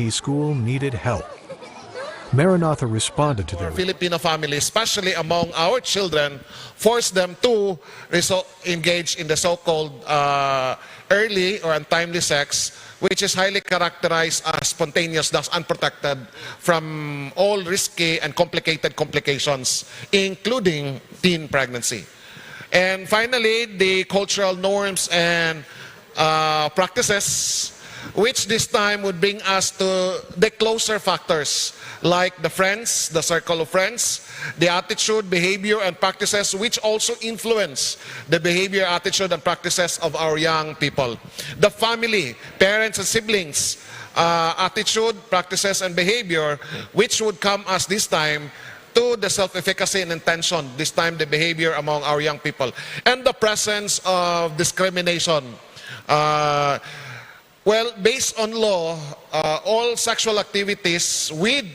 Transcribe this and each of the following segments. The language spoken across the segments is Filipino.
Chinese school needed help. Maranatha responded to their Filipino families, especially among our children, force them to engage in the so-called early or untimely sex, which is highly characterized as spontaneous, thus unprotected from all risky and complicated complications, including teen pregnancy. And finally, the cultural norms and practices, which this time would bring us to the closer factors, like the friends, the circle of friends, the attitude, behavior, and practices which also influence the behavior, attitude, and practices of our young people. The family, parents, and siblings, attitude, practices, and behavior which would come us this time to the self-efficacy and intention, this time the behavior among our young people, and the presence of discrimination. Well, based on law, all sexual activities with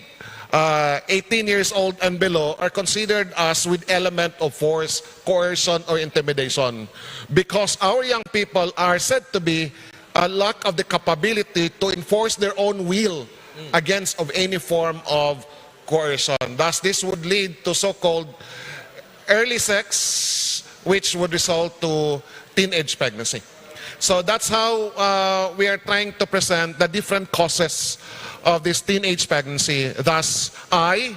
18 years old and below are considered as with element of force, coercion, or intimidation, because our young people are said to be a lack of the capability to enforce their own will against of any form of coercion. Thus, this would lead to so-called early sex, which would result to teenage pregnancy. So that's how we are trying to present the different causes of this teenage pregnancy. Thus, I,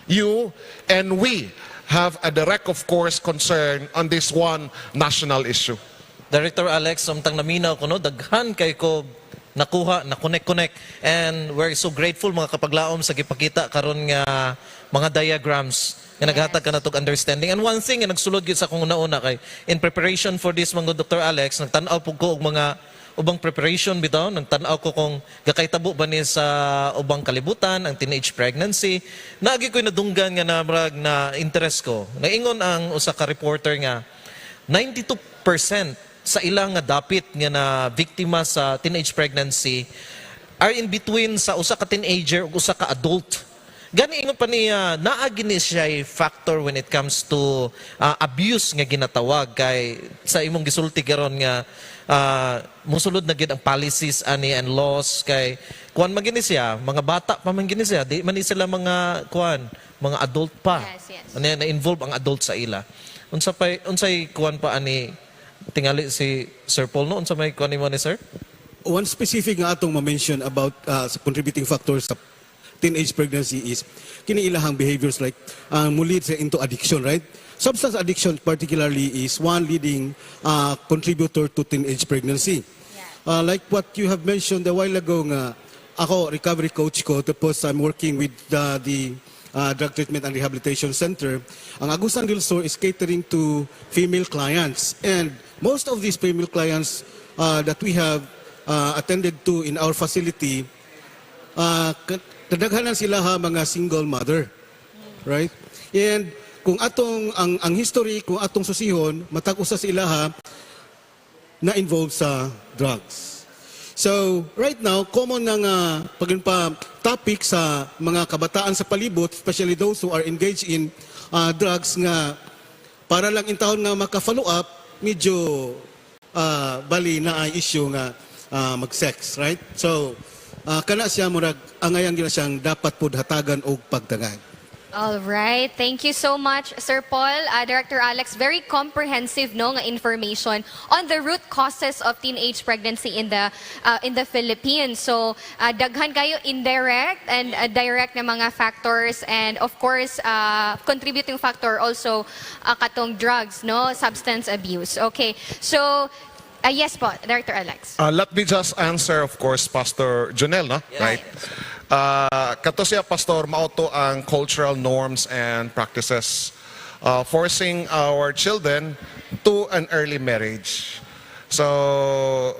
you, and we have a direct, of course, concern on this one national issue. Director Alex, samtang naminaw ko, no, daghan kay ko nakuha, na connect. And we're so grateful mga kapaglaom sa gipakita karon nga mga diagrams nga naghatag ka na tog understanding. And one thing nga nagsulod gyud sa akong una-una kay in preparation for this mga Dr. Alex, nagtan-aw pug ko og mga ubang preparation bitaw, nagtan-aw ko kung gakaitabo ba ni sa ubang kalibutan ang teenage pregnancy. Naagi ko'y nadunggan nga nabrag na interest ko. Naingon ang usa ka reporter nga 92% sa ilang nga dapit nga na biktima sa teenage pregnancy are in between sa usa ka teenager ug usa ka adult. Gani ingon pa niya, naagi ni siya factor when it comes to abuse nga ginatawag kay sa imong gisulti karon nga musulod na gid ang policies ani and laws kay kuan man gini siya, mga bata pa man gini siya, di man sila mga kuan, mga adult pa. Yes. Ano na involve ang adult sa ila. Unsay kuan pa ani tingali si Sir Paul no, unsa may kuan nimo ni sir? One specific nga atong ma-mention about contributing factors sa teenage pregnancy is kiniilahang behaviors like lead into addiction, right? Substance addiction particularly is one leading contributor to teenage pregnancy. Yeah. Like what you have mentioned a while ago nga, ako recovery coach ko, tapos I'm working with the Drug Treatment and Rehabilitation Center. Ang Agusan del Sur is catering to female clients, and most of these female clients that we have attended to in our facility, kadaghanan sila ha mga single mother, right? And kung atong ang history, kung atong susihon, matag usa sila ha na involved sa drugs. So right now, common na nga pagpa topic sa mga kabataan sa palibot, especially those who are engaged in drugs nga para lang intahon nga maka-follow up, medyo bali na ay issue nga mag-sex, right? So kana siya murag angayan gina siyang dapat pud hatagan og pagtagad. All right. Thank you so much, Sir Paul. Director Alex, very comprehensive no nga information on the root causes of teenage pregnancy in the Philippines. So, daghan kayo indirect and direct na mga factors, and of course, contributing factor also katong drugs, no, substance abuse. Okay. So, yes po, Director Alex. Let me just answer, of course, Pastor Jonel, no? Yes. Right? Kato siya, Pastor, mauto ang cultural norms and practices, forcing our children to an early marriage. So,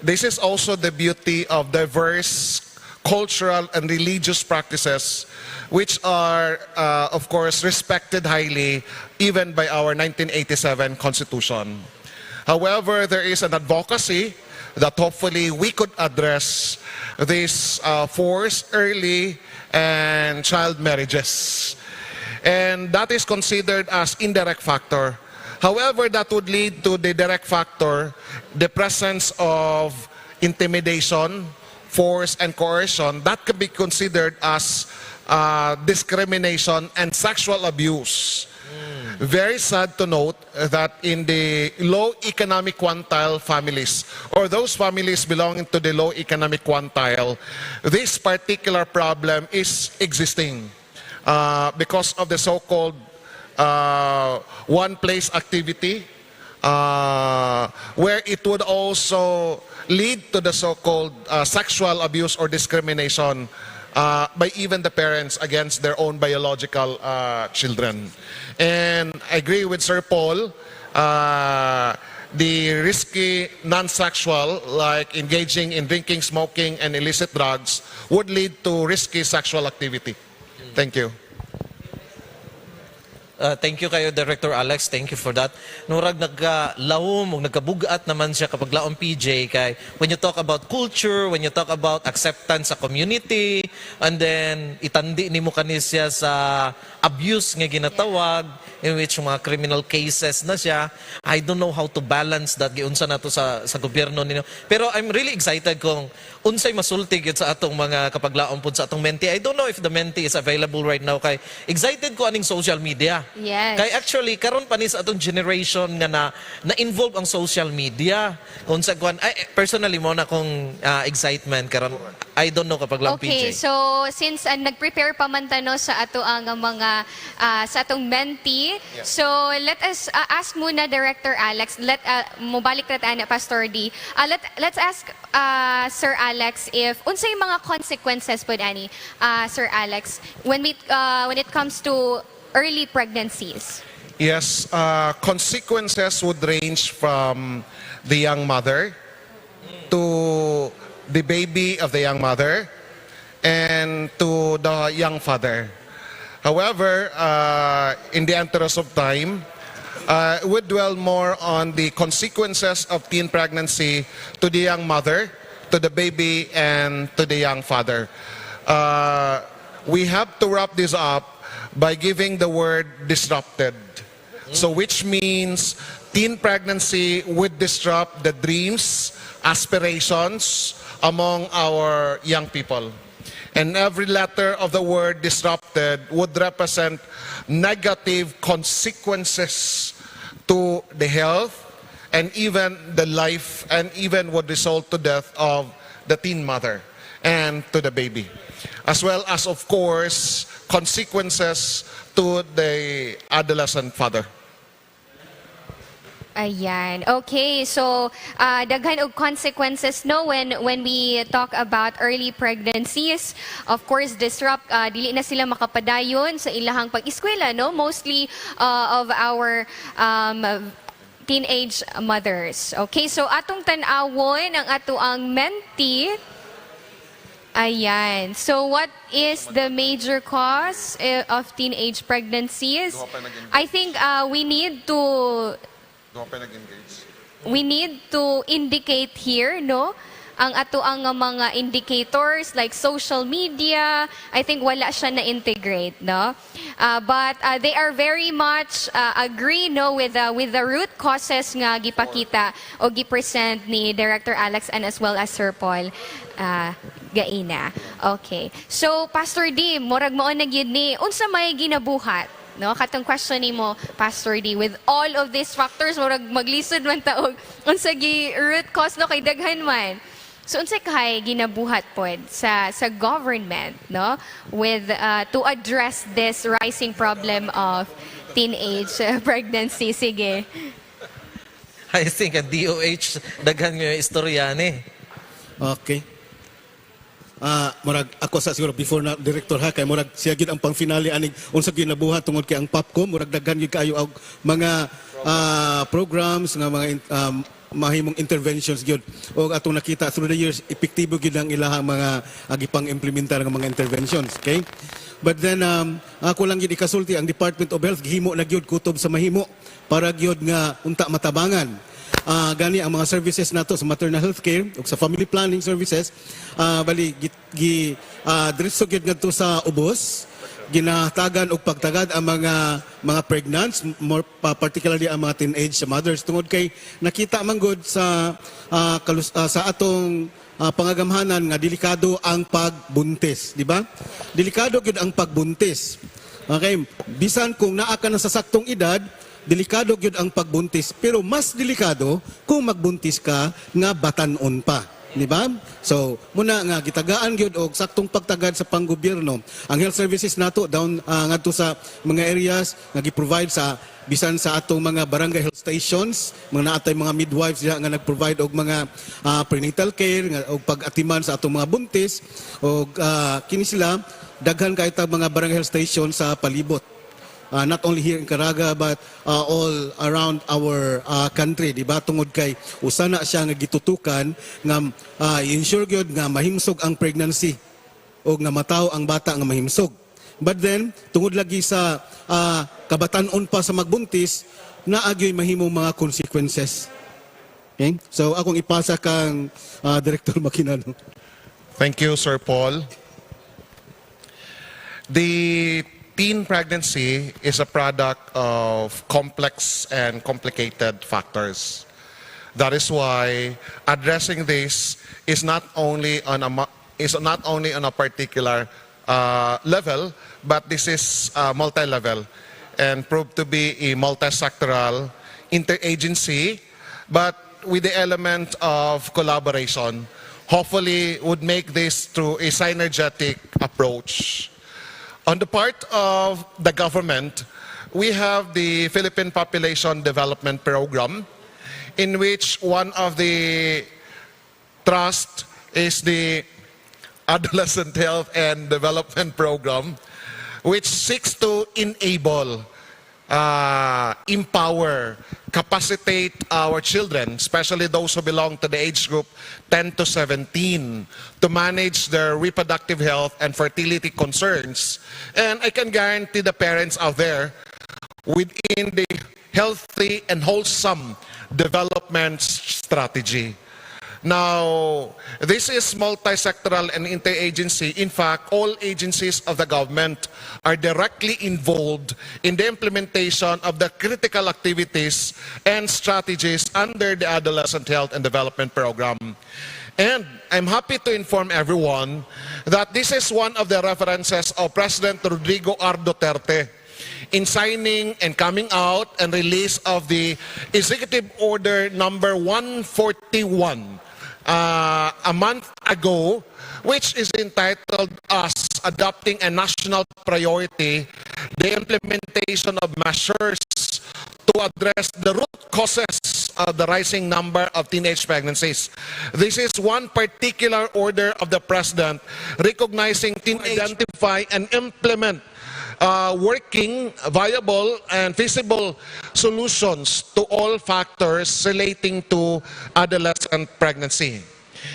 this is also the beauty of diverse cultural and religious practices, which are, of course, respected highly even by our 1987 Constitution. However, there is an advocacy that hopefully we could address this forced early and child marriages. And that is considered as indirect factor. However, that would lead to the direct factor, the presence of intimidation, force, and coercion, that can be considered as discrimination and sexual abuse. Very sad to note that in the low economic quantile families, or those families belonging to the low economic quantile, this particular problem is existing because of the so-called one-place activity, where it would also lead to the so-called sexual abuse or discrimination by even the parents against their own biological children. And I agree with Sir Paul, the risky non-sexual, like engaging in drinking, smoking, and illicit drugs, would lead to risky sexual activity. Thank you. Thank you kayo, Director Alex. Thank you for that. Nurag nagkalawom o nagkabugat naman siya kapag laong PJ kay when you talk about culture, when you talk about acceptance sa community, and then itandi ni mo kanisya sa abuse nga ginatawag, in which mga criminal cases na siya. I don't know how to balance that giunsa nato sa gobyerno ninyo. Pero I'm really excited kung unsay masulti gyud sa atong mga kapaglaom pud sa atong menti. I don't know if the menti is available right now kay excited ko aning social media. Yes. Kay actually karon pa ni sa atong generation nga na-involve ang social media. Kung sa kwan, personally mo na kong excitement karon. I don't know kapag lang Okay, PJ. so since nag-prepare pa man tano sa ato ang mga sa atong mentee, so let us ask muna Director Alex, mobalik na tayo na Pastor D. Let's ask Sir Alex if unsay mga consequences pud ani Sir Alex when it comes to early pregnancies. Yes, consequences would range from the young mother to the baby of the young mother and to the young father. However, in the interest of time, we dwell more on the consequences of teen pregnancy to the young mother, to the baby, and to the young father. We have to wrap this up by giving the word disrupted. So which means teen pregnancy would disrupt the dreams, aspirations among our young people. And every letter of the word disrupted would represent negative consequences to the health and even the life, and even would result to death of the teen mother and to the baby. As well as, of course, consequences to the adolescent father. Ayan. Okay, so daghan og consequences no when we talk about early pregnancies. Of course, disrupt dili na sila makapadayon sa ilahang pag-eskwela no, mostly of our teenage mothers. Okay, so atong tan-awon ang ato ang mentee. Ayan. So what is the major cause of teenage pregnancies? I think we need to indicate here, no? Ang ato ang mga indicators like social media, I think wala siya na-integrate, no? But they are very much agree, no, with the root causes nga gipakita o gipresent ni Director Alex and as well as Sir Paul Gaina. Okay. So, Pastor D, murag mao na gyud ni, unsa may ginabuhat? No, katong question nimo, Pastor D, with all of these factors, murag maglisod man taog unsa gi root cause no kay daghan man. So unsa kay ginabuhat pod sa government, no, with to address this rising problem of teenage pregnancy? Sige. I think ang DOH daghan nga istorya ni. Okay. Murag ako sa siguro before na director ha kay murag siya gid ang pang-finale aning unsa gyud nabuhat tungod kay ang PAPCO murag daghan gyud kayo og mga programs nga mga mahimong interventions gyud og atong nakita through the years epektibo gyud ang ilahang mga agipang implementar nga mga interventions, okay? But then ako lang gyud ikasulti ang Department of Health gihimo na gyud kutob sa mahimo para gyud nga unta matabangan gani ang mga services nato sa maternal health care ug sa family planning services bali diretso gyud ngadto sa ubos ginatagan og pagtagad ang mga pregnants, more particularly ang mga teenage mothers tungod kay nakita man gud sa atong pangagamhanan nga delikado ang pagbuntis, di ba? Delikado gyud ang pagbuntis. Okay, bisan kung naa ka na sa saktong edad, delikado gyud ang pagbuntis, pero mas delikado kung magbuntis ka nga batan-on pa, di ba? So, muna nga gitagaan gyud og saktong pagtagad sa panggobyerno. Ang health services nato down ngadto sa mga areas nga gi-provide sa bisan sa atong mga barangay health stations, mga naatay mga midwives diha nga nag-provide og mga prenatal care nga og pag-atiman sa atong mga buntis og kini sila daghan kay ta mga barangay health station sa palibot. Not only here in Caraga but all around our country, di ba? Tungod kay usa na siya nga gitutukan nga ensure gyud nga mahimsog ang pregnancy o nga mataw ang bata nga mahimsog. But then tungod lagi sa kabatan-on pa sa magbuntis, naagyoy mahimong mga consequences. Okay? So akong ipasa kang Director Makinano. Thank you, Sir Paul. The teen pregnancy is a product of complex and complicated factors. That is why addressing this is not only on a particular level, but this is multi-level and proved to be a multi-sectoral interagency, but with the element of collaboration. Hopefully would make this through a synergetic approach. On the part of the government, we have the Philippine Population Development Program, in which one of the trust is the Adolescent Health and Development Program, which seeks to enable, empower, capacitate our children, especially those who belong to the age group 10 to 17, to manage their reproductive health and fertility concerns. And I can guarantee the parents out there, within the healthy and wholesome development strategy. Now, this is multi-sectoral and interagency. In fact, all agencies of the government are directly involved in the implementation of the critical activities and strategies under the Adolescent Health and Development Program. And I'm happy to inform everyone that this is one of the references of President Rodrigo R. Duterte in signing and coming out and release of the Executive Order number 141 a month ago, which is entitled as Adopting a National Priority, the implementation of measures to address the root causes of the rising number of teenage pregnancies. This is one particular order of the President recognizing teenage, identify and implement working, viable, and feasible solutions to all factors relating to adolescent pregnancy.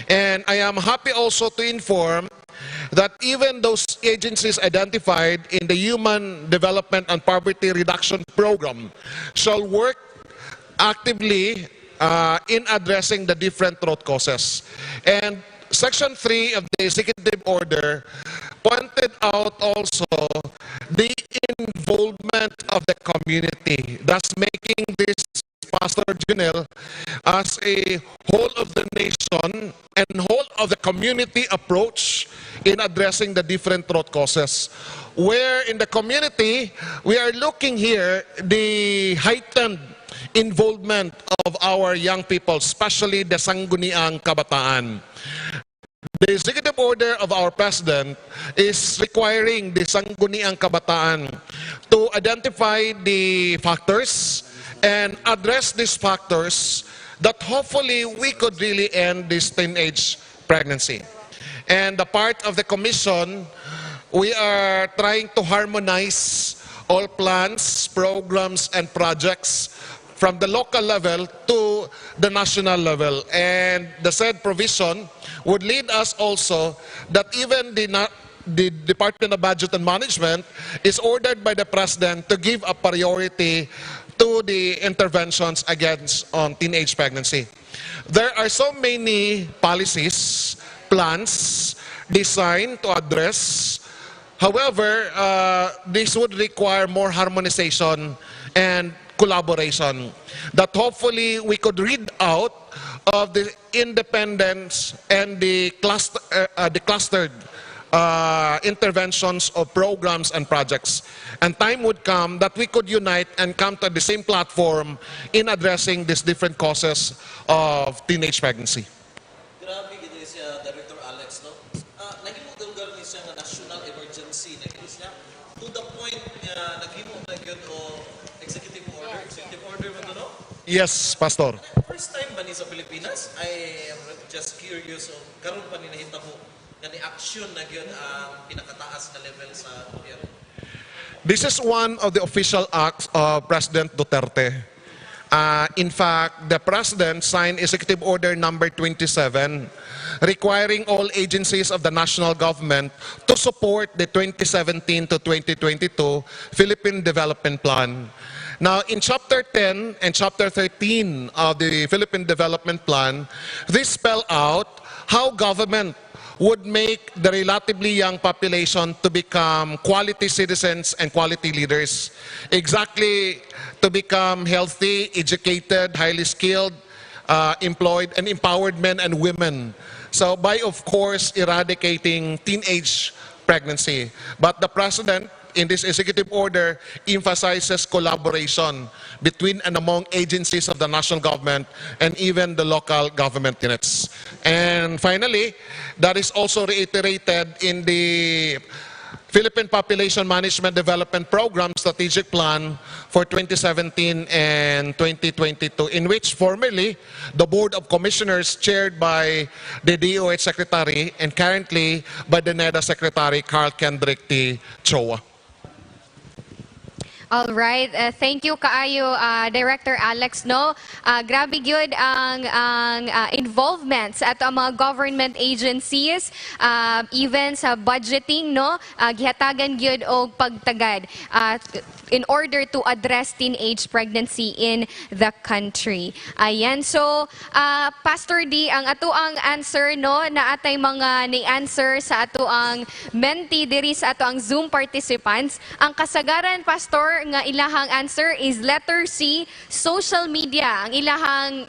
And I am happy also to inform that even those agencies identified in the Human Development and Poverty Reduction Program shall work actively in addressing the different root causes. And Section 3 of the Executive Order pointed out also the involvement of the community, thus making this Pastor Junel as a whole of the nation and whole of the community approach in addressing the different root causes. Where in the community, we are looking here the heightened involvement of our young people, especially the sangguniang kabataan. The executive order of our president is requiring the sangguniang kabataan to identify the factors and address these factors that hopefully we could really end this teenage pregnancy. And the part of the commission, we are trying to harmonize all plans, programs, and projects from the local level to the national level. And the said provision would lead us also that even the Department of Budget and Management is ordered by the President to give a priority to the interventions against teenage pregnancy. There are so many policies, plans designed to address However, this would require more harmonization and collaboration that hopefully we could read out of the independence and the clustered interventions of programs and projects. And time would come that we could unite and come to the same platform in addressing these different causes of teenage pregnancy. Grabe gito siya, Director Alex, no? Naging ni siya nga national emergency. Naging siya to the point nga naghimo na yun o executive order mo to, no? Yes, Pastor. First time ba ni sa Pilipinas? I am just curious o karon pa ni nahitabo nga ni action na yun ang pinakataas na level sa gobyerno. This is one of the official acts of President Duterte. In fact, the President signed Executive Order number 27 requiring all agencies of the national government to support the 2017 to 2022 Philippine Development Plan. Now, in Chapter 10 and Chapter 13 of the Philippine Development Plan, this spell out how government would make the relatively young population to become quality citizens and quality leaders. Exactly to become healthy, educated, highly skilled, employed, and empowered men and women. So by, of course, eradicating teenage pregnancy. But the President, in this executive order, emphasizes collaboration between and among agencies of the national government and even the local government units. And finally, that is also reiterated in the Philippine Population Management Development Program Strategic Plan for 2017 and 2022, in which formerly the Board of Commissioners chaired by the DOH Secretary and currently by the NEDA Secretary Carl Kendrick T. Choa. All right, thank you kaayo Director Alex, no. Grabe gyud ang involvement sa ato mga government agencies, even sa budgeting, no. Gihatagan gyud og pagtagad in order to address teenage pregnancy in the country. Ayan, so Pastor D, ang ato ang answer, no, na atay mga ni-answer sa ato ang mentee diri sa ato ang Zoom participants. Ang kasagaran, Pastor, nga ilahang answer is letter C, social media. Ang ilahang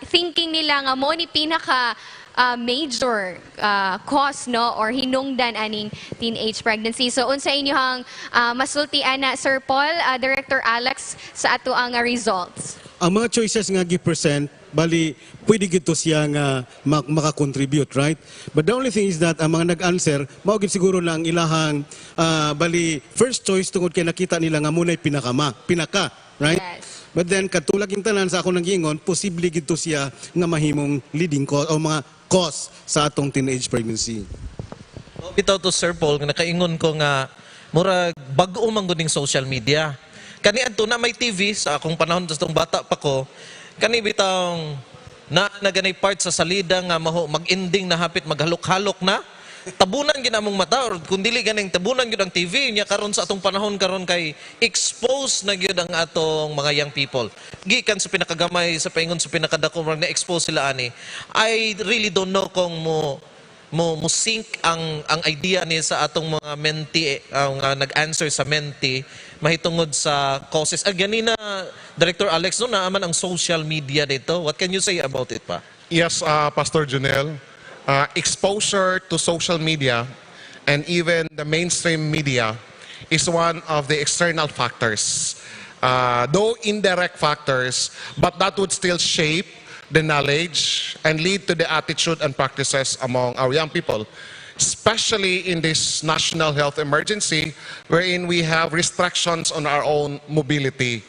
thinking nila nga mo ni pinaka major cause, no, or hinungdan aning teenage pregnancy. So unsa inyong masultian na Sir Paul, Director Alex, sa ato ang results? Ang mga choices nga gi-present, bali, pwede gito siya nga makakontribute, right? But the only thing is that ang mga nag-answer, maugit siguro lang ilahang, bali, first choice tungod kay nakita nila nga muna'y pinaka, right? Yes. But then, katulad yung tanan sa ako nang gingon, posible gito siya nga mahimong leading cause o mga cause sa atong teenage pregnancy. Bitaw to Sir Paul, nakaingon ko nga, murag bago mangguding social media. Kani adto na may TV sa akong panahon sa bata pa ko, kani bitang naganay part sa salida nga mag-ending na hapit maghalok-halok na. Tabunan gid among mata or kun dili ganing tabunan gyud ang TV nya karon sa atong panahon karon kay expose na gyud ang atong mga young people. Gikan sa pinakagamay sa paingon sa pinakadako na expose sila ani. I really don't know kung mo sync ang idea ni sa atong mga mentee nga nag-answer sa mentee mahitungod sa causes. Ganina, Director Alex, no, naaman ang social media dito. What can you say about it pa? Yes, Pastor Junel. Exposure to social media and even the mainstream media is one of the external factors. Though indirect factors, but that would still shape the knowledge and lead to the attitude and practices among our young people, especially in this national health emergency wherein we have restrictions on our own mobility.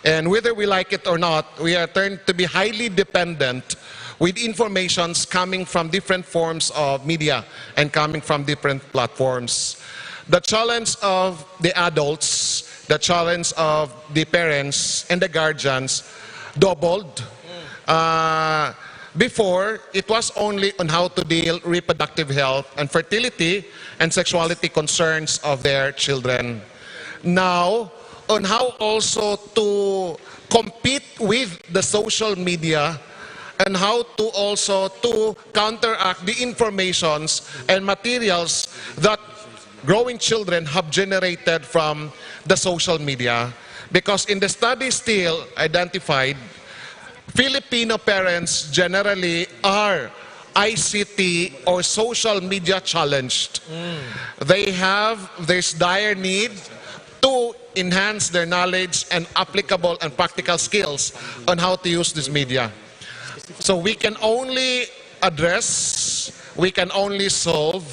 And whether we like it or not, we are turned to be highly dependent with informations coming from different forms of media and coming from different platforms. The challenge of the adults, the challenge of the parents and the guardians doubled. Before, it was only on how to deal reproductive health and fertility and sexuality concerns of their children. Now, on how also to compete with the social media and how to also to counteract the informations and materials that growing children have generated from the social media. Because in the study still identified, Filipino parents generally are ICT or social media challenged. They have this dire need to enhance their knowledge and applicable and practical skills on how to use this media. So we can only address, we can only solve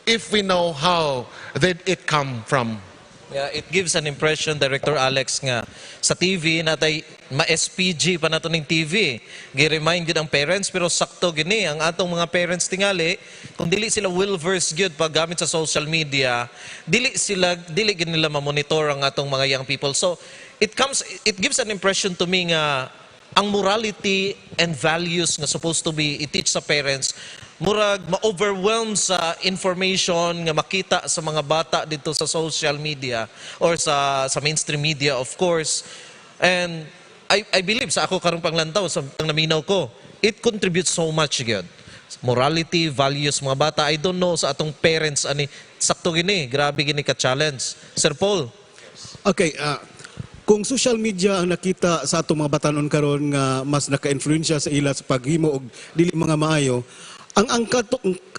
if we know how did it come from. Yeah, it gives an impression, Director Alex, nga sa TV natay ma-SPG pa nato ning TV. Gi-remind gyud ang parents pero sakto gini ang atong mga parents tingali kung dili sila well versed gyud pag gamit sa social media, dili gid nila ma-monitor ang atong mga young people. So it gives an impression to me nga ang morality and values nga supposed to be i-teach sa parents murag ma-overwhelm sa information nga makita sa mga bata dito sa social media or sa mainstream media, of course. And I believe sa ako karong panglantaw sa naminaw ko, it contributes so much gyud. Morality, values mga bata. I don't know sa atong parents ani sakto gini, grabe gini ka challenge. Sir Paul. Okay, kung social media ang nakita sa atong mga batanon karon nga mas naka-influensya sa ila sa paghimo og dili mga maayo, ang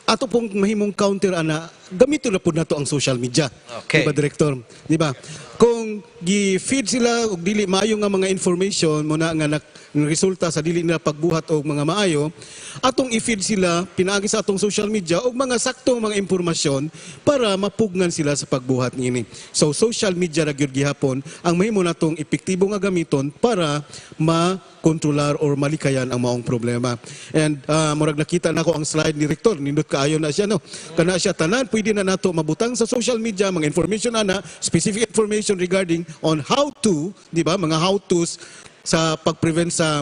ato pong mahimong counter ana gamiton na pud nato ang social media. Okay. Diba, Director? Diba? Kung gi-feed sila og dili maayo nga mga information mo na nga resulta sa dili nila pagbuhat og mga maayo, atong i-feed sila pinaagi sa atong social media og mga saktong mga impormasyon para mapugnan sila sa pagbuhat niini. So social media ra gyud gihapon ang mahimo natong epektibo nga gamiton para makontrolar or malikayan ang maong problema. And murag nakita nako ang slide ni Rector, nindot kaayo na siya no. Kana siya tanan pwede na nato mabutang sa social media mga information ana, specific information regarding on how to, di ba, mga how-tos sa pag-prevent sa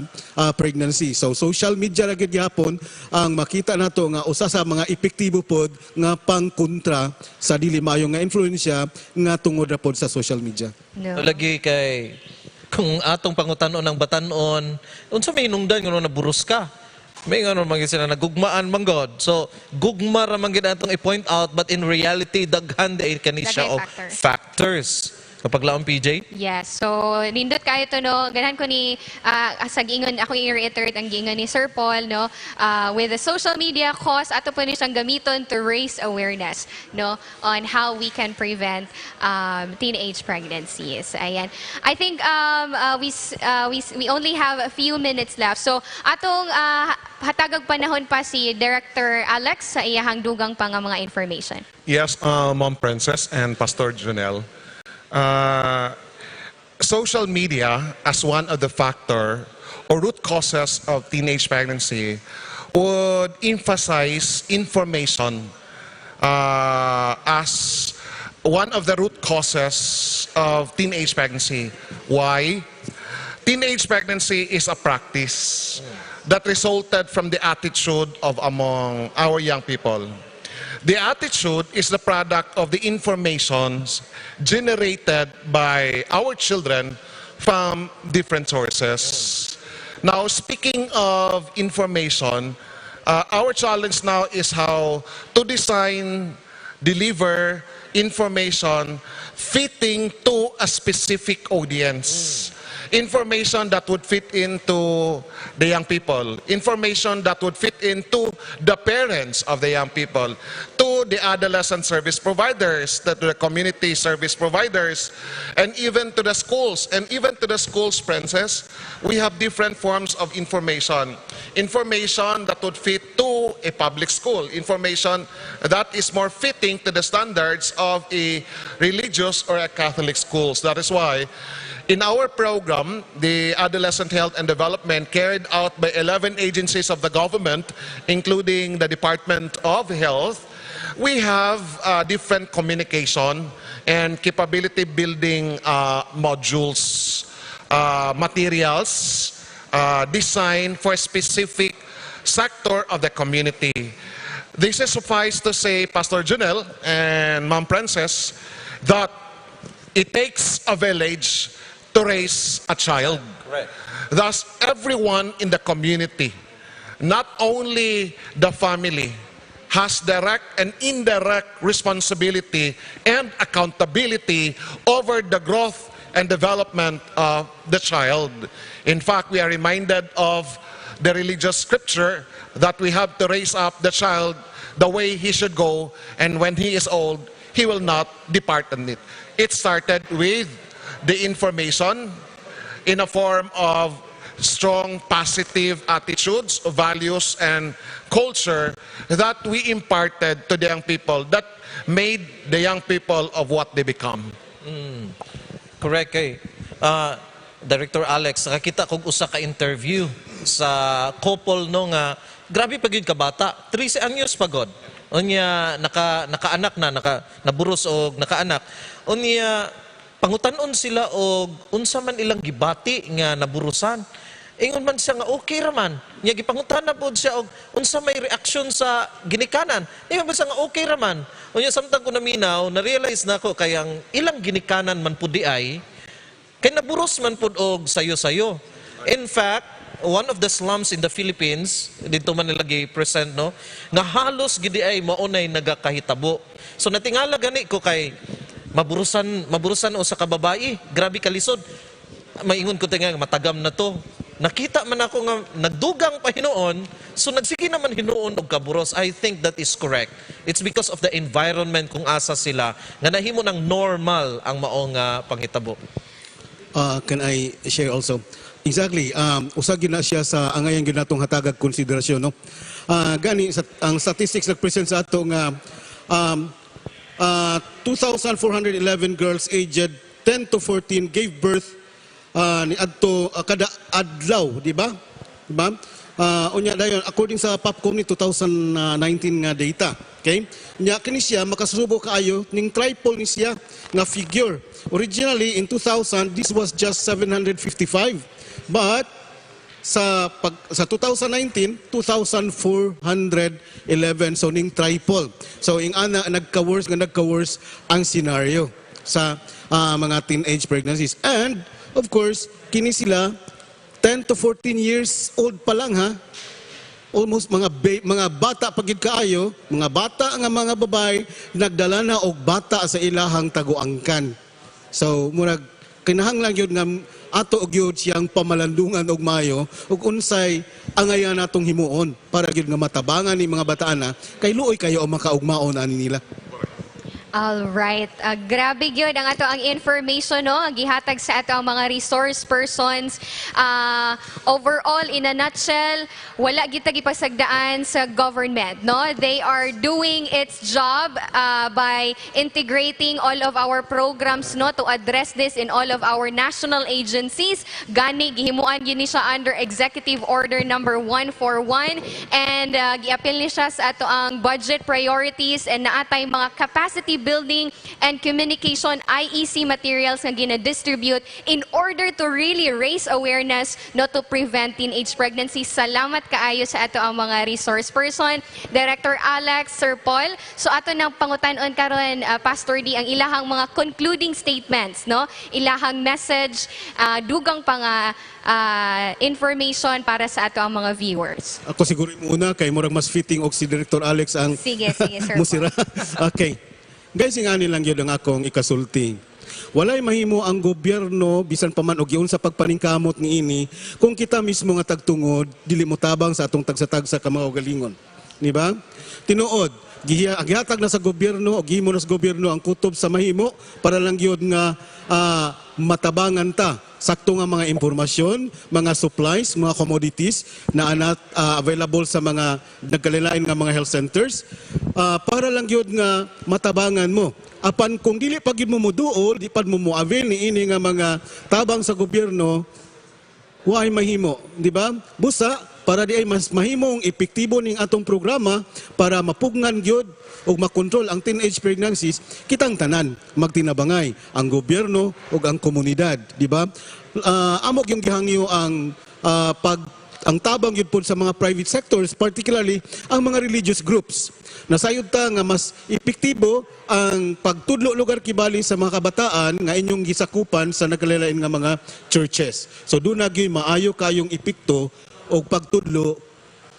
pregnancy. So social media ra gyud gihapon ang makita nato nga usa sa mga epektibo pod nga pangkontra sa dili maayo nga influensya nga tungod ra pod sa social media. No. Lagi kay kung atong pangutanon ng batanon, unsa may nungdan nga naburos ka? May nga naman sila nagugmaan man God. So, gugma ra man gid atong i-point out, but in reality, daghan day kanisya of factors. Kapag laong PJ? Yes. So, nindot kayo to, no? Ganahan ko ni, sa gingon, ako i-reiterate ang gingon ni Sir Paul, no? With the social media cause, ato po siyang gamiton to raise awareness, no? On how we can prevent teenage pregnancies. Ayan. I think we only have a few minutes left. So, atong hatagag panahon pa si Director Alex sa iyahang dugang pa nga mga information. Yes, Mom Princess and Pastor Janelle. Social media as one of the factor or root causes of teenage pregnancy would emphasize information as one of the root causes of teenage pregnancy. Why? Teenage pregnancy is a practice that resulted from the attitude of among our young people. The attitude is the product of the informations generated by our children from different sources. Now, speaking of information, our challenge now is how to design, deliver information fitting to a specific audience. Information that would fit into the young people. Information that would fit into the parents of the young people. To the adolescent service providers, to the community service providers, and even to the schools. And even to the schools, Princess, we have different forms of information. Information that would fit to a public school. Information that is more fitting to the standards of a religious or a Catholic schools. That is why in our program, the Adolescent Health and Development, carried out by 11 agencies of the government, including the Department of Health, we have different communication and capability building modules, materials designed for a specific sector of the community. This is suffice to say, Pastor Janelle and Ma'am Princess, that it takes a village to raise a child. Right. Thus, everyone in the community, not only the family, has direct and indirect responsibility and accountability over the growth and development of the child. In fact, we are reminded of the religious scripture that we have to raise up the child the way he should go, and when he is old, he will not depart on it. It started with the information in a form of strong positive attitudes, values, and culture that we imparted to the young people that made the young people of what they become. Correct kay. Director Alex, nakakita kong usa ka interview sa couple no nga grabe pag yun ka bata, 13 anyos pagod. Unya nakaanak na, naburos og nakaanak. Unya pangutanon sila og unsa man ilang gibati nga naburusan. Ingon man siya nga okay raman. Nya gipangutana pod siya og unsa may reaksyon sa ginikanan. Ingon man siya nga okay raman. Unya samtang ko naminaw, na-realize na ko kayang ilang ginikanan man pud di ay kay naburos man pud og sayo-sayo. In fact, one of the slums in the Philippines, dito man nila gi-present no, nga halos gidi ay maunay nagakahitabo. So natingala gani ko kay maburusan o sa kababayi, grabe kalisod. Maingon ko tinga matagam na to. Nakita man ako nga nagdugang pa hinuon, so nagsige naman hinuon og kaburos. I think that is correct. It's because of the environment kung asa sila nga nahimo ng normal ang maong panghitabo. Can I share also? Exactly. Usag na siya sa angayang ginatong hatagag konsiderasyon. No? Gani, ang statistics nag-present sa ato nga 2,411 girls aged 10 to 14 gave birth ni adto kada adlaw, di ba? Diba? Unya dayon according sa Popcom ni 2019 nga data. Okay? Nya kini siya makasubo kaayo ning triple ni siya nga figure. Originally in 2000 this was just 755. But sa 2019 2,411 so ning triple. So ing ana nagka-worse ang scenario sa mga teenage pregnancies. And of course, kini sila 10 to 14 years old pa lang ha. Almost mga bata pagid kaayo, mga bata nga mga babae nagdala na og bata sa ilahang taguangkan. So murag kinahanglan gyud nga ato og gyud siyang pamalandungan og mayo ug unsay angayan natong himuon para gyud nga matabangan ni mga bataan kay luoy kayo ang makaugmaon ani nila. All right. Grabe gyud ang ato ang information no, ang gihatag sa ato ang mga resource persons. Overall in a nutshell, wala kita gipasagdaan sa government, no? They are doing its job by integrating all of our programs no to address this in all of our national agencies. Gani gihimuan gyud ni siya under Executive Order number 141 and giapil ni siya sa ato ang budget priorities and naatay mga capacity building and communication IEC materials nga gina-distribute in order to really raise awareness no to prevent teenage pregnancy. Salamat kaayo sa ato ang mga resource person, Director Alex, Sir Paul. So ato nang pangutanon karon Pastor D ang ilahang mga concluding statements no, ilahang message, dugang pa nga information para sa ato ang mga viewers. Ako siguro muna kay murag mas fitting og si Director Alex ang Sige, Sir musira. Okay. Guys, ingani lang yun ang akong ikasulti. Walay mahimo ang gobyerno bisan pa man og yun sa pagpaningkamot ni ini kung kita mismo nga tagtungod dili mo tabang sa atong tagsa-tagsa ka mga ugalingon. Di ba? Tinuod, gihatag na sa gobyerno o gihimo na sa gobyerno ang kutob sa mahimo para lang yun nga matabangan ta sakto nga mga impormasyon, mga supplies, mga commodities na available sa mga nagkalilain nga mga health centers para lang yun nga matabangan mo. Apan kung dili pag yun mo muduol, di pag mo muavel ni ini nga mga tabang sa gobyerno, why mahimo, di ba? Busa para di ay mas mahimong epektibo ning atong programa para mapugnan gyud ug makontrol ang teenage pregnancies, kitang tanan magtinabangay ang gobyerno ug ang komunidad, di ba? Amok yung gihangyo ang ang tabang yun po sa mga private sectors, particularly ang mga religious groups. Nasayod ta nga mas epektibo ang pagtudlo lugar kibali sa mga kabataan nga inyong gisakupan sa nagkalilain nga mga churches. So doon nagyoy maayo kayong epekto o pagtudlo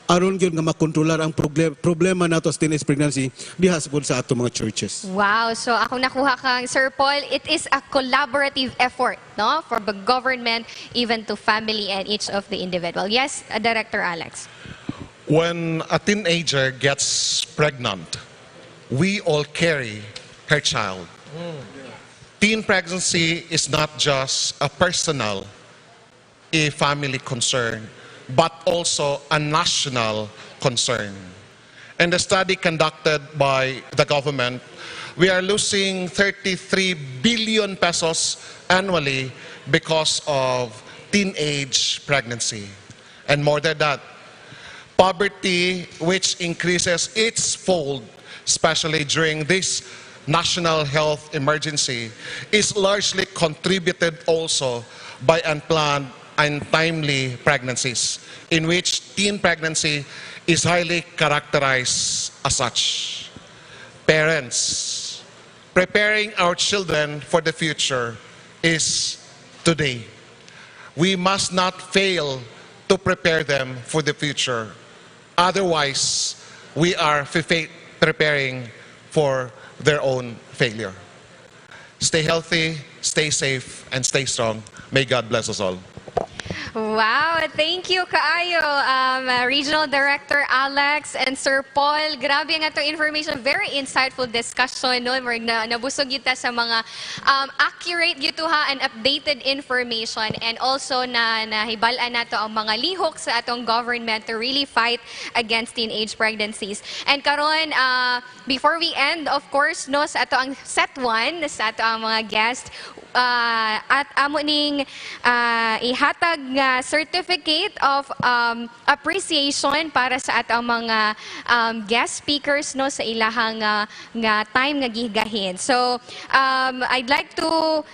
aron gyud nga makontrolar ang problema nato sa teenage pregnancy diha sa ato mga churches. Wow, so ako nakuha kang Sir Paul, it is a collaborative effort, no, for the government, even to family and each of the individual. Yes, Director Alex. When a teenager gets pregnant, we all carry her child. Teen pregnancy is not just a personal, a family concern, but also a national concern. In the study conducted by the government, we are losing 33 billion pesos annually because of teenage pregnancy. And more than that, poverty, which increases its fold, especially during this national health emergency, is largely contributed also by unplanned untimely pregnancies, in which teen pregnancy is highly characterized as such. Parents, preparing our children for the future is today. We must not fail to prepare them for the future. Otherwise, we are preparing for their own failure. Stay healthy, stay safe, and stay strong. May God bless us all. Wow, thank you kaayo, Regional Director Alex and Sir Paul. Grabe nga itong information, very insightful discussion, no? Nabusog kita sa mga accurate gito ha and updated information, and also na nahibalaan nato ang mga lihok sa atong government to really fight against teenage pregnancies. And karon, before we end, of course, no, sa ato ang set 1, sa ato ang mga guest, at amo ning ihatag nga certificate of appreciation para sa atong mga guest speakers, no, sa ilahang nga time nga gihigahin. So I'd like to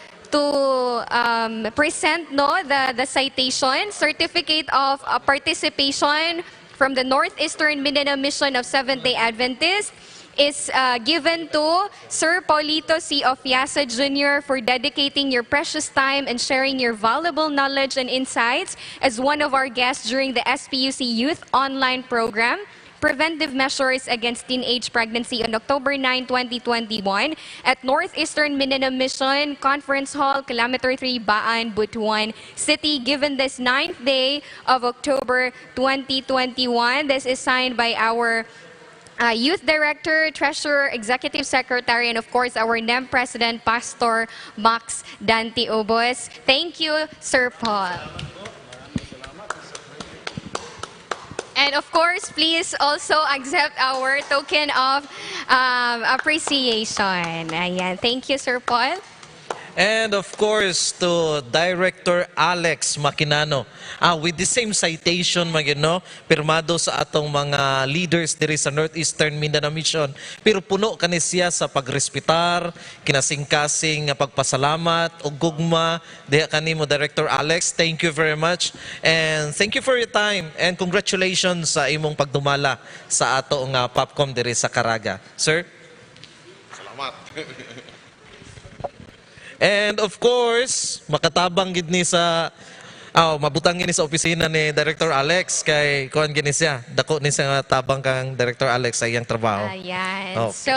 present, no, the citation certificate of participation from the Northeastern Mindanao Mission of Seventh-day Adventists is given to Sir Paulito C. Ofiasa Jr. for dedicating your precious time and sharing your valuable knowledge and insights as one of our guests during the SPUC Youth Online Program, Preventive Measures Against Teenage Pregnancy, on October 9, 2021 at Northeastern Mindanao Mission Conference Hall, Kilometer 3, Baan, Butuan City, given this 9th day of October 2021. This is signed by our Youth Director, Treasurer, Executive Secretary, and of course our NEMM President, Pastor Max Dante Obos. Thank you, Sir Paul. And of course, please also accept our token of appreciation. Ayan. Thank you, Sir Paul. And of course, to Director Alex Maquinano, with the same citation, no, pirmado sa atong mga leaders diri sa Northeastern Mindanao Mission, pero puno kani siya sa pagrespetar, kinasing-kasing pagpasalamat ug gugma diha kanimo, Director Alex. Thank you very much, and thank you for your time, and congratulations sa imong pagdumala sa ato nga Popcom diri sa Caraga, sir. Salamat. And of course, makatabang gid ni sa mabutang gini sa opisina ni Director Alex kay kuan gini siya. Dako ni sa tabang kang Director Alex sa iyang trabaho. Ayan. Oh. So,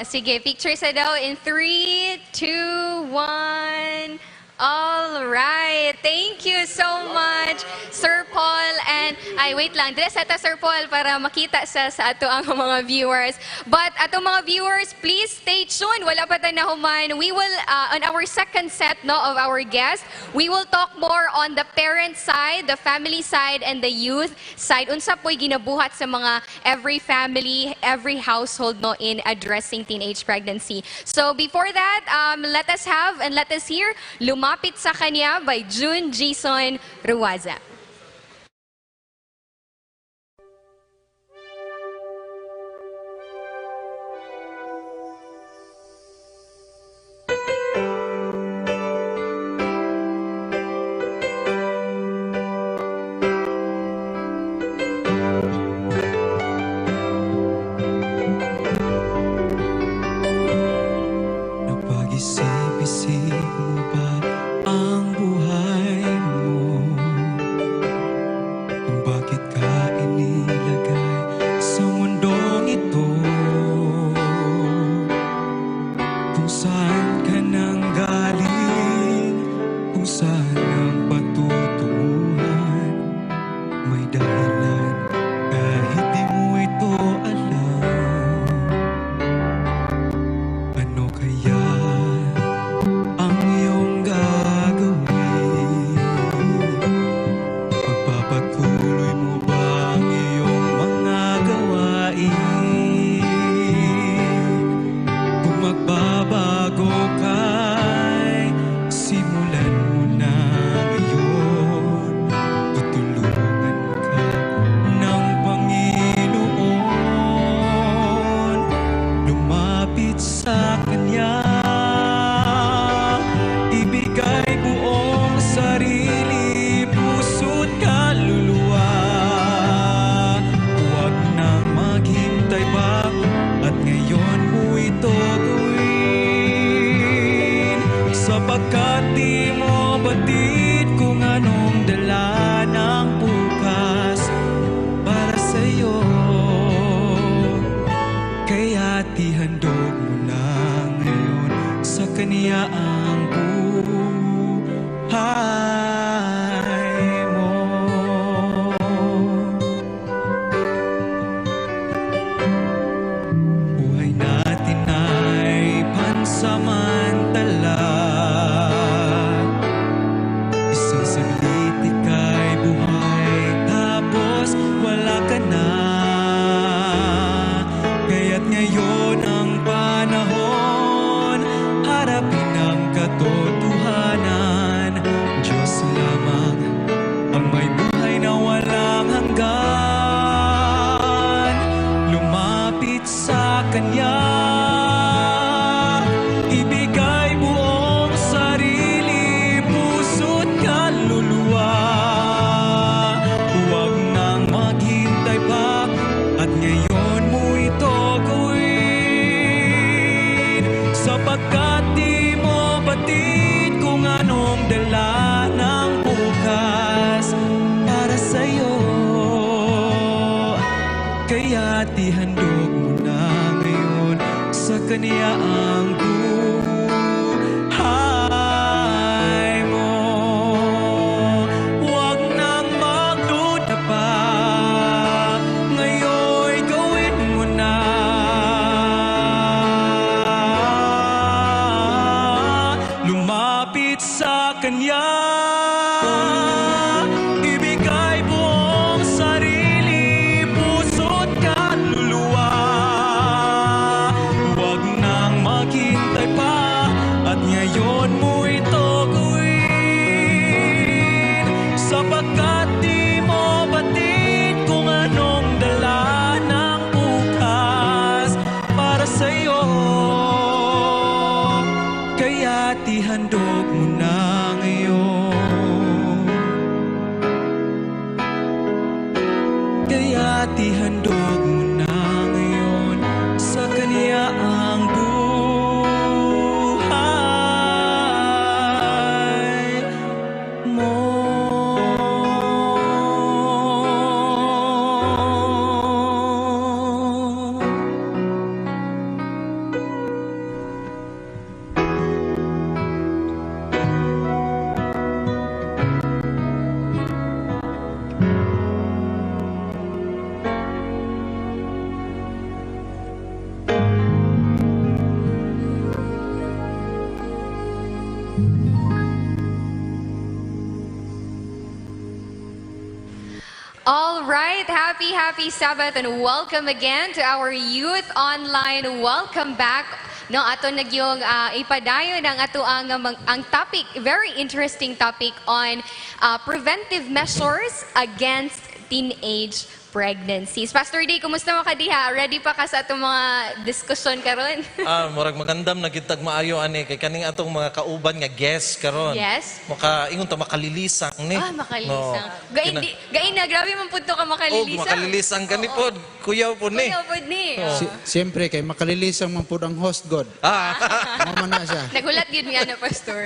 sige, picture sa daw in 3, 2, 1. All right. Thank you so much, Sir Paul. And, wait lang. Dress ata, Sir Paul, para makita sa ato ang mga viewers. But, ato mga viewers, please stay tuned. Wala pa tayo nahuman. We will, on our second set, no, of our guests, we will talk more on the parent side, the family side, and the youth side. Unsa po'y ginabuhat sa mga every family, every household, no, in addressing teenage pregnancy. So, before that, let us have and let us hear Lumapit sa Kanya by June Jason Ruwaza. Napag-isip-isip mo ba ang buhay mo? Saan ka nang galing? Kung saan ang patutunguhan? May dahilan kahit di mo ito alam. Ano kaya ang iyong gagawin? Pagpapatuloy mo ba ang iyong mga gawain? Kung magbabago ka'y simulan mo na ngayon. Tutulungan ka ng Panginoon. Lumapit sa Kanya, ibigay buong sarili, puso't kaluluwa. Huwag nang maghintay pa, at ngayon mo ito gawin. Sapagkat di mo batid kung anong dala ng bukas para sa'yo. Kaya't ihandog mo na ngayon sa Kanya ang buhay mo. Buhay natin ay pansamantala. Isang saglit ika'y buhay, tapos wala ka na. Kaya't ngayon ang panahon, harapin ang katotohanan. Diyos lamang ang may buhay na walang hanggan. Lumapit sa Kanya, ibigay buong sarili, puso't kaluluwa. Huwag nang maghintay pa, at ngayon mo ito gawin. Sapagkat di mo batid kung anong dala ng bukas para sa'yo. Kaya't ihandog mo na ngayon sa Kanya ang buhay mo. Huwag nang magduda pa, ngayon'y gawin mo na. Lumapit sa Kanya, ibigay buong sarili, puso't kaluluwa. Huwag nang maghintay pa, at ngayon mo ito gawin. Sapagkat di mo batid kung anong dala ng bukas para sa'yo. Kaya't ihandog mo na ngayon. Kaya't ihandog mo na ngayon sa Kanya ang buhay mo. All right, happy Sabbath and welcome again to our Youth Online. Welcome back. No, ato nagyong ipadayon ang ato ang topic, very interesting topic on preventive measures against teenage pregnancies. Pastor D, kumusta mo ka diha? Ready pa ka sa atong mga diskusyon karon? Murag magandam na gitag maayo ani kay kaning atong mga kauban nga guest karon. Yes. Ingon ta makalilisang ni. Makalilisang. Gain na, grabe man pud to ka makalilisang. Makalilisang kani pod, kuyaw pod ni. Kuyaw pod ni. Siyempre, kay makalilisang man po ang host God. man na siya. Nagulat yun nga na, Pastor.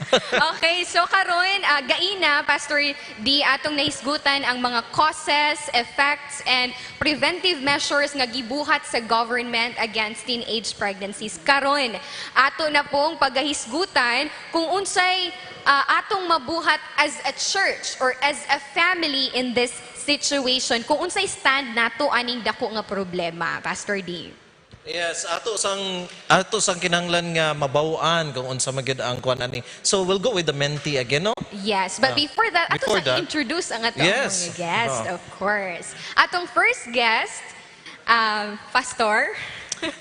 Okay, so karon gaina, Pastor D, atong nahisgutan ang mga causes, effects, and preventive measures nga gibuhat sa government against teenage pregnancies. Karon, ato na pong paghisgutan kung unsay atong mabuhat as a church or as a family in this situation, kung unsay stand nato aning dako nga problema, Pastor D. Yes, ato sang kinanglan nga mabawaan kung unsa magyud ang kuan ani. So we'll go with the mentee again, no? Yes, but before that, ato Before sa that, introduce ang atong yes. mga guest, Oh. of course. Atong first guest, Pastor.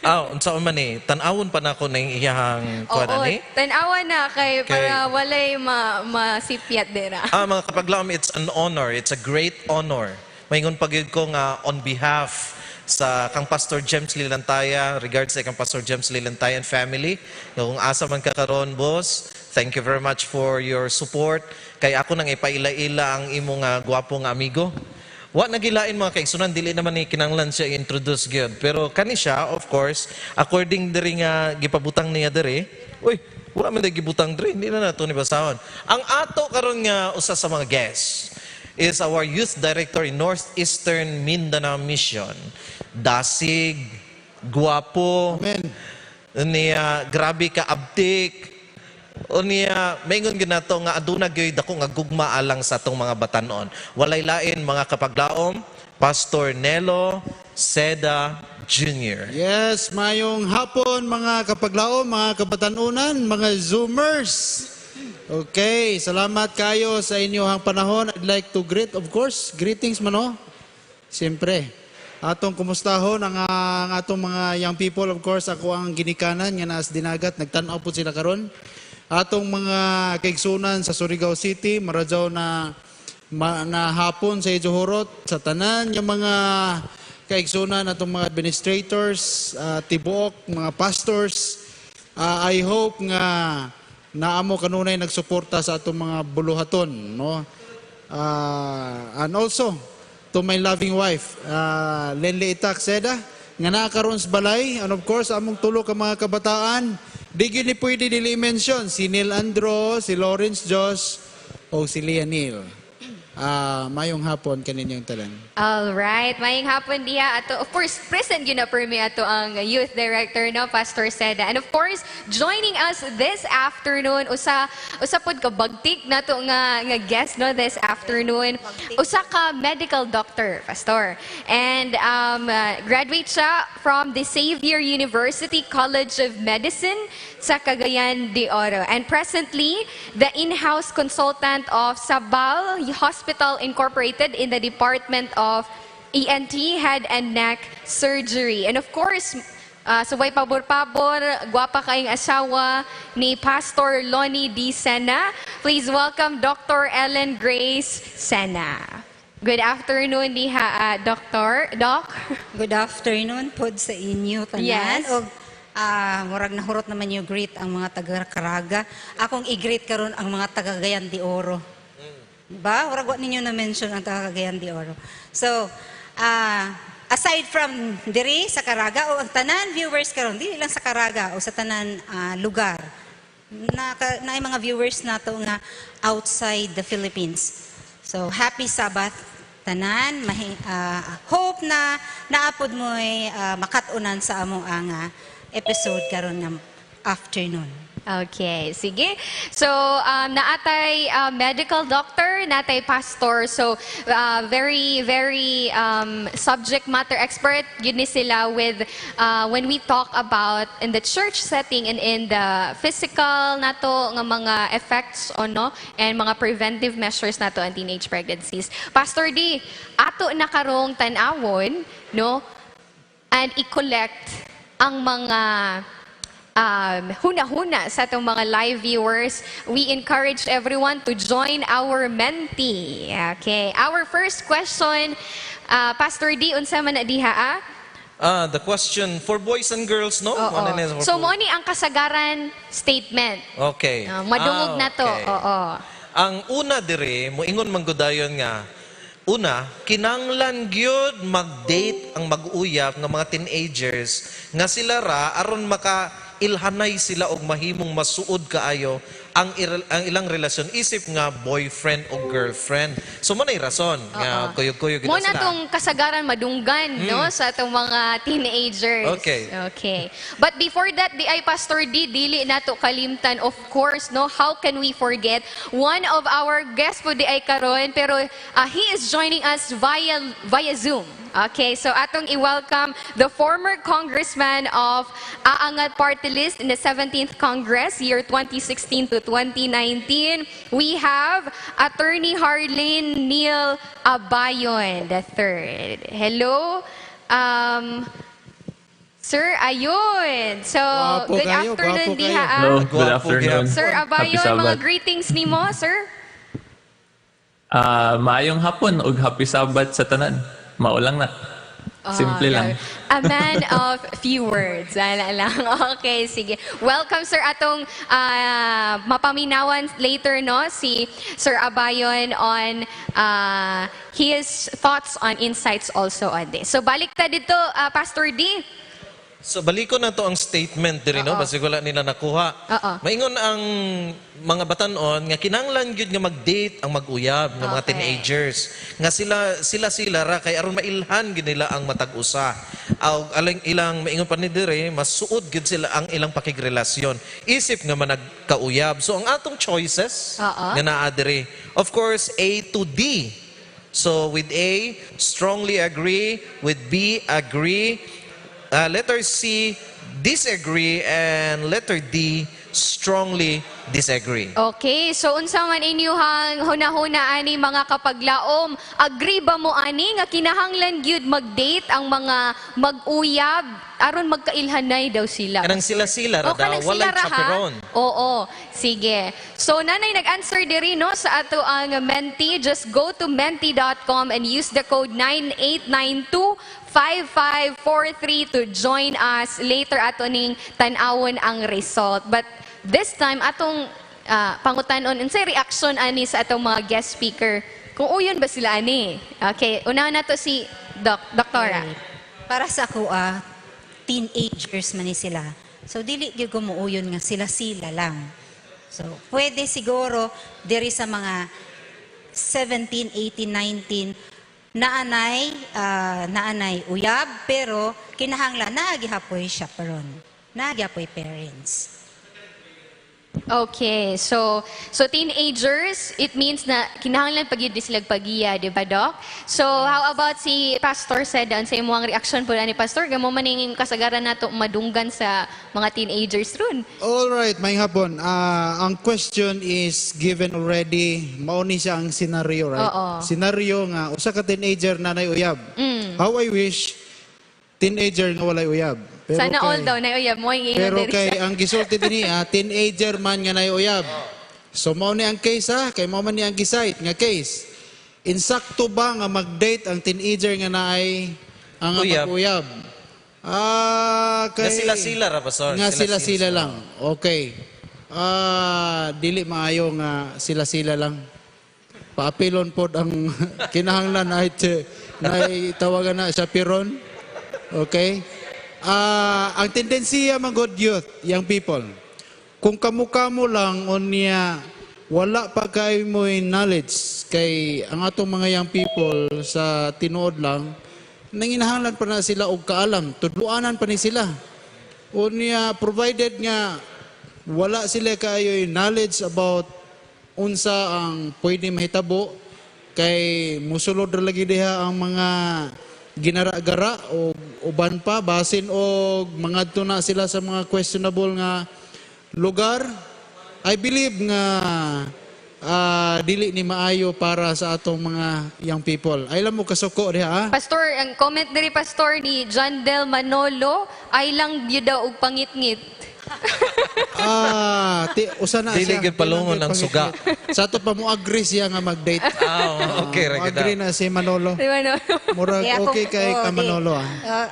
Unsa man ni? Tan-awon pa nako ning iyang kuan Oo, ani. tanawa na kay para walay masipyat dira. Mga kapaglaom, it's an honor. It's a great honor. Maingon pagid ko nga on behalf sa kang Pastor James Lilantaya, regards sa kang Pastor James Lilantaya and family. Kung asa man ka karon, boss, thank you very much for your support. Kay ako nang ipaila-ila ang imong gwapo nga amigo. Wa nagilain mga kaigsunan, dili naman ni kinanglan siya introduce gyud. Pero kani siya, of course, according diri nga gipabutang niya diri. Uy, wala man day gibutang diri, hindi na nato ni basahon. Ang ato karon nga usa sa mga guests is our youth director in Northeastern Mindanao Mission. Dasig, guwapo, Amen. niya grabe ka abtik. O niya maingon ginato nga aduna gyud dako nga gugma alang sa atong mga batanon. Walay lain mga kapaglaom, Pastor Nelo Seda Jr. Yes, mayong hapon mga kapaglaom, mga kabatanunan, mga Zoomers. Okay, salamat kayo sa inyong panahon. I'd like to greet, of course, greetings mano. Siyempre, atong kumustahon ang atong mga young people, of course, ako ang ginikanan nga nas dinagat, nagtanaw po sila karon. Atong mga kaigsunan sa Surigao City, maradyaw na hapon sa Ijohorot, sa tanan yung mga kaigsunan atong mga administrators, tibuok, mga pastors. I hope nga naamo kanunay nagsuporta sa atong mga buluhaton, no? And also to my loving wife, Lenli Itak Seda, nga nakaroon sa balay, and of course among tulo ka mga kabataan, di gyud ni pwede dili mention si Neil Andro, si Lawrence Josh o si Leah Neil. Mayong hapon kaninyong talan. All right, maying hapon diha ato. Of course, present yun na per me ato ang youth director, no, Pastor Seda. And of course, joining us this afternoon, usa pod ka bagtik nato nga guest, no, this afternoon. Usa ka medical doctor, Pastor. And graduate siya from the Xavier University College of Medicine sa Cagayan de Oro. And presently, the in-house consultant of Sabal Hospital Incorporated in the Department of ENT, Head and Neck Surgery. And of course, subay pabor-pabor, gwapa kayong asawa ni Pastor Lonnie D. Sena. Please welcome Dr. Ellen Grace Sena. Good afternoon, diha, Doc. Good afternoon pod sa inyo tanan. Yes. Og murag nahurot naman yung greet ang mga taga-Caraga. Akong i-greet karon ang mga taga-Cagayan de Oro. Ba? Murag wa ninyo na-mention ang taga-Cagayan de Oro. So, aside from diri sa Caraga o ang tanan viewers karon, dili lang sa Caraga o sa tanan lugar. Na mga viewers nato nga outside the Philippines. So, happy Sabbath tanan. Hope na naapod mo'y makatunan sa among ang episode karon ng afternoon. Okay, sige. So, naatay medical doctor, naatay pastor. So, very, very subject matter expert. Yun ni sila with when we talk about in the church setting and in the physical nato nga mga effects no and mga preventive measures nato on teenage pregnancies. Pastor D, ato na karong tan-awon, no, and i-collect ang mga huna-huna sa itong mga live viewers. We encourage everyone to join our mentee. Okay. Our first question, Pastor D, unsa man na diha? The question for boys and girls, no? Oo. Ano na yun? So, mo ni ang kasagaran statement. Okay. Madungog na to. Okay. Oo. Ang una dire, moingon manggudayon nga, una, kinanglan gyud mag-date ang mag-uyap ng mga teenagers nga sila ra aron maka ilhanay sila og mahimong masuod kaayo ang ilang relasyon isip nga boyfriend o girlfriend. So mo na rason nga kuyog-kuyog Mo gina na sila. tong kasagaran madunggan no sa atong mga teenagers. Okay. Okay. But before that, di ay Pastor D, dili nato kalimtan, of course, no, how can we forget one of our guests po di ay karon, pero he is joining us via Zoom. Okay, so atong i-welcome the former congressman of Aangat Party List in the 17th Congress, year 2016 to 2019. We have Attorney Harlene Neal Abayon III. Hello. Sir, ayun. So, Gwapo good kayo, afternoon gwapo diha. kayo. Hello, Gwapo good afternoon. Sir Abayon, Happy mga Sabbath. greetings nimo, sir. Maayong hapon ug happy Sabbath sa tanan. Maulang na. Simple lang. A man of few words. Wala lang. Okay, sige. Welcome, sir, atong mapaminawan later, no, si Sir Abayon on his thoughts on insights also on this. So, balik ta dito, Pastor D. So baliko na to ang statement diri no basi wala nila nakuha. Maingon ang mga batanon nga kinahanglan gyud nga mag-date ang mag-uyab ng mga teenagers nga sila ra kay aron mailhan gyud nila ang matag usa. Alang ilang maingon pa ni diri mas suod gyud sila ang ilang pakigrelasyon. Isip nga managkauyab. So ang atong choices nga naa diri, of course A to D. So with A, strongly agree, with B, agree. Letter C, disagree, and letter D, strongly disagree. Okay, so unsa man inyuhang hunahuna ani mga kapaglaom, agree ba mo ani nga kinahanglan gyud mag-date ang mga mag-uyab aron magkailhanay daw sila? Kanang sila-sila ra daw, kanang walay sila ra, ha? chaperon. Oo, sige. So nanay nag-answer diri no sa ato ang menti, just go to menti.com and use the code 98925543 to join us later ato ning tan-awon ang result. But this time atong pangutanon unsay reaction ani sa atong mga guest speaker, kung uyon ba sila ani? Okay, una na to si Doktora. Para sa ako, teenagers man ni sila. So, dili gyud ko muuyon nga sila-sila lang. So, pwede siguro diri sa mga 17, 18, 19, naanay uyab, pero kinahanglan naagihapoy chaperon, naagihapoy parents. Okay, so teenagers, it means na kinahanglan pagyud sila pagiya, di ba, Doc? So how about si Pastor Sedan, sa imong reaction po ni Pastor, gamo man ning kasagaran nato madunggan sa mga teenagers ron? All right, may hapon. Ang question is given already. Mauni siya ang scenario, right? Oo. Scenario nga, usa ka teenager na nay uyab. How I wish teenager nga walay uyab. Pero Sana all daw na uyab mo ang Pero ingon kay diri sa- ang gisulti dinhi teenager man nga nay uyab. So mao ni ang case kay mao man ni ang gisite nga case. Insakto ba nga mag-date ang teenager nga naay ang Uyab. mag-uyab? Nga sila-sila ra pastor. Nga sila-sila lang. Okay. Dili maayo nga sila-sila lang. Paapilon pod ang kinahanglan na tawagan na sa piron. Okay? Ang tendensiya mga good youth, young people, kung kamukamo lang o niya, wala pa kayo mo knowledge kay ang atong mga young people sa tinuod lang, nanginahanglan pa na sila og kaalam, tudluanan pa ni sila. O niya, provided nga wala sila kayo knowledge about unsa ang pwede mahitabo, kay musulod ra lagi diha ang mga ginara-gara o uban pa basin og mangadto na sila sa mga questionable nga lugar. I believe nga dili ni maayo para sa atong mga young people. Ay lang mo kasuko diha Pastor, ang comment diri Pastor ni John Del Manolo, ay lang gyud daw og pangit-ngit. Usa na Dili siya. gyud palungon ang suga. Sa ato pa mo agree siya nga mag-date. Okay ra gid. Agree na si Manolo. Di ba, no? Murag Ako- okay kay ka di. Manolo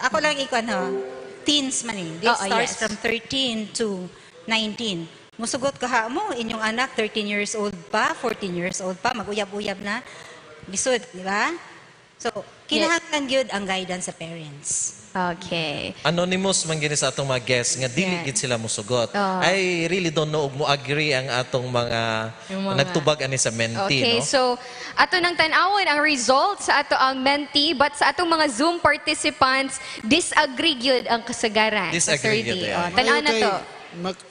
Ako lang ikuan teens man eh. This Oo, starts yes. from 13 to 19. Musugot ka ha mo, inyong anak 13 years old pa, 14 years old pa, mag-uyab-uyab na. Lisod, di ba? So, kinahanglan gyud ang guidance sa parents. Okay. Anonymous man gini sa atong mga guests nga dili Yeah. gid sila mosugot. Oh. I really don't know ug mo agree ang atong mga Yung mga- nagtubag ani sa mentee, Okay, no? so ato nang tanawon ang results sa ato ang mentee, but sa atong mga Zoom participants, disagree gyud ang kasagaran. Disagree Pastor D. gyud, yeah. Tanaw na to.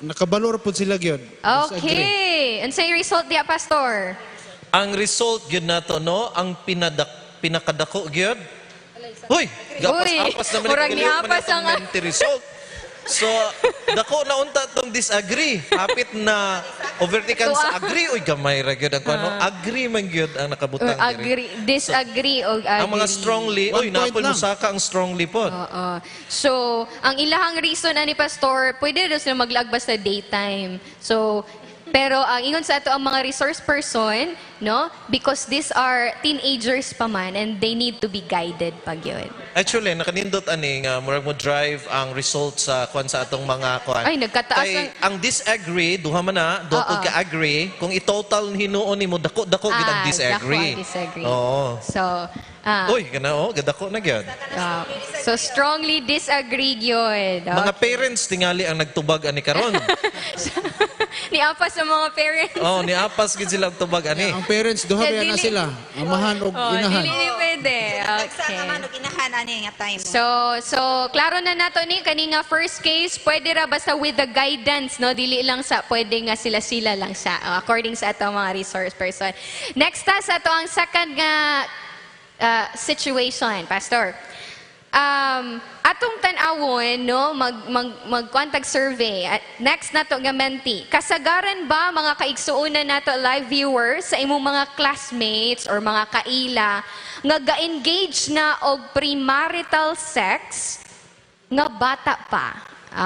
Nakabalor po sila gyud. Okay. Unsay result diya, Pastor? Ang result gyud nato, no, ang pinakadako gyud. Hoy, gapas-apas naman murag ni niapas ang- mentee result. So, dako na unta tong disagree. Hapit na overtikan sa agree. Uy, gamay ra gyud ang kuno. Agree man gyud ang nakabutang diri. Agree, disagree o agree. Ang mga strongly, One uy, point napol lang. musaka ang strongly pod. Oo. So, ang ilahang reason ani Pastor, pwede daw sila maglagbas sa daytime. So, pero ang ingon sa ato ang mga resource person, no? Because these are teenagers pa man and they need to be guided pag yun. Actually, nakanindot ani nga murag mo drive ang result sa kwan sa atong mga kwan. Ay, nagkataas Kay ang- ang disagree, duha man na, duha Oo. pud ka agree, kung i-total hinuon nimo dako gid ang disagree. dako ang disagree. Oo. So, Uy, kana gadako na gyud. so strongly disagree yun. Mga parents tingali ang nagtubag ani karon. Niapa sa mga parents. Oh, niapas gid sila og tubag ani. Ang parents duha Yeah, ba na dili- sila, amahan o inahan. Dili pwede. Nagsama Okay. man og inahan ani nga time. So klaro na nato ni kani nga first case, pwede ra basta with the guidance, no? Dili lang sa pwede nga sila lang sa according sa ato mga resource person. Next ta sa ato ang second nga situation, Pastor. Atong tan-awon, no, mag-contact survey. Next nato nga mentee. Kasagaran ba mga kaigsuonan nato live viewers sa imong mga classmates or mga kaila nga ga-engage na og premarital sex nga bata pa?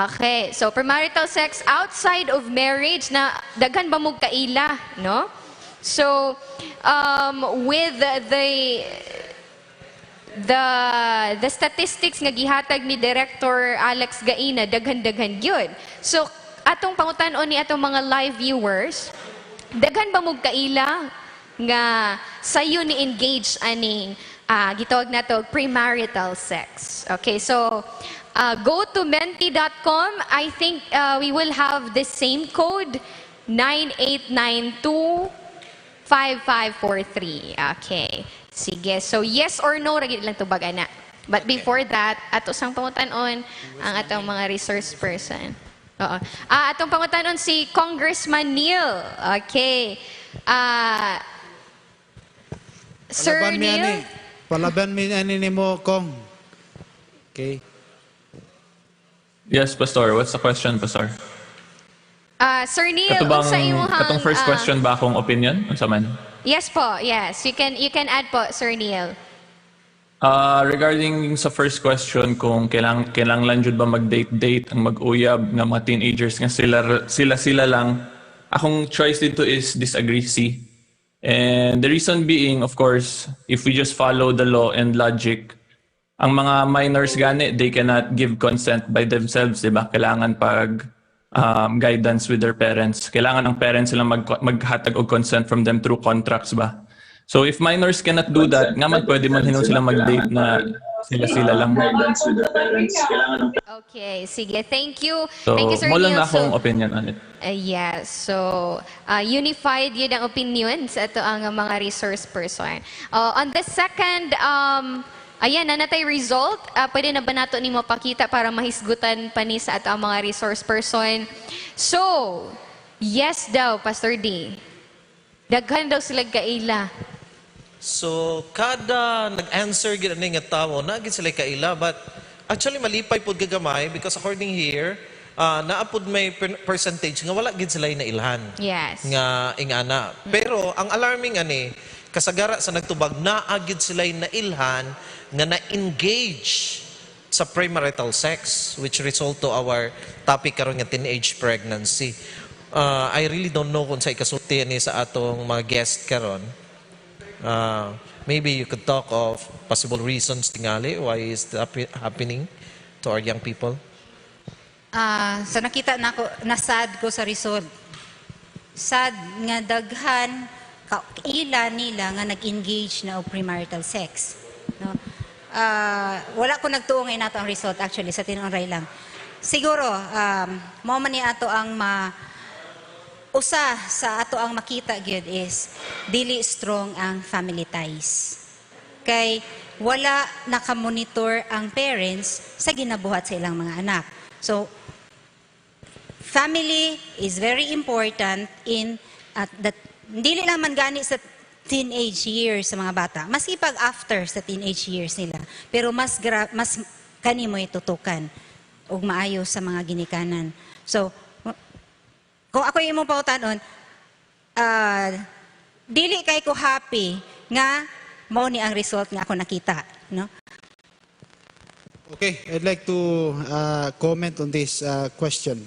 Okay, so premarital sex outside of marriage na daghan ba mo kaila, no? So with the statistics nga gihatag ni Director Alex Gaina, daghan-daghan gyud. So atong pangutan-on ni atong mga live viewers, daghan ba mo kaila nga sayo ni engage aning gitawag nato premarital sex. Okay, so go to menti.com. I think we will have the same code 98925543. Okay. Sige. So yes or no ra gid lang tubag ana. But before that, ato sang pangutan-on ang atong mga resource person. Oo. Atong pangutan-on si Congressman Neil. Okay. Sir Palaban mi ani. Neil. Palaban mi ani nimo kong. Okay. Yes, Pastor. What's the question, Pastor? Sir Neil, Ito bang, unsa imong atong first question ba akong opinion? Unsa man? Yes po, yes. You can add po, Sir Neil. Regarding sa first question kung kailangan jud ba mag-date ang mag-uyab nga mga teenagers nga sila lang, akong choice dito is disagree, see. And the reason being, of course, if we just follow the law and logic, ang mga minors gani, they cannot give consent by themselves, di ba? Kailangan pag guidance with their parents. Kailangan ng parents sila maghatag og consent from them through contracts ba? So if minors cannot do that, nga man pwede man hinon sila mag-date na sila lang. Okay, sige. Thank you. So, Thank you, Sir mo lang Neil. na akong opinion on it. Yes. So, unified yun ang opinion sa ito ang mga resource person. On the second, ayan, nanatay result. Pwede na ba nato ni mapakita para mahisgutan pa ni sa ato ang mga resource person? So, yes daw, Pastor D. Daghan daw sila kaila. So, kada nag-answer gid ani nga tawo, na gid sila kaila, but actually malipay pud gagamay because according here, naapod may percentage nga wala gid sila nailhan. Yes. Nga ingana. Pero ang alarming ani, kasagara sa nagtubag naagid sila nailhan nga na-engage sa premarital sex, which result to our topic karon nga teenage pregnancy. I really don't know kung sa ikasulti ni sa atong mga guest karon. Maybe you could talk of possible reasons tingali why is that happening to our young people. So nakita na ko, nasad ko sa result. Sad nga daghan kaila nila nga nag-engage na og premarital sex. No? Wala ko nagtuo ngayon nato ang result actually sa tinuray lang. Siguro, mo man ni ato ang usa sa ato ang makita gyud is dili strong ang family ties. Kay wala nakamonitor ang parents sa ginabuhat sa ilang mga anak. So, family is very important in dili lang man gani sa teenage years sa mga bata. Maski pag after sa teenage years nila. Pero mas kani mo itutukan ug maayo sa mga ginikanan. So, kung ako yung imong pautanon, dili kay ko happy nga mao ni ang result nga ako nakita, no? Okay, I'd like to comment on this question.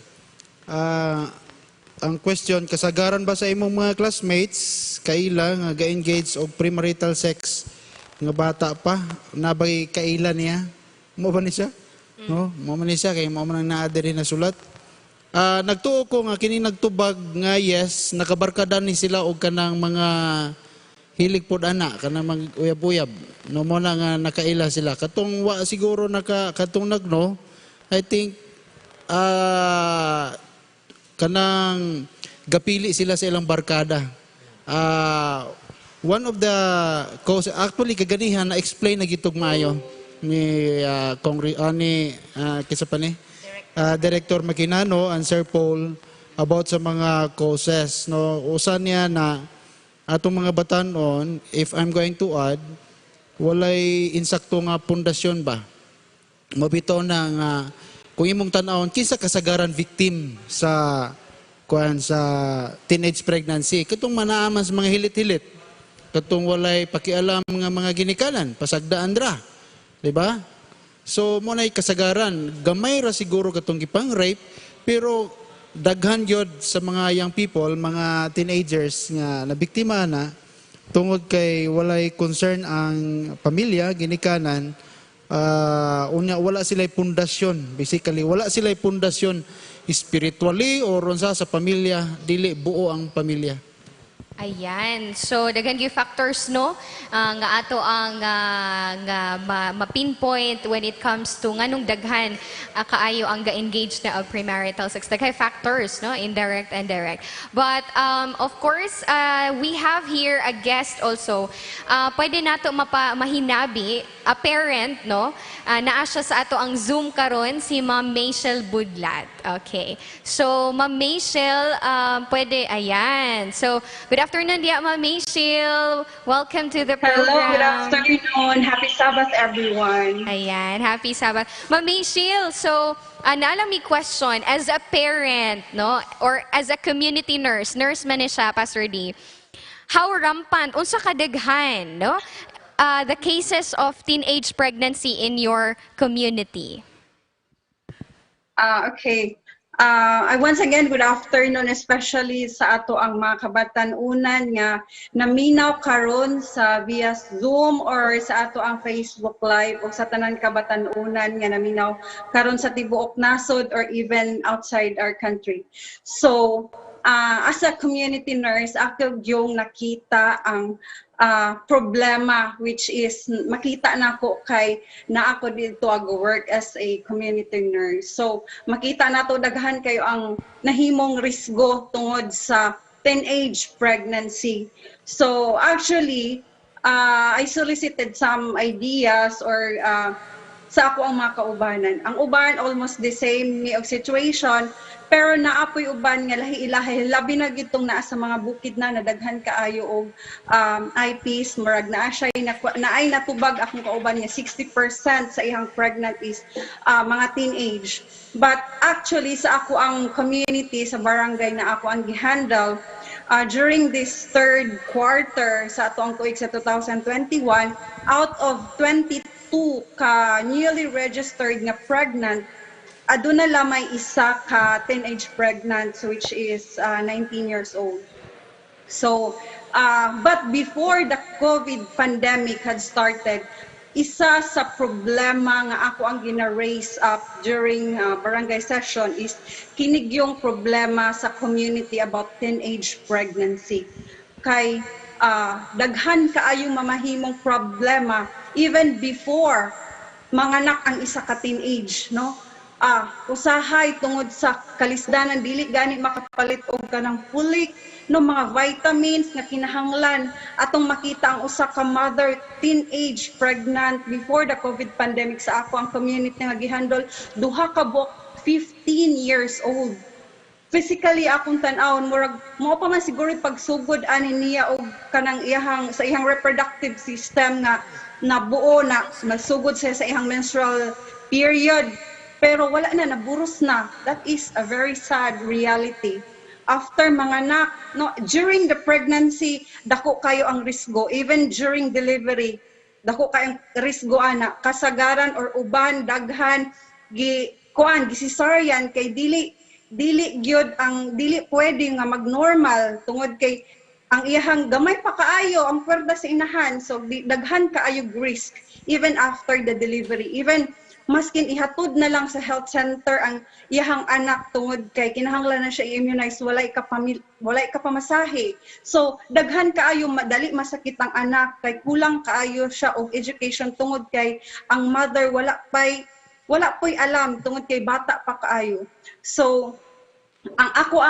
Ang question, kasagaran ba sa imong mga classmates kaila nga ga-engage og premarital sex nga bata pa nabay kaila niya? Mo ba ni siya? No, mo man ni siya kay mo man naa diri na sulat. Nagtuo ko nga kini nagtubag nga yes, nakabarkadan ni sila og kanang mga hilig pod ana kanang mag-uyab-uyab. No mo na nga nakaila sila. Katong wa siguro katong nagno, I think kanang gapili sila sa ilang barkada. One of the cause, actually kaganihan na explain na gitog maayo ni Director Maquinano and Sir Paul about sa mga causes. No, usan niya na atong mga batanon, if I'm going to add, walay insakto nga pundasyon ba? Mabito na nga kung imong tan-awon kinsa kasagaran victim sa teenage pregnancy, katong manaaman sa mga hilit-hilit, katong walay pakialam nga mga ginikanan, pasagdaan dra, di ba? So mo nay kasagaran, gamay ra siguro katong gipang rape, pero daghan gyud sa mga young people, mga teenagers nga nabiktima na tungod kay walay concern ang pamilya, ginikanan. Unya wala sila'y pundasyon, basically wala sila'y pundasyon spiritually or sa pamilya, dili buo ang pamilya. Ayan. So, daghan gyud factors, no? Nga ato ang ma-pinpoint when it comes to nganong daghan kaayo ang ga-engage na of premarital sex. Daghay factors, no? Indirect and direct. But, of course, we have here a guest also. Pwede nato mahinabi, a parent, no? Naa siya sa ato ang Zoom karon si Ma'am Maychel Budlat. Okay. So, Ma'am Maychel, pwede, ayan. So, good afternoon, Ma'am Maychel. Welcome to the program. Hello, good afternoon. Happy Sabbath, everyone. Ayan, happy Sabbath. Ma'am Maychel, so, naalam mi question, as a parent, no, or as a community nurse man ni siya, Pastor D, how rampant, unsa kadaghan, no, the cases of teenage pregnancy in your community? Okay. Once again, good afternoon, especially sa ato ang mga kabatanunan nga naminaw karon sa via Zoom or sa ato ang Facebook Live o sa tanan kabatanunan nga naminaw karon sa tibuok nasod or even outside our country. So, as a community nurse, ako yung nakita ang problema, which is makita na ako kay na ako dito work as a community nurse. So makita na to daghan kayo ang nahimong risgo tungod sa teenage pregnancy. So actually, I solicited some ideas or sa ako ang mga kaubanan. Ang uban almost the same ni og situation, pero naapoy uban nga lahi-ilahi, labi na gitong naa sa mga bukid na nadaghan kaayo og IPs, murag naa siya naay natubag akong kauban nga 60% sa ihang pregnant is mga teenage. But actually sa ako ang community sa barangay na ako ang gihandle, during this third quarter sa ato ang tuig sa 2021, out of 22 ka newly registered nga pregnant, aduna lamay isa ka teenage pregnant, so which is 19 years old. So, but before the COVID pandemic had started, isa sa problema nga ako ang gina-raise up during barangay session is kinig yung problema sa community about teenage pregnancy. Kay daghan kaayong mamahimong problema even before manganak ang isa ka teenage, no? Usahay tungod sa kalisdanan dili gani makapalit og kanang pulik no mga vitamins nga kinahanglan atong makita ang usa ka mother teenage pregnant before the COVID pandemic sa ako ang community nga gihandle duha ka buok 15 years old. Physically akong tan-awon murag mo pa man siguro pagsugod ani niya og kanang sa iyang reproductive system nga nabuo na nasugod siya sa iyang menstrual period. Pero wala na, naburos na. That is a very sad reality. After manganak, no, during the pregnancy, dako kayo ang risgo. Even during delivery, dako kayong risgo ana. Kasagaran or uban, daghan, gisisaryan, kay dili pwede nga magnormal tungod kay ang iyahang gamay pa kaayo ang pwerda sa inahan. So daghan kaayo risk even after the delivery. Even maskin ihatod na lang sa health center ang iyahang anak tungod kay kinahanglan na siya i-immunize, walay ka pamasahe. So daghan kaayo madali masakit ang anak kay kulang kaayo siya og education tungod kay ang mother wala pa'y alam tungod kay bata pa kaayo. So ang ako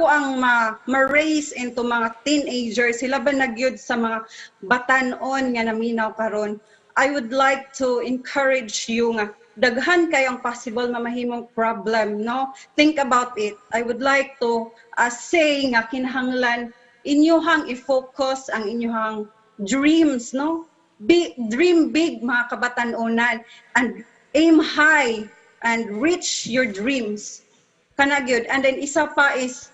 ang ma-raise into mga teenagers, sila ba nagyud sa mga batanon nga naminaw karon. I would like to encourage you nga daghan kayong possible mamahimong problem, no? Think about it. I would like to say nga kinahanglan inyohang i-focus ang inyohang dreams, no? Dream big mga kabatanunan and aim high and reach your dreams. Kana gyud. And then isa pa is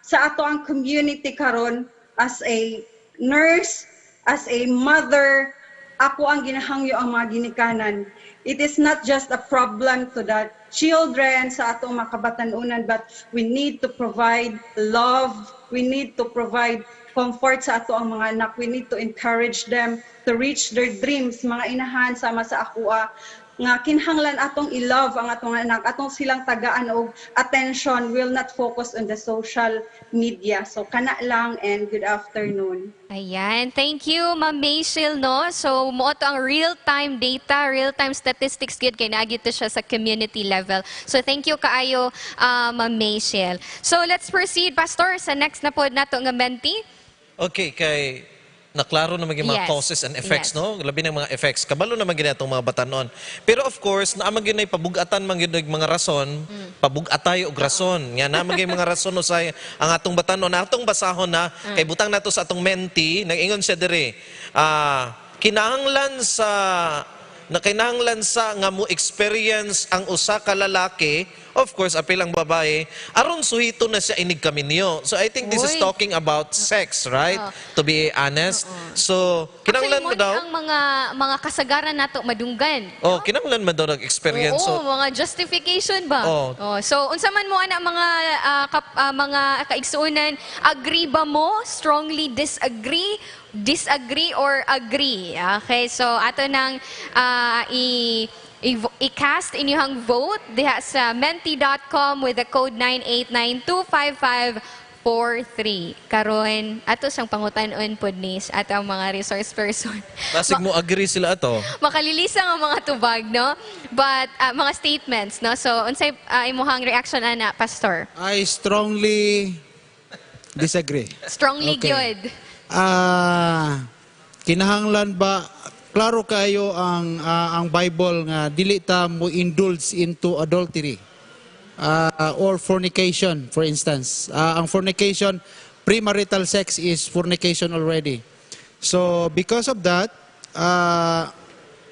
sa ato ang community karon as a nurse, as a mother, ako ang ginahangyo ang mga ginikanan. It is not just a problem to the children sa atong mga kabatanunan, but we need to provide love, we need to provide comfort sa ato ang mga anak, we need to encourage them to reach their dreams. Mga inahan sama sa akua nga kinahanglan atong i-love ang atong anak, atong silang tagaan og attention, will not focus on the social media. So kana lang and good afternoon. Ayan, thank you Ma'am Maysil, no? So mo to ang real-time data, real-time statistics gid kay naagit to siya sa community level. So thank you kaayo Ma'am Maysil. So let's proceed Pastor sa next na pod nato nga menti. Okay, kay naklaro na maging mga Yes. causes and effects, Yes. no? Labi ng mga effects. Kabalo na maging itong mga batanon. Pero of course, naamang ginay pabugatan man ginay mga rason, pabugatay og rason. Nga naamang ginay mga rason usay ang atong batanon. Atong basahon na, kay butang nato sa atong menti, nag-ingon siya dire, kinahanglan sa nga mo experience ang usa ka lalaki, of course, apil ang babae, aron suhito na siya inig kaminyo. So I think this is Uy. talking about sex, right? To be honest. So, kinahanglan mo Actually, daw? ang mga kasagaran nato madunggan. Oh, kinahanglan mo daw nag-experience. Oo, So, mga justification ba? Oo. So, unsa man mo ana mga kaigsuonan, agree ba mo? Strongly disagree? Disagree or agree? Okay, so ato nang i-cast inyong vote diha sa menti.com with the code 98925543. Karon ato sang pangutanon pod ni sa atong mga resource person. basig mo agree sila ato. Makalilisa ang mga tubag, no? But mga statements, no? So unsay imong reaction ana, Pastor? I strongly disagree. Strongly Okay. good. Kinahanglan ba klaro kayo ang Bible nga dili ta mo indulge into adultery or fornication, for instance. Ang fornication, premarital sex is fornication already. So because of that,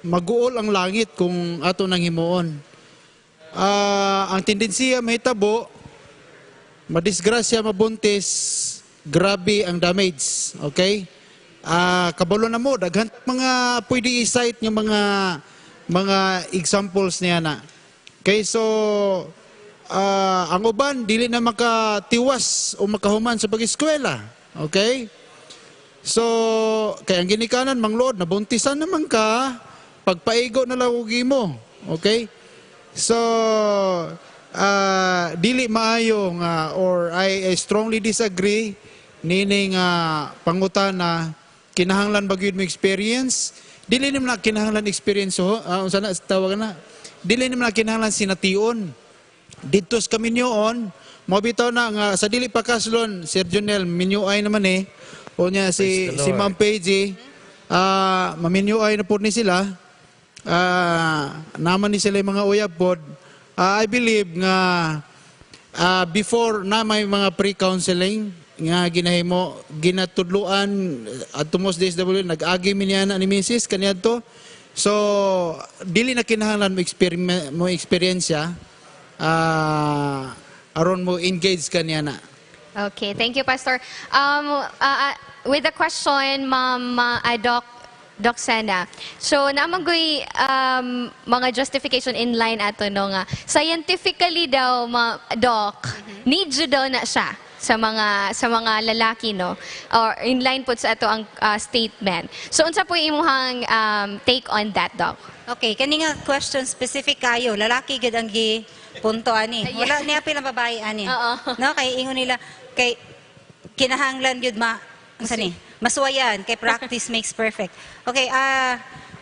mag-uol ang langit kung ato nang himuon. Ang tendensiya mahitabo, madisgrasya, mabuntis, grabe ang damage. Okay? Kabalo na mo, daghan mga pwede i-cite yung mga examples niya na. Okay, so ang uban dili na makatiwas o makahuman sa pag-eskwela. Okay? So, kaya ang ginikanan manglood nabuntisan naman ka, pagpaigo na lawugi mo. Okay? So, dili maayo nga or I strongly disagree nining Pangutana, kinahanglan ba gyud mo experience? Dili nimo na kinahanglan experience unsa na tawag na? Dili nimo na kinahanglan sination. Dito sa Kaminyoon, mo bitaw na nga sa dili pa kaslon, Sir Jonel, minyuay naman o niya si Ma'am Paige, maminyuay na po ni sila. Naman ni sila yung mga uyab pod. I believe nga before na may mga pre-counseling nga ginahimo ginatudluan at tumos DSW nag-agi mi niya ni Mrs. kaniadto. So dili na kinahanglan mo eksperyensya aron mo engage kaniya na. Okay, thank you, Pastor. With the question, Ma'am Doc Sena. So, namagoy mga justification in line ato no nga. Scientifically daw, Doc, need you daw na siya sa mga lalaki no, or in line po sa ato ang statement. So, unsa po imuhang take on that, Doc? Okay, kani nga question specific kayo, lalaki gid ang punto ani. Wala niya pila babae ani. No, kay ingon nila kay kinahanglan gyud masuwayan kay practice makes perfect. Okay,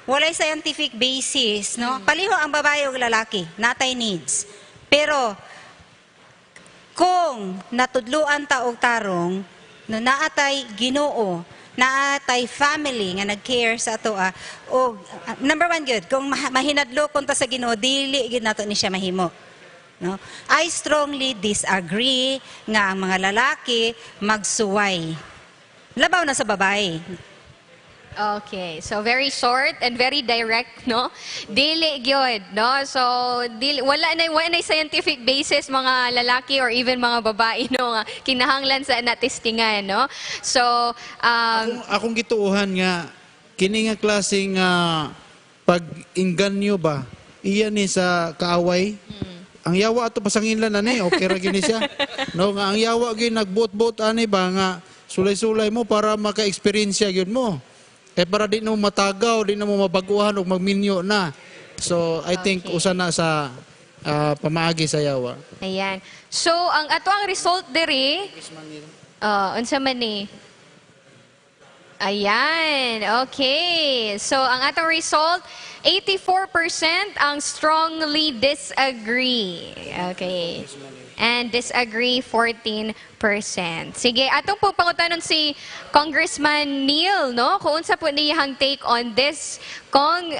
walay scientific basis, no? Paliho ang babae ug lalaki, natay needs. Pero kung natudluan ta og tarong no naatay Ginoo, naatay family nga nag-care sa ato o number one good, kung mahinadlo ta sa Ginoo, dili gid nato ni siya mahimo. No? I strongly disagree nga ang mga lalaki magsuway. Labaw na sa babae. Okay, so very short and very direct, no? Dili gyud, no? So wala na scientific basis mga lalaki or even mga babae no nga kinahanglan sa natistingan, no? So akong gituuhan nga kini nga klaseng pag-inganyo ba iya ni sa kaaway. Ang yawa ato pasanginlan ani okay ra gini siya. No nga ang yawa gyud nagbuot-buot ani ba nga sulay-sulay mo para maka-experience gyud mo. Para di na mo matagaw, di na mo mabaguhan o magminyo na. So, I think usa na sa pamaagi sa yawa. Ayan. So, ang ato ang result diri, unsa man ni? Ayan. Okay. So, ang atong result, 84% ang strongly disagree. Okay. And disagree 14%. Sige, atong po pangutanon si Congressman Neil, no? Kung unsa po niyang take on this, kung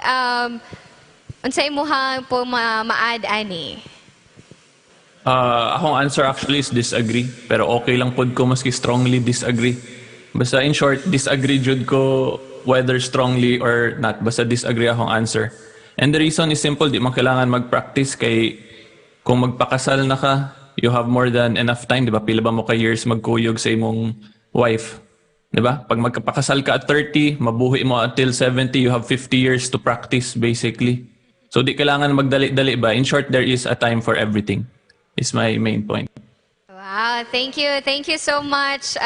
unsa imuhang po ma-add ani? Akong answer actually is disagree, pero okay lang pod ko maski strongly disagree. Basta in short, disagree jud ko whether strongly or not. Basta disagree akong answer. And the reason is simple, di man kailangan mag-practice kay kung magpakasal na ka, you have more than enough time, di ba? Pila ba mo ka years magkuyog sa imong wife? Di ba? Pag magpakasal ka at 30, mabuhi mo until 70, you have 50 years to practice basically. So di kailangan magdali-dali ba? In short, there is a time for everything. Is my main point. Wow, thank you. Thank you so much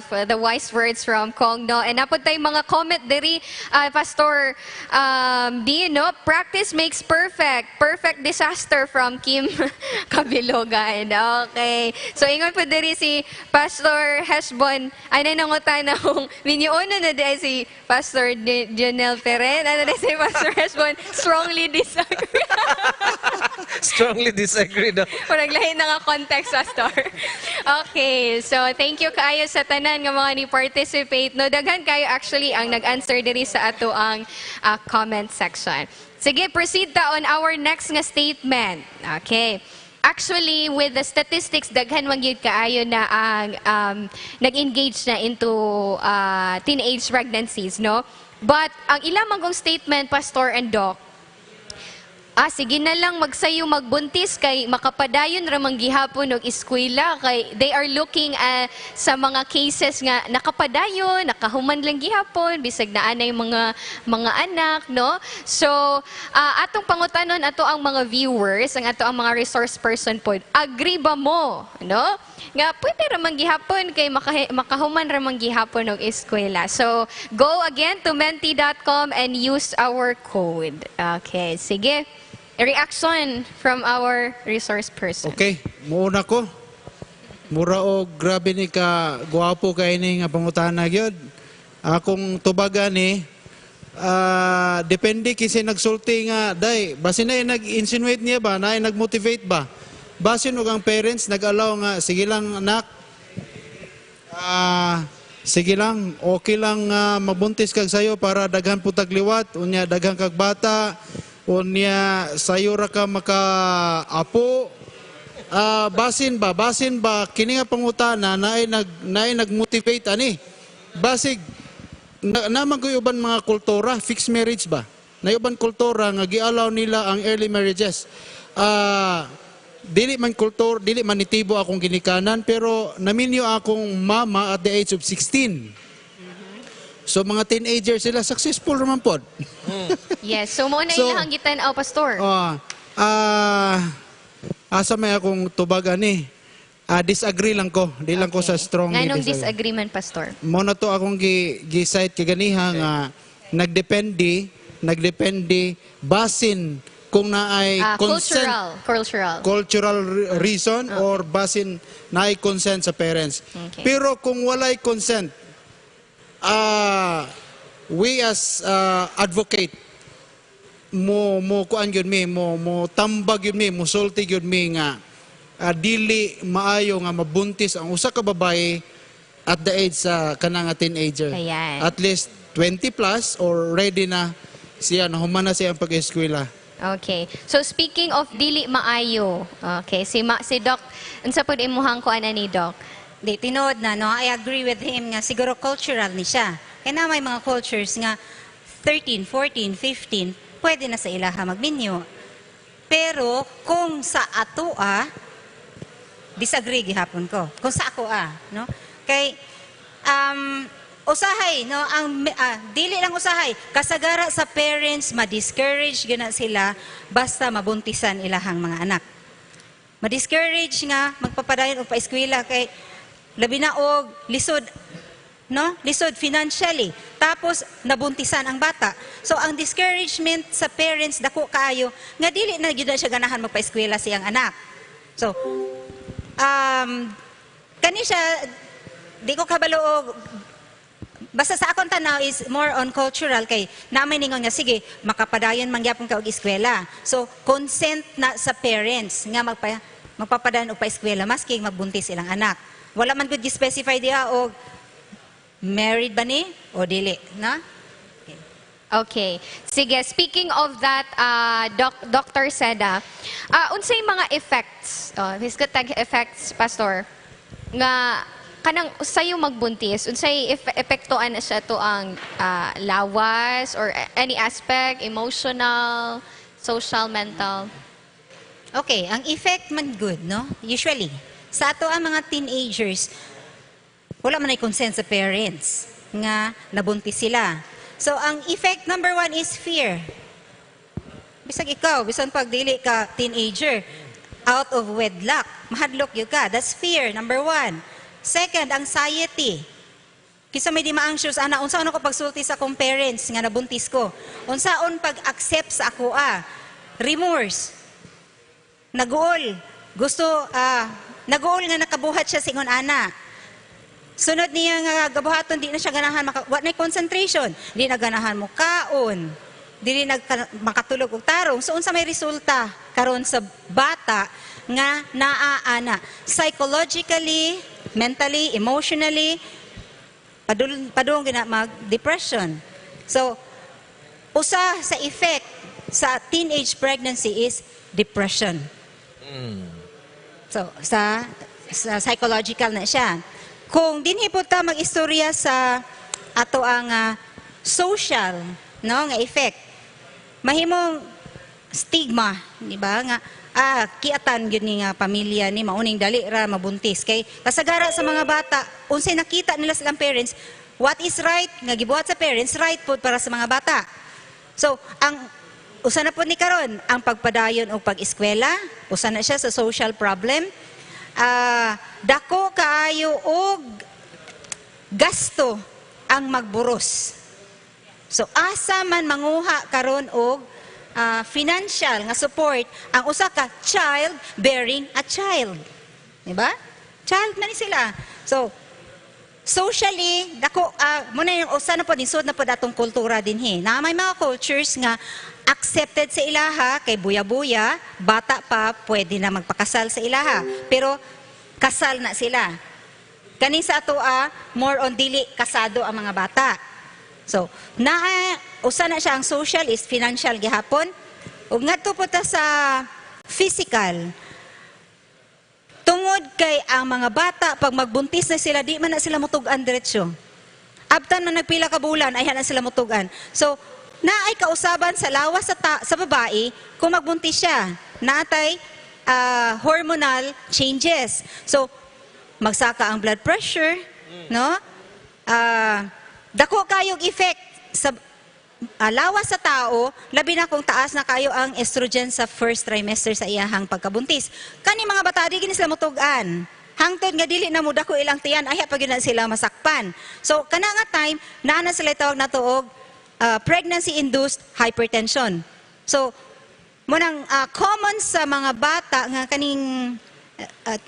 for the wise words from Kong, no? And napod tayong mga comment diri, Pastor D, no? Practice makes perfect. Perfect disaster from Kim Kabilogan. Okay. So, ingon po diri si Pastor Heshbon. Ay, nanangutan na kung minyoon na dahil si Pastor Jonel Peren. Ano na si Pastor Heshbon? Strongly disagree. Strongly disagree no. Parang lahi na nga context, Pastor. Okay, so thank you kaayo sa tanan nga mga ni-participate. No, daghan kayo actually ang nag-answer diri sa ato ang comment section. Sige, proceed ta on our next nga statement. Okay. Actually, with the statistics, daghan man gyud kaayo na ang nag-engage na into teenage pregnancies, no? But ang ilang kong statement, Pastor and Doc, sige na lang magsayo magbuntis kay makapadayon ramang gihapon og eskwela kay they are looking sa mga cases nga nakapadayon, nakahuman lang gihapon bisag na anay mga anak, no? So, atong pangutanon ato ang mga viewers, ang ato ang mga resource person pod. Agree ba mo, no? Nga pwede ramang gihapon kay makahuman ramang gihapon og eskwela. So, go again to menti.com and use our code. Okay, sige. A reaction from our resource person. Okay, muna ko. Mura og grabe ni ka guwapo kay ni nga pangutana gyud. Akong tubagan ni depende kasi nagsulti nga day basin na nag-insinuate niya ba na nag-motivate ba basin og ang parents nag-allow nga sige lang anak sige lang okay lang mabuntis kag sayo para daghan putag liwat unya daghan kag bata unya sayo ra ka maka-apo basin ba kini nga pangutana naay nag-motivate ani basig naman ko uban mga kultura, fixed marriage ba? Na uban kultura nga gi-allow nila ang early marriages. Dili man kultur, dili man nitibo akong ginikanan pero naminyo akong mama at the age of 16. So mga teenagers sila successful naman pod. Yes, so mo na So, ilahang gitan-aw pastor. Asa may akong tubag ani? Disagree lang ko. Di lang ko sa strong Nganong disagreement pastor? Mo na to akong gi-cite kaganiha nga nagdepende basin kung naay consent cultural reason or basin naay consent sa parents. Okay. Pero kung walay consent we as advocate mo kuan gyud mi mo tambag gyud mi mo sulti gyud mi nga dili maayo nga mabuntis ang usa ka babae at the age sa kanang teenager. Ayan. At least 20 plus or ready na siya na human na siya ang pag-eskwela. Okay. So speaking of dili maayo, okay, si Doc, unsa pud imuhang kuan ni Doc? Di, tinood na, no? I agree with him nga siguro cultural ni siya. Kaya na may mga cultures nga 13, 14, 15, pwede na sa ilaha magminyo. Pero kung sa ato disagree gihapon ko. Kung sa ako no? Kay usahay no ang dili lang usahay kasagara sa parents ma-discourage gina sila basta mabuntisan ilahang mga anak. Ma-discourage nga magpapadayon og paeskwela kay labi na og lisod no? Lisod financially. Tapos nabuntisan ang bata. So ang discouragement sa parents dako kaayo nga dili na gyud siya ganahan magpaeskwela siyang anak. So kani siya di ko kabalo og basta sa akong tanaw is more on cultural kay namay ningon nga sige makapadayon mangyapon ka og eskwela. So consent na sa parents nga magpapadayon og paeskwela maski magbuntis silang anak. Wala man gud gi-specify diha og married ba ni o dili, na? Okay. Sige, speaking of that, Dr. Seda, unsay mga effects, physical effects, Pastor, nga kanang usayo magbuntis, unsay epektoan na siya to ang lawas or any aspect, emotional, social, mental? Okay, ang effect man good, no? Usually, sa ato ang mga teenagers, wala man ay consent sa parents nga nabuntis sila. So, ang effect number 1 is fear. Bisag ikaw, bisan pag dili ka teenager, out of wedlock, mahadlok yun ka. That's fear, number 1. Second, anxiety. Kisa may di ma-anxious, unsaon ako pagsulti sa akong parents nga nabuntis ko. Unsaon pag-accept sa ako, remorse. Naguol. Gusto, naguol nga nakabuhat siya singon ana. Sunod niya nga gabuhaton, di na siya ganahan, what na concentration, di na ganahan mo kaon, di na makatulog og tarong. So unsa may resulta karon sa bata nga naaana psychologically, mentally, emotionally, padung gina mag-depression. So usa sa effect sa teenage pregnancy is depression. So sa psychological na siya. Kung dinhi po ta mag-istorya sa ato ang social no nga effect, mahimong stigma, di ba nga kiatan gyud ni nga pamilya ni mauning dali ra mabuntis kay kasagara sa mga bata unsay nakita nila silang parents, what is right nga gibuhat sa parents, right po para sa mga bata. So ang usa na po ni karon ang pagpadayon og pag-eskwela, usa na siya sa social problem. Dako kaayo og gasto ang magburos. So asa man manguha karon og financial nga support ang usa ka child bearing a child. Di ba? child na ni sila. So, socially, dako, muna yung usa na po, nisod na po datong kultura din na may mga cultures nga accepted sa ilaha, kay buya-buya, bata pa, pwede na magpakasal sa ilaha. Pero, kasal na sila. Kani sa ato, more on dili kasado ang mga bata. So, usa na siya ang social is financial gihapon. Ug ngadto po ta sa physical, tungod kay ang mga bata, pag magbuntis na sila, di man na sila mutugan diretsyo. Abtan man nagpila ka bulan, ay na sila mutugan. So, naay kausaban sa lawas sa babae kung magbuntis siya. Naatay hormonal changes. So, magsaka ang blood pressure, no? Dako kayong effect sa lawas sa tao, labi na kung taas na kayo ang estrogen sa first trimester sa iyahang pagkabuntis. Kani mga bata, di gini sila mutugan. Hangtod nga dili na muda ko ilang tiyan, ay pag na sila masakpan. So, kana nga time, naana sila tawag na tuog, pregnancy-induced hypertension. So, munang common sa mga bata nga kaning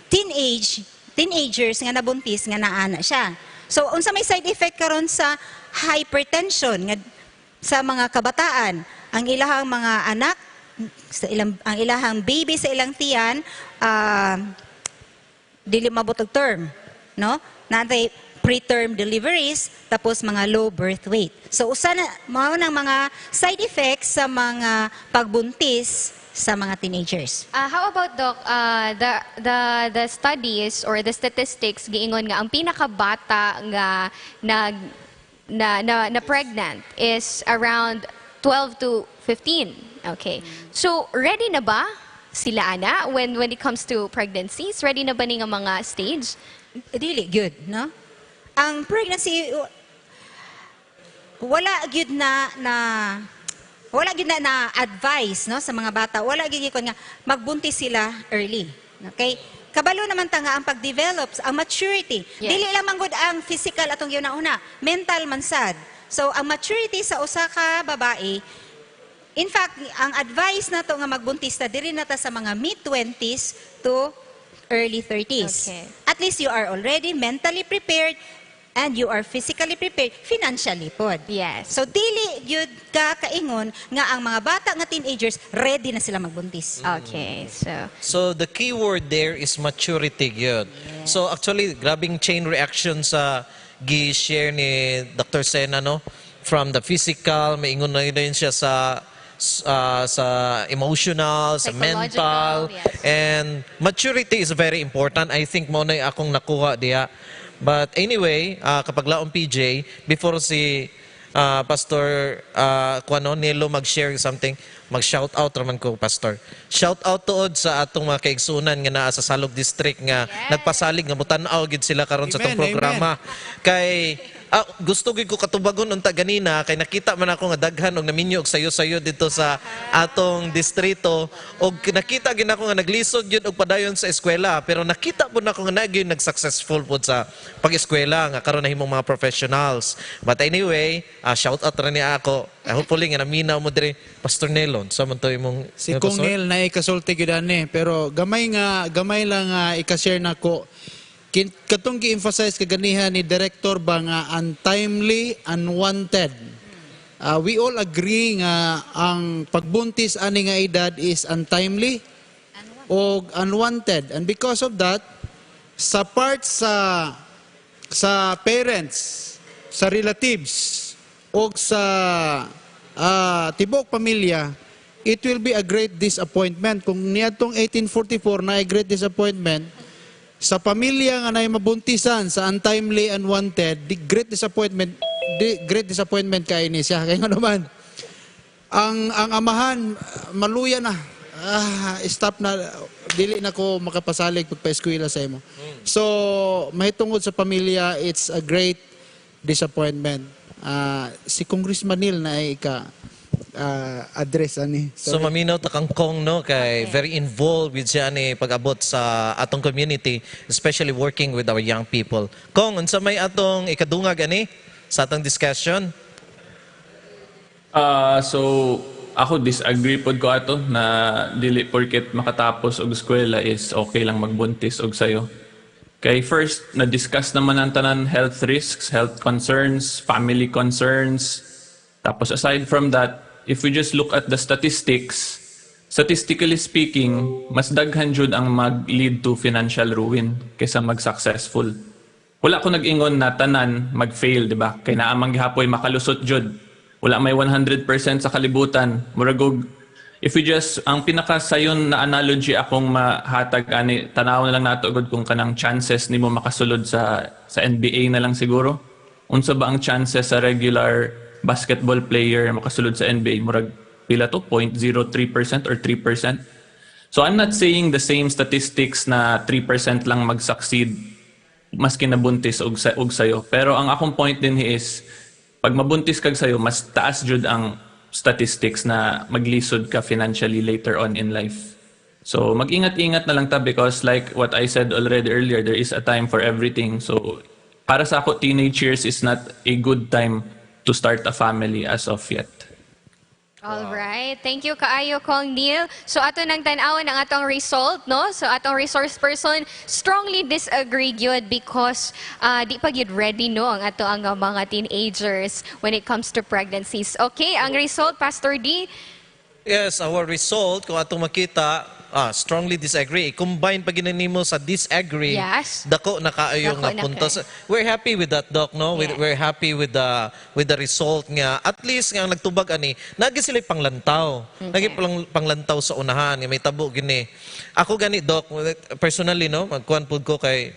teenagers nga nabuntis nga naana siya. So, unsa may side effect karon sa hypertension nga sa mga kabataan, ang ilahang mga anak, ang ilahang baby sa ilang tiyan, dili mabutog term, no? Natay preterm deliveries, tapos mga low birth weight. So, usa na mga side effects sa mga pagbuntis sa mga teenagers. How about, Doc, the studies or the statistics giingon nga ang pinakabata nga na pregnant is around 12 to 15. Okay. So, ready na ba sila ana when it comes to pregnancies? Ready na ba ni nga mga stage? Dili good, no? Ang pregnancy wala gyud na advice, no, sa mga bata. Wala gyud nga magbuntis sila early. Okay? Kabalo naman ta nga ang pag-develop, ang maturity. Yes. Dili lang manggod ang physical atong una, mental man sad. So ang maturity sa usa ka babae, in fact, ang advice nato nga magbuntis ta diri na ta sa mga mid-20s to early 30s. Okay. At least you are already mentally prepared and you are physically prepared financially pod. Yes. So dili gyud ka kaingon nga ang mga bata nga teenagers ready na sila magbuntis. Okay. So the key word there is maturity yun. So actually, grabing chain reaction sa gi-share ni Dr. Sena, no? From the physical, maingon na yun siya sa emotional, sa mental, yes. and maturity is very important. I think mo na akong nakuha diya. But anyway, kapag laong PJ, before si Pastor Nilo mag-share something, mag-shout out naman ko, Pastor. Shout out tuod sa atong mga kaigsunan nga naa sa Salog District nga nagpasalig nga mutanaw gid sila karon sa tong programa. Kay gusto gid ko katubagon unta ganina kay nakita man ako nga daghan og naminyo og sayo-sayo dito sa atong distrito og nakita gid ako nga naglisod gyud og padayon sa eskwela, pero nakita pud nako nga nagyud nag-successful pud sa pag-eskwela nga karon nahimong mga professionals. But anyway, shout out ra niya ako. Hopefully nga naminaw mo diri, Pastor Nelon. Sa man to imong Si Kong Nel na ikasulti gyud ani, pero gamay lang nga ika-share nako. Katong gi-emphasize kaganihan ni Director ba nga untimely, unwanted. We all agree nga ang pagbuntis ani nga edad is untimely o unwanted. And because of that, sa part sa parents, sa relatives, o sa tibok pamilya, it will be a great disappointment. Kung niadtong 1844 na a great disappointment, sa pamilya nga na mabuntisan sa untimely, unwanted, great disappointment kay ni siya. Kaya nga naman, ang amahan, maluya na. Stop na, dili na ko makapasalig pagpa-eskwela sa imo. So, mahitungod sa pamilya, it's a great disappointment. Si Congressman Nil na ay address ani. So maminaw ta kang Kong, no, kay very involved with siya ni pag-abot sa atong community, especially working with our young people. Kong, unsa may atong ikadungag ani sa atong discussion? So ako disagree pod ko ato na dili porket makatapos og eskwela is okay lang magbuntis og sayo. Okay, first, na-discuss naman ang tanan health risks, health concerns, family concerns. Tapos aside from that, if we just look at the statistics, statistically speaking, mas daghan jud ang mag-lead to financial ruin kaysa mag-successful. Wala ko nag-ingon na tanan mag-fail, di ba? Kaya naamang gihapoy makalusot jud. Wala may 100% sa kalibutan. Muragog, if we just, ang pinakasayon na analogy akong mahatag, ani, tanaw na lang nato agad kung kanang chances ni mo makasulod sa NBA na lang siguro. Unsa ba ang chances sa regular basketball player makasulod sa NBA? Murag pila to? 0.03% or 3%? So I'm not saying the same statistics na 3% lang mag-succeed maski nabuntis og sayo. Pero ang akong point din is, pag mabuntis kag sayo, mas taas jud ang statistics na maglisod ka financially later on in life. So mag-ingat-ingat na lang ta because like what I said already earlier, there is a time for everything. So para sa ako, teenage years is not a good time to start a family as of yet. All right. Thank you kaayo Kong Neil. So ato nang tan-awon ang atong result, no? So atong resource person strongly disagree gyud because di pa gyud ready no ang ato ang mga teenagers when it comes to pregnancies. Okay, ang result Pastor D. Yes, our result, kung atong makita, strongly disagree. Combine pag ginanimo sa disagree, Yes. dako na kaayo Dako nga na puntos. kay. We're happy with that, Doc, no? Yeah. We're happy with the result nga. At least nga nagtubag ani, nagi sila panglantaw. Nagi panglantaw sa unahan, nga may tabo gini. Ako gani, Doc, personally, no? Magkuhan pud ko kay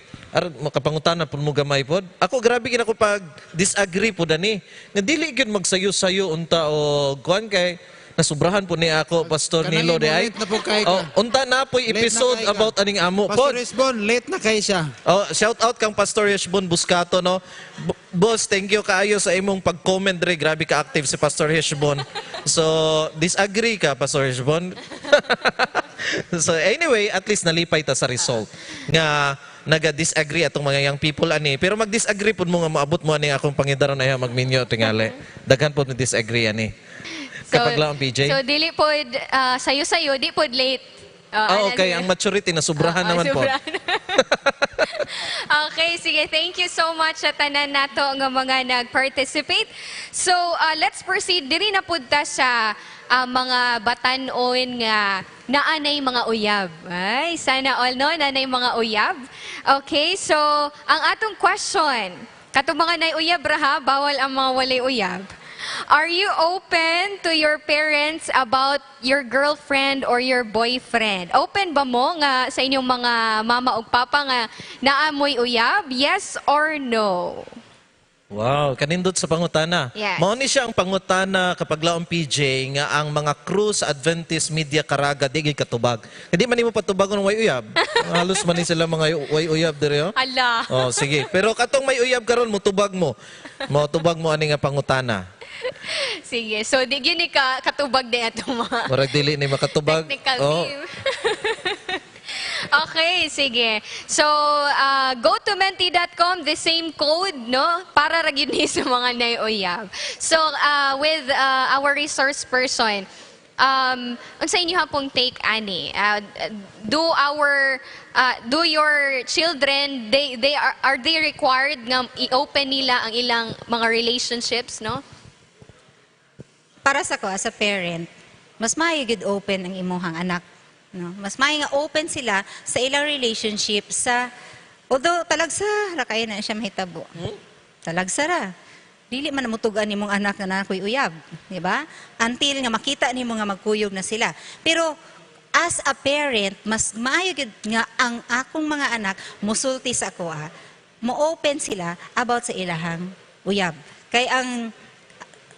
makapangutana pud mo gamay pod. Ako grabe gid ako pag disagree pud ani. Nga dili gyud magsayo-sayo unta o kuan kay nasubrahan po ni ako, Pastor Kanang Nilo, de ay. late na po kay ka. Unta na po Late episode na kay ka. about aning amo. Pastor Pod. Resbon, late na kay siya. Shout out kang Pastor Yeshbon Buscato, no? Boss, thank you kaayo sa imong pag-comment re. Grabe ka active si Pastor Yeshbon. So, disagree ka, Pastor Yeshbon. So, anyway, at least nalipay ta sa result. Nga, naga-disagree atong mga young people ani. Pero mag-disagree po mo nga maabot mo ani akong pangidaron na magminyo tingali. Daghan po disagree ani. Kapag lang PJ? So dili po sayo-sayo, di po late. Okay. Ang maturity na sobrahan naman po. Okay, sige. Thank you so much sa tanan nato nga mga nag-participate. So, let's proceed. Diri na po ta sa mga batanon nga naanay mga uyab. Ay, sana all no, naanay mga uyab. Okay, so, ang atong question, katong mga nay uyab ra ha, bawal ang mga walay uyab. Are you open to your parents about your girlfriend or your boyfriend? Open ba mo nga sa inyong mga mama o papa nga naamoy uyab? Yes or no? Wow, kanindot sa pangutana. Yes. Mao ni siya ang pangutana kapag laong PJ nga ang mga crew sa Adventist Media Caraga di katubag. Hindi man nimo patubagon ng way uyab. Halos man ni sila mga way uyab diri oh. Ala. Oh, sige. Pero katong may uyab karon mo tubag mo. Mo tubag mo ani nga pangutana. Sige, so di gini ka katubag din atong mga Murag dili ni makatubag. technical Oh. team. Okay, sige. So, go to menti.com, the same code, no? Para ra gyud ni sa mga nayoyab. So, with our resource person, unsa inyo hapong take ani? Do your children are they required nga i-open nila ang ilang mga relationships, no? Para sa ko, as a parent, mas maayog open ang imuhang anak. No? Mas maayog nga open sila sa ilang relationship sa, although talagsa, rakay na siya mahitabo. Talagsa ra. Dili man namutugan ni mong anak na nakoy uyab. Diba? Until nga makita ni mo nga magkuyog na sila. Pero, as a parent, mas maayog nga ang akong mga anak musulti sa ako, mo-open sila about sa ilahang uyab. Kay ang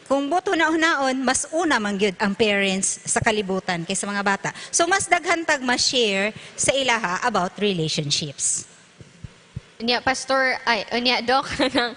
kung boto na unaon, mas una man gyud ang parents sa kalibutan kaysa mga bata. So mas daghantag ma-share sa ilaha about relationships. Unya pastor unya doc nang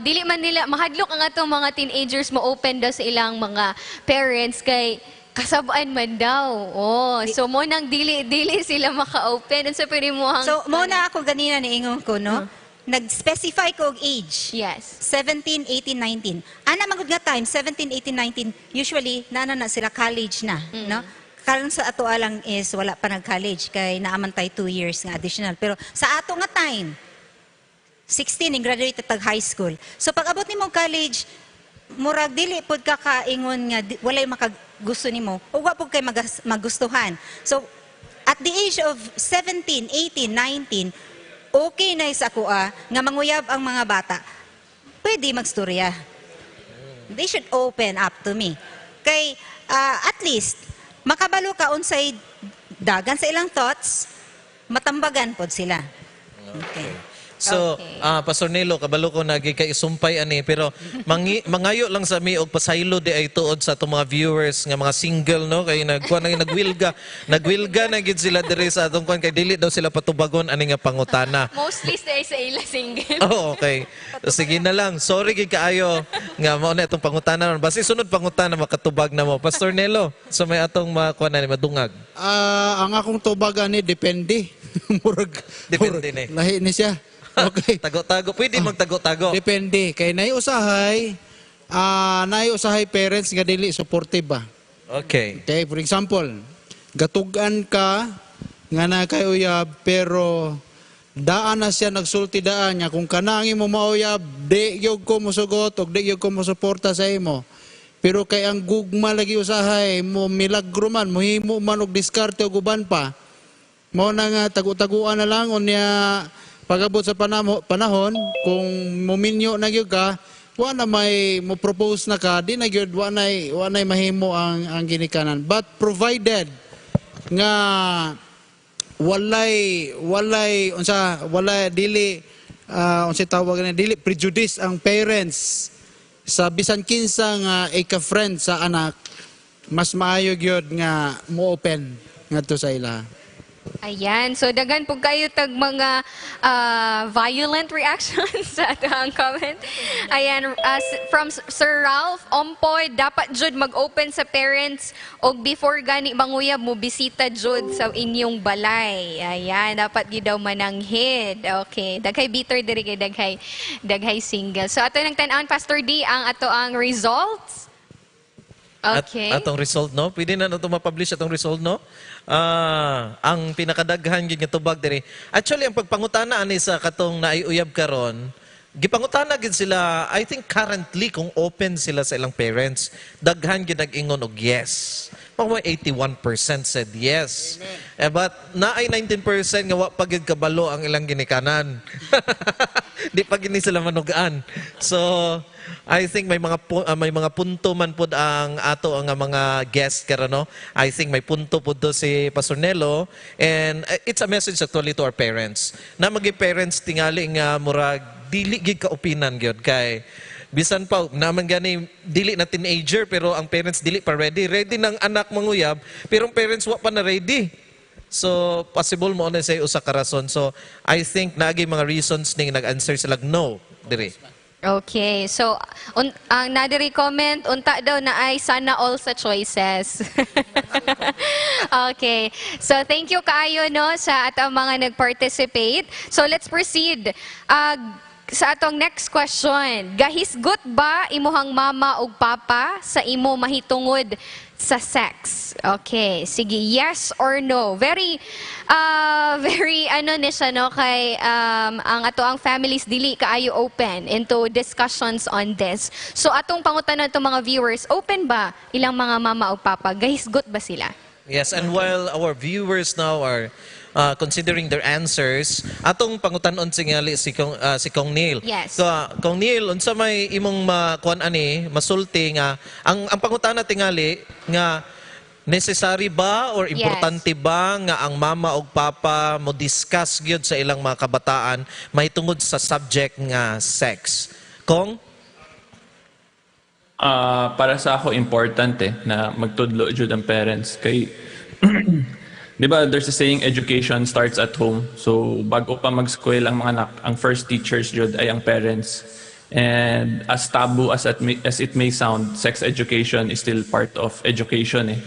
dili man nila mahadlok ang atong mga teenagers mo open daw sa ilang mga parents kay kasabaan man daw. Oh, so mo nang dili sila maka-open unsa pwede mo hang. So mo na ako ganina niingon ko no. Nag-specify ko og age. Yes. 17, 18, 19. Ana magud nga time 17, 18, 19 usually na sila college na, no? karon sa ato alang is wala pa nag-college kay naamantay 2 years nga additional. Pero sa ato nga time 16 graduate tag high school. So pag abot nimo college, murag dili pud ka kaingon nga walay makagusto nimo. Ug wa pud kay magustuhan. So at the age of 17, 18, 19, okay na sa kuha nga manguyab ang mga bata. Pwede magstorya. They should open up to me. Kay at least makabalo ka unsay dagan sa ilang thoughts, matambagan pod sila. Okay. So, Pastor Nelo, kabalo ko nagikaisumpay ani, pero mangayo lang sa mi og pasaylo di ay tuod sa atong mga viewers nga mga single, no? Kay nagwilga na gid sila diri sa atong kwan kay dili daw sila patubagon ani nga pangutana. Mostly stay sa ila single. Oh, okay. Sige na lang. Sorry gid kaayo nga mao na itong pangutana. Basi sunod pangutana makatubag na mo. Pastor Nelo, so may atong makuan ani madungag. Ang akong tubag ani depende. Depende ni. Lahi ni siya. Okay. Tago-tago. Pwede magtago-tago. Depende. Kay naiusahay parents nga dili supportive ba. Okay. Okay, for example, gatugan ka nga nakayuyab pero daan na siya nagsulti daan niya kung kanangin mo mauyab, di gyud ko mosugot og di gyud ko mosuporta sa imo. Pero kay ang gugma lagi usahay mo milagro man mohimo man og diskarte og uban pa. Mao na nga tagu-taguan na lang unya pag-abot sa panahon, kung muminyo na gyud ka, wala may mo propose na ka, di na gyud wala mahimo ang ginikanan. But provided nga walay dili unsay tawag na dili prejudice ang parents sa bisan kinsa nga ika-friend sa anak, mas maayo gyud nga mo open ngadto sa ila. Ayan. So, dagan po kayo tag mga violent reactions sa atang comment. Ayan. From Sir Ralph, Ompoy, dapat jud mag-open sa parents o before gani manguyab mo, bisita jud sa inyong balay. Ayan. Dapat gi daw mananghid. Okay. Daghay bitter diri kay daghay single. So, ato nang tan-aon, Pastor D, ang ato ang results. Okay. Atong result, no? Pwede na ito ma-publish atong result, no? Ang pinakadaghan yun nga tubag diri. Actually, ang pagpangutana ani sa katong naiuyab karon, gipangutana gid sila, I think currently, kung open sila sa ilang parents, daghan gid nag-ingon og yes. Pang 81% said yes. But naay 19% nga wa pa gid kabalo ang ilang ginikanan. Di pa gini sila manugaan. So, I think may mga punto man pud ang ato ang mga guest karon, no. I think may punto pud do si Pastor Nelo, and it's a message actually to our parents. Na magi parents tingali nga murag dili gid ka opinan gyud kay bisan pa naman gani dili na teenager pero ang parents dili pa ready ng anak manguyab pero ang parents wa pa na ready. So possible mo na say usa ka rason. So I think naagi mga reasons ning nag-answer sila no diri. Okay. So, ang nadiri comment, unta daw na ay sana all sa choices. Okay. So, thank you kaayo, no, sa atong mga nag-participate. So, let's proceed. Sa atong next question, gahisgot ba imuhang mama o papa sa imo mahitungod sa sex? Okay, sige, yes or no. Very ano ni siya, no, kay ang ato ang families dili kaayo open into discussions on this. So atong pangutanan to mga viewers, open ba ilang mga mama o papa? Gahisgot ba sila? Yes, and while our viewers now are considering their answers, atong pangutanon singali si Kong Neil. Yes. So, Kong Neil, unsa may imong makuan ani, masulti nga ang pangutana tingali nga necessary ba or importante ba nga ang mama o papa mo discuss gyud sa ilang mga kabataan mahitungod sa subject nga sex? Kong? Para sa ako importante na magtudlo jud ang parents kay di ba there's a saying education starts at home. So bago pa mag-school ang mga anak, ang first teachers jud ay ang parents. And as taboo as it may sound, sex education is still part of education eh.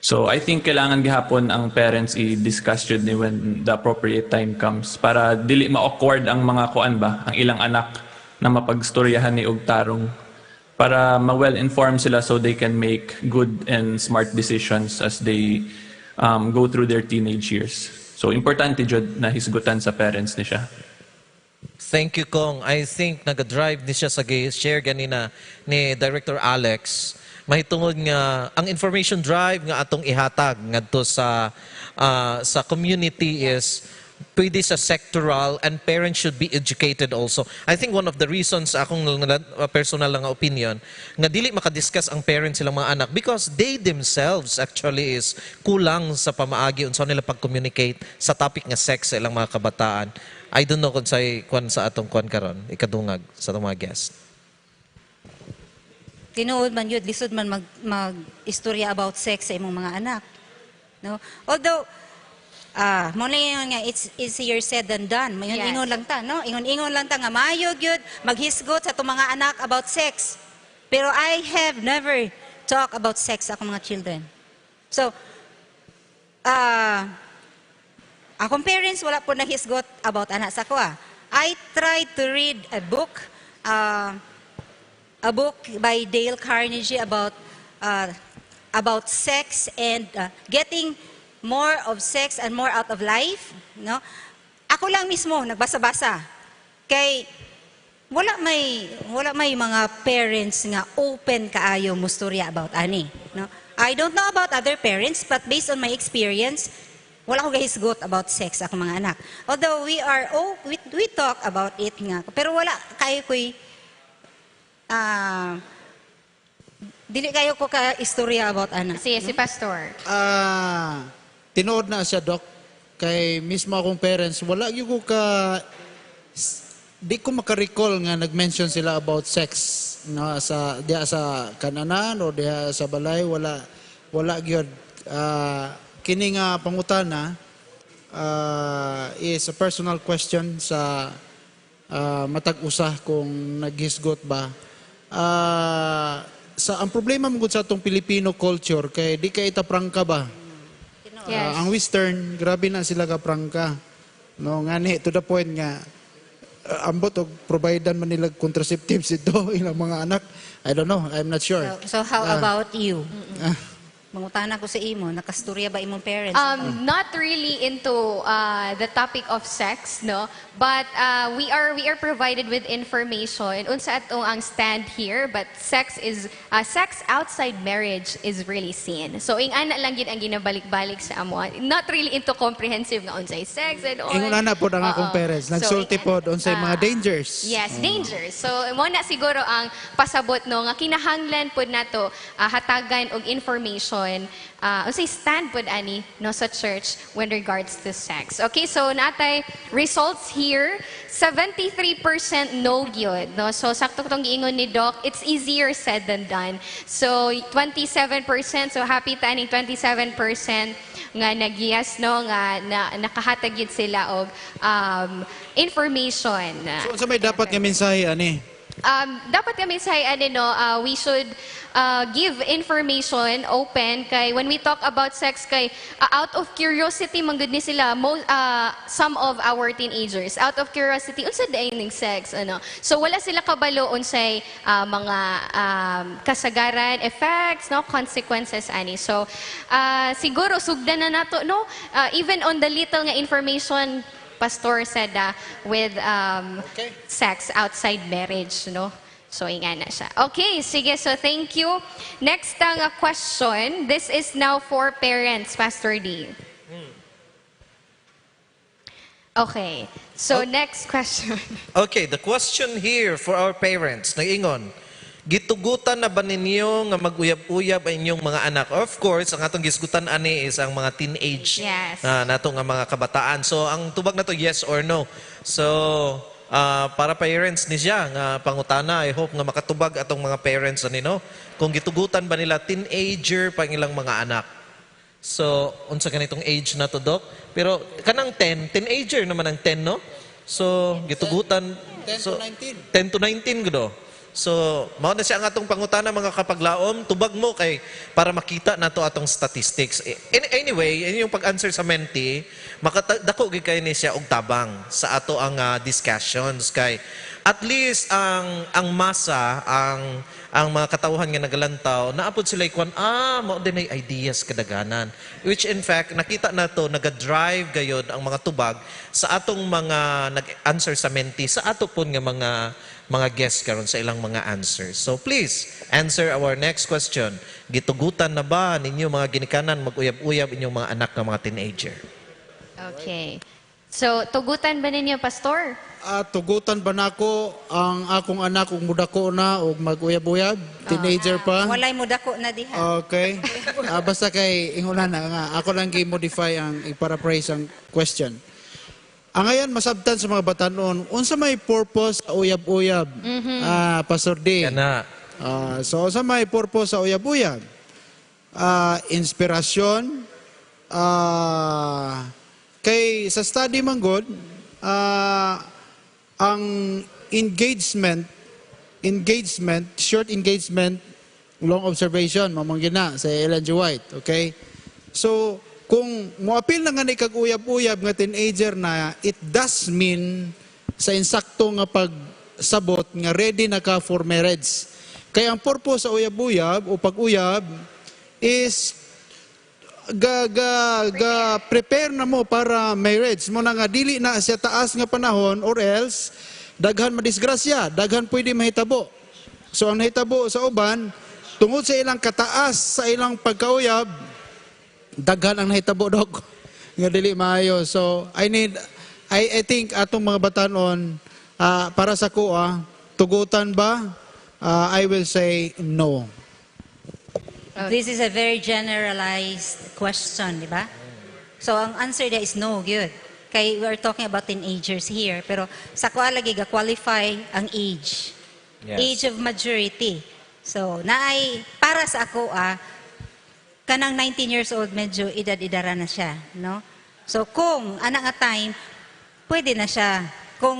So I think kailangan gihapon ang parents i-discuss jud ni when the appropriate time comes para dili ma-awkward ang mga kuan ba, ang ilang anak na mapagstoryahan ni og tarong. para ma-well-informed sila so they can make good and smart decisions as they go through their teenage years. So importante jud na hisgutan sa parents ni siya. Thank you, Kong. I think nag-drive ni siya sa share ganina ni Director Alex. Mahitungod nga ang information drive nga atong ihatag ngadto sa community is pwede sa sectoral and parents should be educated also. I think one of the reasons akong personal lang opinion nga dili makadiscuss ang parents silang mga anak because they themselves actually is kulang sa pamaagi unsa nila pag-communicate sa topic nga sex sa ilang mga kabataan. I don't know kung sa atong kwan karon ikadungag sa atong mga guest. Tinuod man yun, lisod man mag-istorya about sex sa imong mga anak. No? Although, mo lang nga, it's easier said than done. Ingon lang ta, no? Ingon lang ta nga, mayog yun, maghisgot sa itong mga anak about sex. Pero I have never talked about sex sa akong mga children. So, akong parents, wala po naghisgot about anak sa ko. I tried to read a book by Dale Carnegie about sex and getting more of sex and more out of life. No? Ako lang mismo, nagbasa-basa. Kay, wala may mga parents nga open kaayo mustorya about ani. No? I don't know about other parents, but based on my experience, wala ko gahisgot about sex ako mga anak. Although we talk about it nga, pero wala kayo ko'y dili kayo ko ka istorya about anak. Si Pastor. Tinood na siya, Doc. Kay mismo akong parents, wala yung ko di ko makarecall nga nag-mention sila about sex no, diya sa kananan o diya sa balay. Wala gyud. Kini nga pangutana is a personal question sa matag usah kung naghisgot ba. Ang problema mo sa atong Filipino culture kay di kay ita prangka ba. Yes. Ang Western grabe na sila ka prangka. No ngani to the point nga ambot og providean man nila contraceptives ito ilang mga anak. I don't know, I'm not sure. So how about you? Mangutana ko sa imo, nakastorya ba imong parents? Not really into the topic of sex, no. But we are provided with information unsa atong ang stand here. But sex outside marriage is really sin. So ana lang gid ang ginabalik-balik sa amo. Not really into comprehensive nga unsay sex and all. Ingon na po ang akong parents. Nagsulti po unsay mga dangers. Yes, dangers. So mo na siguro ang pasabot no nga kinahanglan pud nato hatagan og information unsay stand pud ani no sa church when regards to sex. Okay, so natay results here, 73% no gyud no. So sakto tong giingon ni Doc, it's easier said than done. So 27%, so happy ta aning 27% nga nagyas no nga nakahatag gyud sila og information. So may dapat nga mensahe ani? Dapat kami say we should give information open kay when we talk about sex kay out of curiosity manggod ni sila some of our teenagers out of curiosity unsa daing sex so wala sila kabalo unsay mga kasagaran effects no consequences ani so siguro sugdan na nato no even on the little nga information Pastor said with sex outside marriage, no? So, inga na siya. Okay, sige. So, thank you. Next question. This is now for parents, Pastor D. Okay. So, next question. Okay, the question here for our parents, nag-ingon, gitugutan na ba ninyo nga mag-uyab-uyab ang inyong mga anak? Of course, ang atong gisgutan ani is ang mga teenage nato nga mga kabataan. So, ang tubag na to, yes or no. So, para parents ni siya nga pangutana, I hope nga makatubag atong mga parents ani no. Kung gitugutan ba nila teenager pang ilang mga anak. So, unsa ganitong age na to, Doc? Pero kanang 10, teenager naman ang 10, no? So, gitugutan 10 to 19. 10 to 19 gud. So, mao na siya ang atong pangutana mga kapaglaom, tubag mo kay para makita nato atong statistics. Anyway, yung pag-answer sa menti, makadako gid kay ni siya og tabang sa ato ang discussions kay at least ang masa, ang mga katawhan nga nagalantaw, naapod sila ikwan, mao din ay ideas kadaganan. Which in fact, nakita nato naga-drive gayod ang mga tubag sa atong mga nag-answer sa menti, sa ato pon nga mga guests karon sa ilang mga answers. So please, answer our next question. Gitugutan na ba ninyo mga ginikanan mag-uyab-uyab inyong mga anak ng mga teenager? Okay. So, tugutan ba ninyo, Pastor? Tugutan ba nako ang akong anak ug mudako na ug mag-uyab-uyab? Teenager pa? Walay mo dako na diha. Okay. Basta kay ingunan na nga. Ako lang gi-modify ang i-paraphrase ang question. Ang ngayon masabtan sa mga batanon, unsa may purpose sa uyab-uyab? Pastor D. Kana. So unsa may purpose sa uyab-uyab? Inspirasyon. Kay sa study man god, ang engagement, short engagement, long observation, mamangin na sa Ellen G. White. Okay? So, kung muapil na nga ni kag-uyab-uyab nga teenager na, it does mean sa insakto nga pagsabot nga ready na ka for marriage. Kaya ang purpose sa uyab-uyab o pag-uyab is prepare na mo para marriage. Mo na nga dili na siya taas nga panahon or else daghan madisgrasya, daghan pwede mahitabo. So ang nahitabo sa uban tungod sa ilang kataas sa ilang pagkauyab, daghan ang nahitabo dog nga dili maayo. So I think atong mga batanon para sa kuha tugutan ba? I will say no. This is a very generalized question, di ba? So ang answer there is no, good. Kay we're talking about teenagers here, pero sa kuha lagi ga-qualify ang age. Yes. Age of maturity. So naay para sa ako kanang 19 years old medyo edad-edara na siya, no? So kung anak nga time pwede na siya kung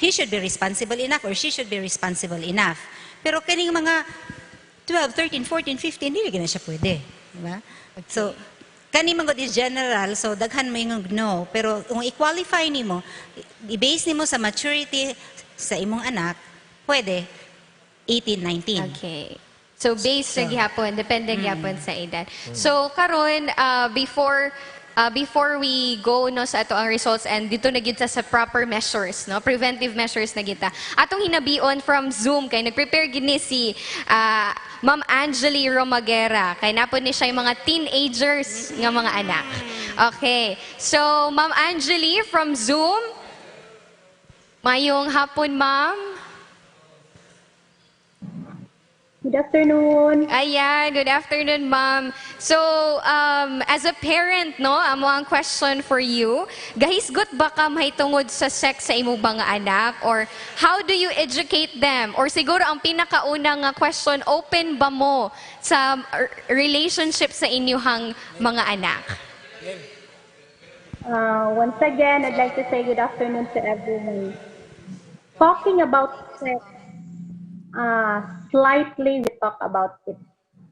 he should be responsible enough or she should be responsible enough. Pero kaning mga 12, 13, 14, 15, hindi na siya pwede. Diba? So, kani man is general, so daghan mo yung no. Pero kung i-qualify nimo, i-base nimo sa maturity sa imong anak, pwede 18, 19. Okay. So, based sa gihapon, depende gihapon sa edad. So, karon before we go no sa ato ang results and dito na kita sa proper measures, no, preventive measures na kita. Atong hinabion from Zoom kay nagprepare gini si Ma'am Angeli Romagera kay napon ni siya yung mga teenagers nga mga anak. Okay. So Ma'am Angeli from Zoom. Mayong hapon, Ma'am. Good afternoon. Ayan, good afternoon, ma'am. So, as a parent, no, amo ang question for you. Gahisgot ba ka mahitungod sa sex sa imong mga anak? Or how do you educate them? Or siguro ang pinakaunang question, open ba mo sa relationship sa inyong mga anak? Once again, I'd like to say good afternoon to everyone. Talking about sex, slightly we talk about it.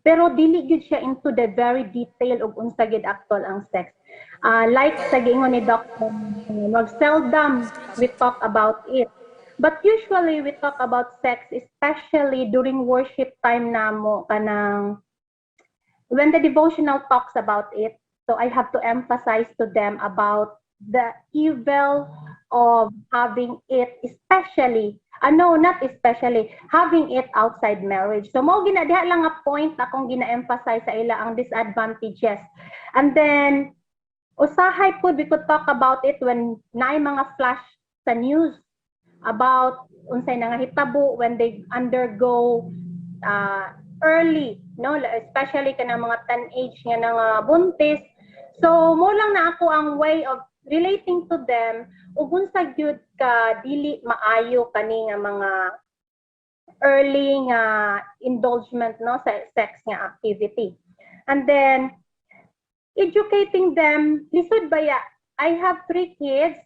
Pero dili gyud siya into the very detail ug unsa gyud actual ang sex. Like sa giingon ni Dr. Wag seldom we talk about it. But usually we talk about sex especially during worship time namo kanang when the devotional talks about it. So I have to emphasize to them about the evil of having it, especially no, not especially, having it outside marriage. So, mo diha lang nga point akong gina-emphasize sa ila ang disadvantages. And then, usahay po, we could talk about it when naay mga flash sa news about unsay nga hitabo when they undergo early, no, especially kana mga teenage nga nga buntis. So, mo lang na ako ang way of relating to them ug unsa gyud ka dili maayo kani nga mga early nga indulgement no sa sex nga activity. And then educating them, lisod baya. I have 3 kids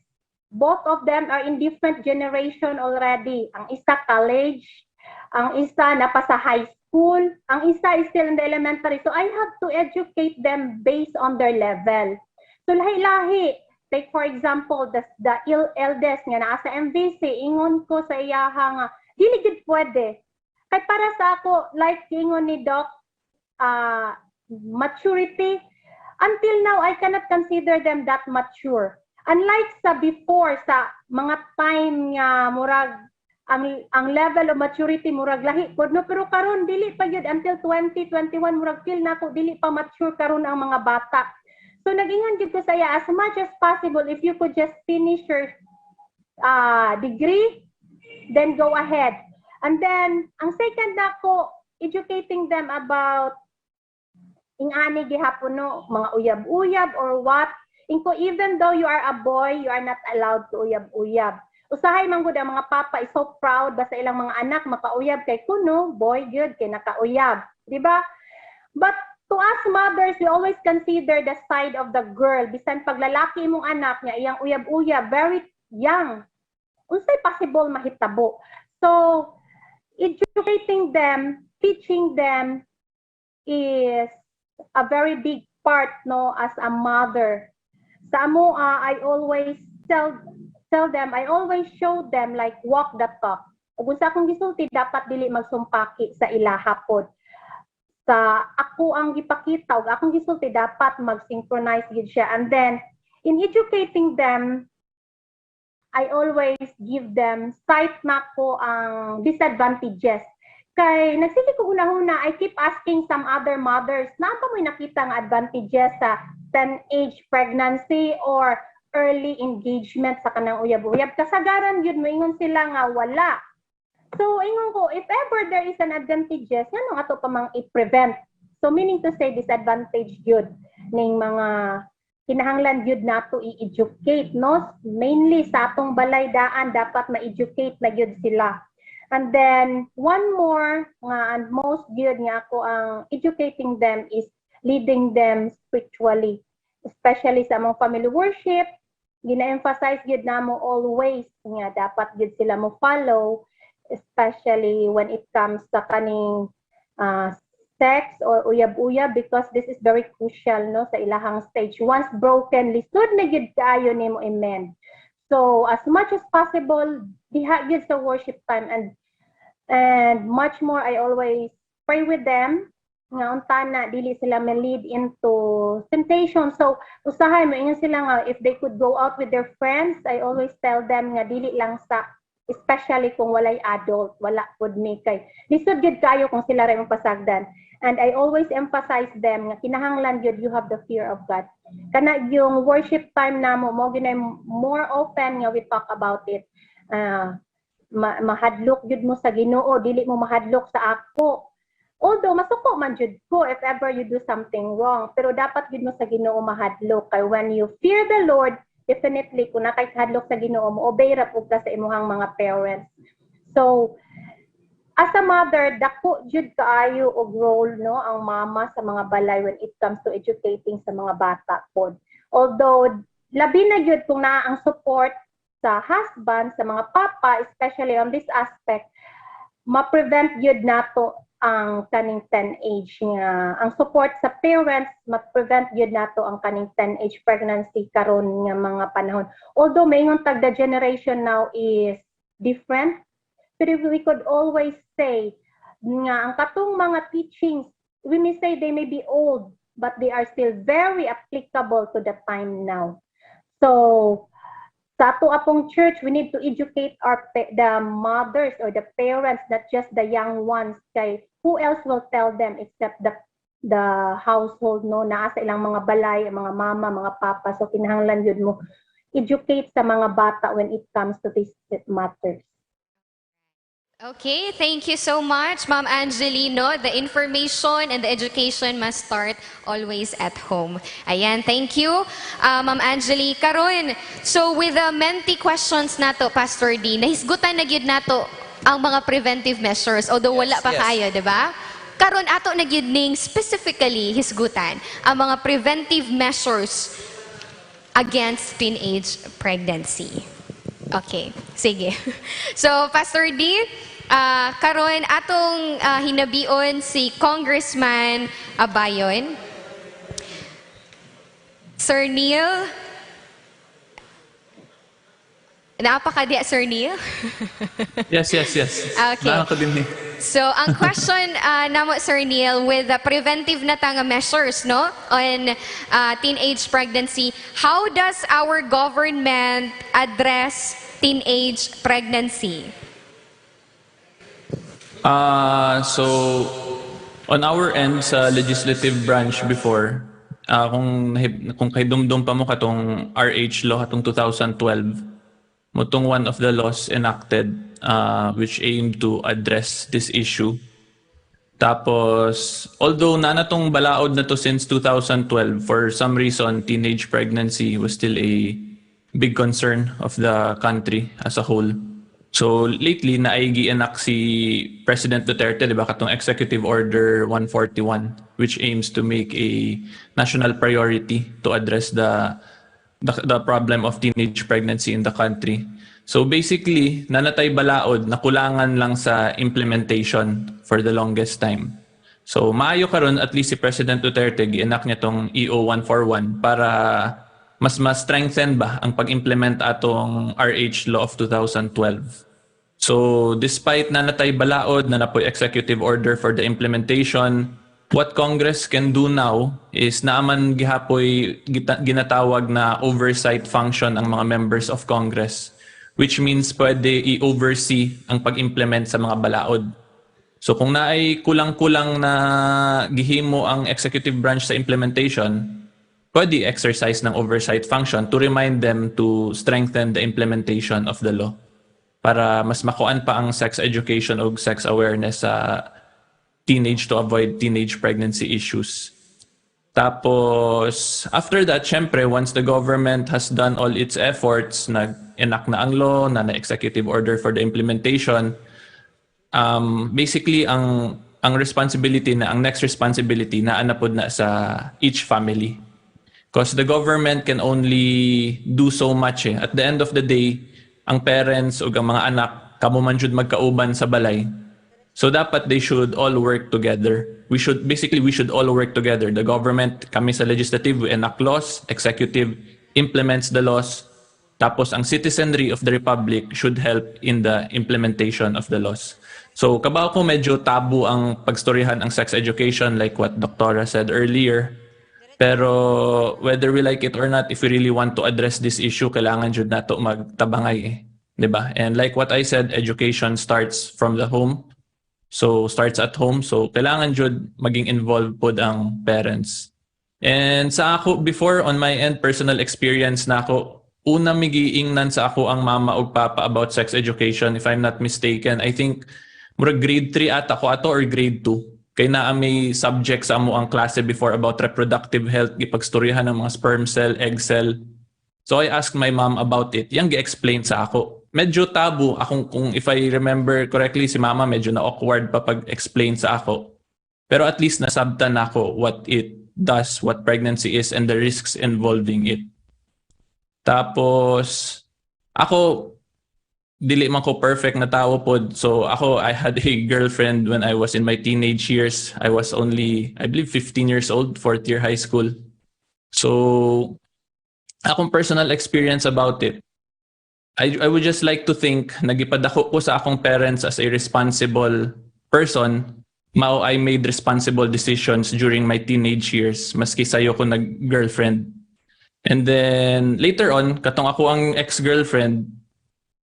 both of them are in different generation already. Ang isa college, ang isa napasa high school, ang isa is still in the elementary. So I have to educate them based on their level. So lahi-lahi. Take for example, the eldest nga naa sa MVC, ingon ko sa iyaha nga, dili gid pwede. Kay para sa ako, like ingon ni Doc, maturity, until now, I cannot consider them that mature. Unlike sa before, sa mga time nga murag, ang level of maturity murag lahi pod no, pero karon dili pa gyud until 2021 murag feel nako dili pa mature karon ang mga bata. So nagingan gyud ko saya, as much as possible, if you could just finish your degree, then go ahead. And then ang second nako, educating them about ingani gihapon no, mga uyab-uyab or what. Inko, even though you are a boy, you are not allowed to uyab-uyab. Usahay man gud ang mga papa is so proud basta ilang mga anak makauyab kay kuno, boy good kay nakauyab, di ba? But to us mothers, we always consider the side of the girl. Bisan pag lalaki imong anak niya iyang uyab-uyab, very young. Unsay possible mahitabo. So, educating them, teaching them is a very big part no as a mother. Sa amo, I always tell them, I always show them like walk the talk. Ug unsa akong gisulti dapat dili magsumpaki sa ilaha pod. Sa ako ang gipakita ug akong gisulti dapat mag-synchronize gid siya. And then in educating them, I always give them sight nako ang disadvantages. Kay nagsige ko una-una, I keep asking some other mothers, na ba mo'y nakita nga advantages sa 10age pregnancy or early engagement sa kanang uyab-uyab? Kasagaran yun, maingon sila nga wala. So, ingon ko, if ever there is an advantages, nga ato pa mang i-prevent. So, meaning to say, disadvantage yun ning mga kinahanglan yun nato i-educate, no? Mainly sa atong balayдaan, dapat ma-educate na yun sila. And then, one more, and most good nga ako ang educating them is leading them spiritually, especially sa among family worship. Gina-emphasize gid namo always nga dapat gid sila mo follow, especially when it comes sa kaning sex or uyab-uyab, because this is very crucial no sa ilahang stage. Once broken, lisod na gid kaayo nimo amen. So as much as possible, diha gid sa worship time and much more, I always pray with them nga unta na dili sila ma-lead into temptation. So usahay mo ingon sila nga if they could go out with their friends, I always tell them nga dili lang sa, especially kung walay adult, wala pod mi kay lisod gid kayo kung sila ray pasagdan. And I always emphasize them nga kinahanglan gyud you have the fear of God. Kana yung worship time namo mo ginay more open nga we talk about it. Mahadlok gyud mo sa Ginoo, dili mo mahadlok sa ako. Although masuko man jud ko if ever you do something wrong, pero dapat gyud mo sa Ginoo mahadlok. Kay when you fear the Lord, definitely kung nakay hadlok sa Ginoo mo, obey ra pud ka sa imong mga parents. So as a mother, dako jud kaayo og role no ang mama sa mga balay when it comes to educating sa mga bata pod. Although labi na jud kung naa ang support sa husband, sa mga papa, especially on this aspect, ma-prevent yun nato ang kaning 10age nga. Ang support sa parents, ma-prevent yun nato ang kaning 10age pregnancy karon nga mga panahon. Although mayingon tag the generation now is different, pero we could always say nga ang katong mga teachings, we may say they may be old, but they are still very applicable to the time now. So, sa ato apong church, we need to educate the mothers or the parents, not just the young ones. Kay who else will tell them except the household no naa sa ilang mga balay, mga mama, mga papa. So kinahanglan yun mo educate sa mga bata when it comes to these matters. Okay, thank you so much, Ma'am Angelino. The information and the education must start always at home. Ayan, thank you, Ma'am Angeli. Karon, so with the menti questions nato, Pastor D, nahisgutan na gyud nato ang mga preventive measures, although wala pa kayo, di ba? Karon ato na gyud ning specifically hisgutan ang mga preventive measures against teenage pregnancy. Okay, sige. So, Pastor D, karon atong hinabion si Congressman Abayon. Sir Neil, naapakadya, Sir Neil? Yes. Okay. Nakaka din eh. So, ang question namo, Sir Neil, with the preventive na tanga measures, no, on teenage pregnancy, how does our government address teenage pregnancy? So, on our end sa legislative branch before, kung kay dumdum pa mo katong RH law katong 2012, mutong one of the laws enacted which aimed to address this issue. Tapos, although nanatong balaod na to since 2012, for some reason, teenage pregnancy was still a big concern of the country as a whole. So, lately, naigi-enact si President Duterte, di ba, katong Executive Order 141, which aims to make a national priority to address the problem of teenage pregnancy in the country. So basically, nanatay balaod na kulangan lang sa implementation for the longest time. So maayo karon at least si President Duterte gi-enact niya tong EO 141 para mas strengthen ba ang pag-implement atong RH law of 2012. So despite nanatay balaod na napoy executive order for the implementation, what Congress can do now is naaman gihapoy ginatawag na oversight function ang mga members of Congress, which means pwede i-oversee ang pag-implement sa mga balaod. So kung naay kulang-kulang na gihimo ang executive branch sa implementation, pwede exercise ng oversight function to remind them to strengthen the implementation of the law para mas makuan pa ang sex education o sex awareness sa teenage to avoid teenage pregnancy issues. Tapos, after that, syempre, once the government has done all its efforts, nag-enact na ang law, na-executive order for the implementation, basically, ang responsibility na, ang next responsibility na anapod na sa each family. Because the government can only do so much. At the end of the day, ang parents o ang mga anak, kamo man jud magkauban sa balay. So dapat they should all work together. We should all work together. The government, kami sa legislative, we enact laws, executive implements the laws. Tapos ang citizenry of the republic should help in the implementation of the laws. So kabaw ko medyo tabu ang pagstoryahan ang sex education like what Dr. said earlier. Pero whether we like it or not, if we really want to address this issue, kailangan jud nato magtabangay eh. 'Di ba? And like what I said, education starts from the home. So starts at home. So kailangan jud maging involved pod ang parents. And sa ako before on my end personal experience na ako una migiingnan sa ako ang mama ug papa about sex education, if I'm not mistaken. I think murag grade 3 ata ko ato or grade 2. Kay naa may subject sa amo ang klase before about reproductive health, gipagstoryahan ng mga sperm cell, egg cell. So I asked my mom about it. Yang gi-explain sa ako. Medyo tabu akong, kung if I remember correctly, si mama medyo na awkward pa pag-explain sa ako. Pero at least nasabtan ako what it does, what pregnancy is, and the risks involving it. Tapos ako dili man ko perfect na tao pod. So ako, I had a girlfriend when I was in my teenage years. I was only, I believe, 15 years old, 4th year high school. So akong personal experience about it, I would just like to think, nagipadako ko sa akong parents as a responsible person, mao I made responsible decisions during my teenage years, maski sayo ko nag-girlfriend. And then later on, katong ako ang ex-girlfriend,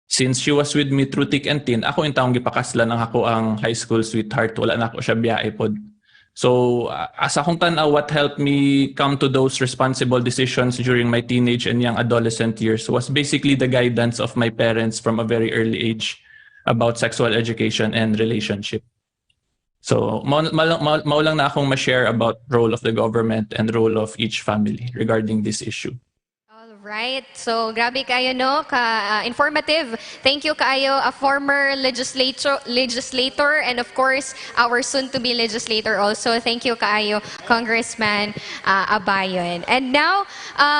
since she was with me through thick and thin, ako yung taong gipakaslan ang ako ang high school sweetheart. Wala na ako siya biyahe pod. So, as akong tanaw, what helped me come to those responsible decisions during my teenage and young adolescent years was basically the guidance of my parents from a very early age about sexual education and relationship. So, mao lang na akong ma-share about role of the government and role of each family regarding this issue. Right. So, grabe kayo, no? Informative. Thank you kayo, a former legislator, and of course, our soon-to-be legislator also. Thank you kayo, Congressman Abayon. And now,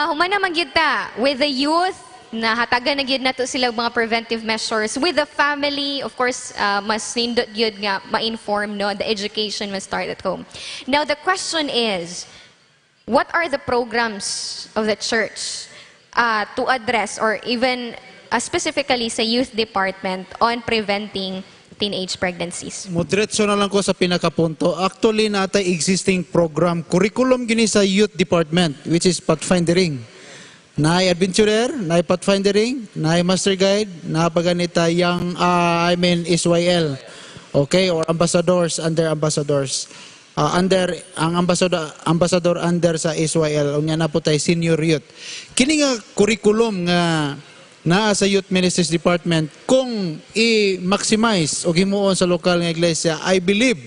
humana magyita with the youth na hatagan na gyud nato sila mga preventive measures with the family. Of course, mas nindot gyud nga ma-inform, no? The education must start at home. Now the question is, what are the programs of the church to address, or even specifically sa youth department, on preventing teenage pregnancies? Moderatso na lang ko sa pinakapunto. Actually, natay existing program, curriculum gini sa youth department, which is pathfindering. Naay adventurer, naay pathfindering, naay master guide, napaganita yung, SYL. Okay, or ambassadors, under ambassadors. Under ang ambassador under sa SYL, unya na po tayo senior youth. Kini nga curriculum nga naa sa Youth Ministries Department, kung i-maximize o gimuon sa lokal nga iglesia, I believe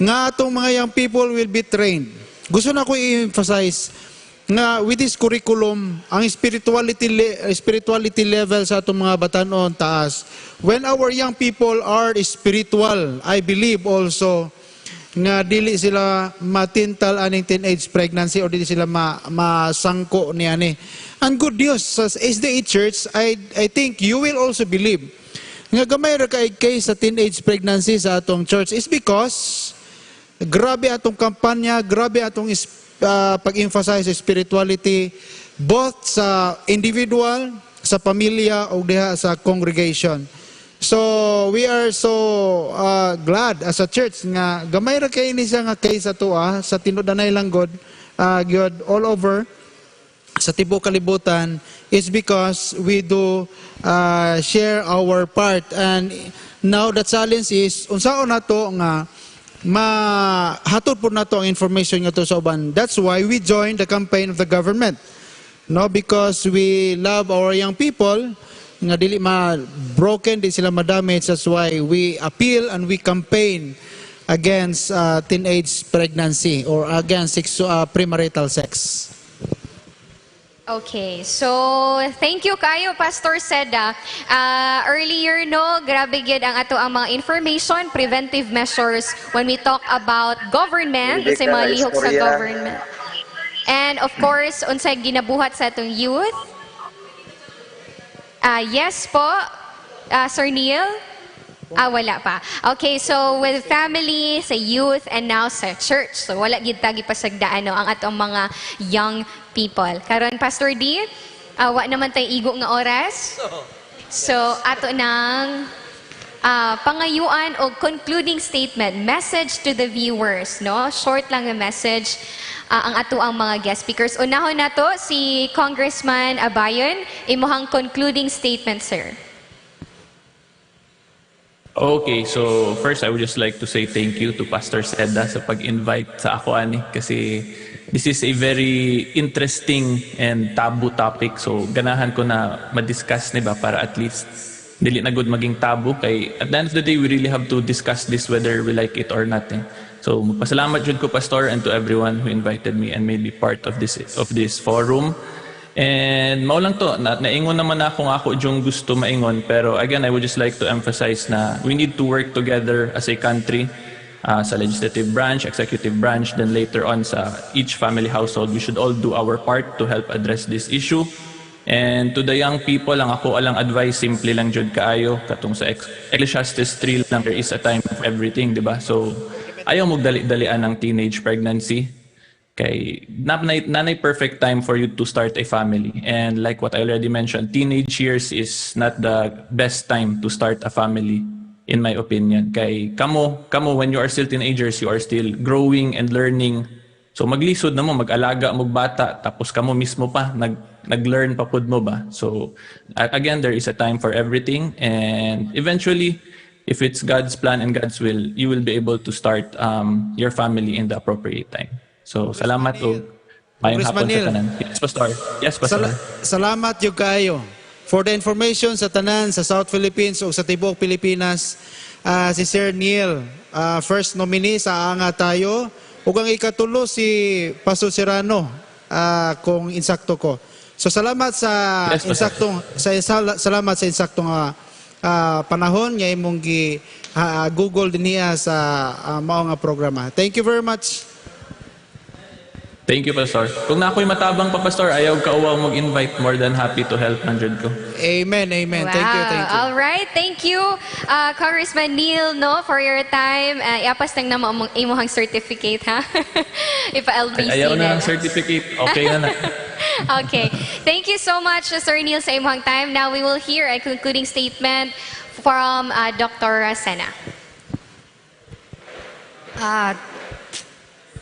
nga atong mga young people will be trained. Gusto na ko i-emphasize nga with this curriculum, ang spirituality level sa atong mga batanon taas. When our young people are spiritual, I believe also nga dili sila matintal aning teenage pregnancy or dili sila masangko ni ani. And good news, sa SDA Church, I think you will also believe nga gamay ra kay sa teenage pregnancy sa atong church is because grabe atong kampanya, grabe atong pag-emphasize sa spirituality both sa individual, sa pamilya o diha sa congregation. So we are so glad as a church nga gamay ra kay ni siya nga kay sa tuwa sa tinuod-anay lang god all over sa tibuok kalibutan is because we do share our part. And now the challenge is unsaon nato nga mahatod po nato ang information nga to sa uban. That's why we joined the campaign of the government, no, because we love our young people nga dili broken, di sila ma-damage. That's why we appeal and we campaign against teenage pregnancy or against premarital sex. Okay, so thank you kayo, Pastor Seda. Earlier, no, grabe gyud ang ato ang mga information, preventive measures when we talk about government, unsay mga lihok sa government. And of course, unsay ginabuhat sa atong youth. Yes po, Sir Neil? Wala pa. Okay, so with family, sa youth, and now sa church. So wala gyud tagi pasagdaan, no, ang atong mga young people. Karon, Pastor D, wa naman tayo igo nga oras. So ato nang pangayuan o concluding statement, message to the viewers, no? Short lang na message ang ato ang mga guest speakers. Unahon nato si Congressman Abayon, imuhang concluding statement, sir. Okay, so first I would just like to say thank you to Pastor Seda sa pag-invite sa ako ani kasi this is a very interesting and taboo topic, so ganahan ko na ma-discuss, niba, para at least dili na good maging taboo kay at the end of the day we really have to discuss this whether we like it or not. So magpasalamat jud ko, Pastor, and to everyone who invited me and made me part of this forum. And mao lang to, naingon naman ako nga ako yung gusto maingon, pero again I would just like to emphasize na we need to work together as a country, sa legislative branch, executive branch, then later on sa each family household. We should all do our part to help address this issue. And to the young people, ang ako alang advice, simple lang jud kaayo, katong sa Ecclesiastes 3 lang, there is a time for everything, di ba? So ayaw mo dali-dalian ng teenage pregnancy. Kay nanay perfect time for you to start a family. And like what I already mentioned, teenage years is not the best time to start a family, in my opinion. Kay kamo when you are still teenagers, you are still growing and learning. So maglisod na mo, mag-alaga mo bata, tapos kamo mismo pa nag-learn pa pud mo ba. So again, there is a time for everything, and eventually, if it's God's plan and God's will, you will be able to start your family in the appropriate time. So, salamat o mayong hapon sa tanan. Yes, Pastor. Yes, Pastor. Salamat yung kayo for the information sa tanan sa South Philippines o sa tibuok Pilipinas. Si Sir Neil, first nominee sa Anga Tayo. Ug ang ikatulo si Pastor Serrano, kung insakto ko. So salamat sa yes, salamat sa insaktong panahon nga imong Google din niya sa mao nga programa. Thank you very much. Thank you, Pastor. Kung na ako'y matabang pa, Pastor, ayaw ka uwang mag-invite, more than happy to help 100 ko. Amen, amen. Thank you, thank you. All right, thank you, Congressman Neil, no, for your time. Iapas lang na imuhang certificate, ha? Ipa-LBC Ayaw na ng certificate. Okay na na. Okay. Thank you so much, Sir Neil, sa imuhang time. Now we will hear a concluding statement from Dr. Sena.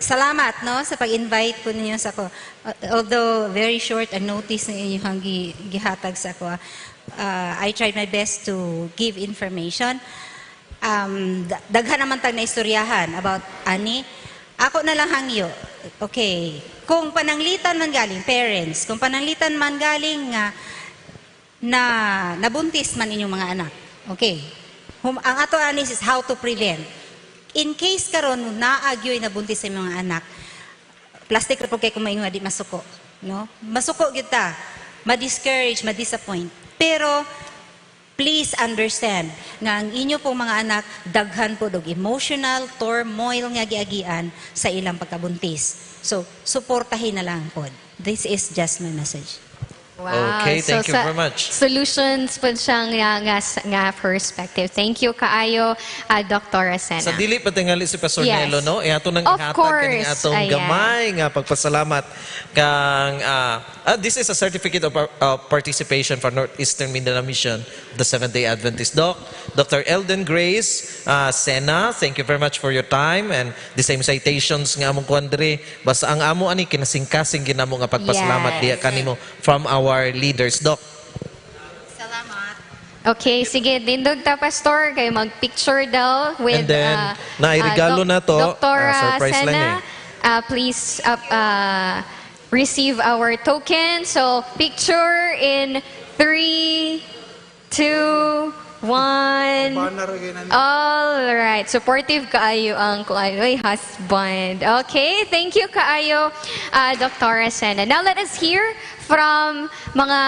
Salamat no sa pag-invite po ninyo sa ko. Although very short ang notice na inyong gihatag sa ko. I tried my best to give information. Daghan naman tag na istoryahan about ani. Ako na lang hangyo. Okay. Kung pananglitan man galing parents, kung pananglitan man galing nga na nabuntis man inyong mga anak. Okay. Ang ato anis is how to prevent. In case karon naagyoy na buntis sa mga anak, plastic ra pud kay kung maingon di masuko, no? Masuko gyud ta, ma-discourage, ma-disappoint. Pero please understand nga ang inyo pong mga anak daghan po og emotional turmoil nga giagian sa ilang pagkabuntis. So, suportahin na lang pod. This is just my message. Wow. Okay, thank you sa very much. Solutions po siyang nga perspective. Thank you kaayo, Dr. Sena. Sa dili pa tingali si Pastor Yes. Nelo, no? Ato nang Of ihatag course, kaning atong ayan. gamay nga pagpasalamat kang this is a certificate of participation for Northeastern Mindanao Mission, the Seventh-day Adventist Dr. Elden Grace Sena, thank you very much for your time and the same citations nga among kuandre. Basta ang amo ani kinasingkasing ginamo nga pagpasalamat Yes. diya kanimo from our leaders, Doc. Salamat. Okay, sige, dindog ta, Pastor, kayo mag-picture daw with And then, nairegalo na to. Dr. Surprise lang Sena. Please receive our token. So, picture in 3, 2, 1. All right. Supportive kaayo ang kuanoy husband. Okay, thank you kaayo, Dr. Sena. Now let us hear from mga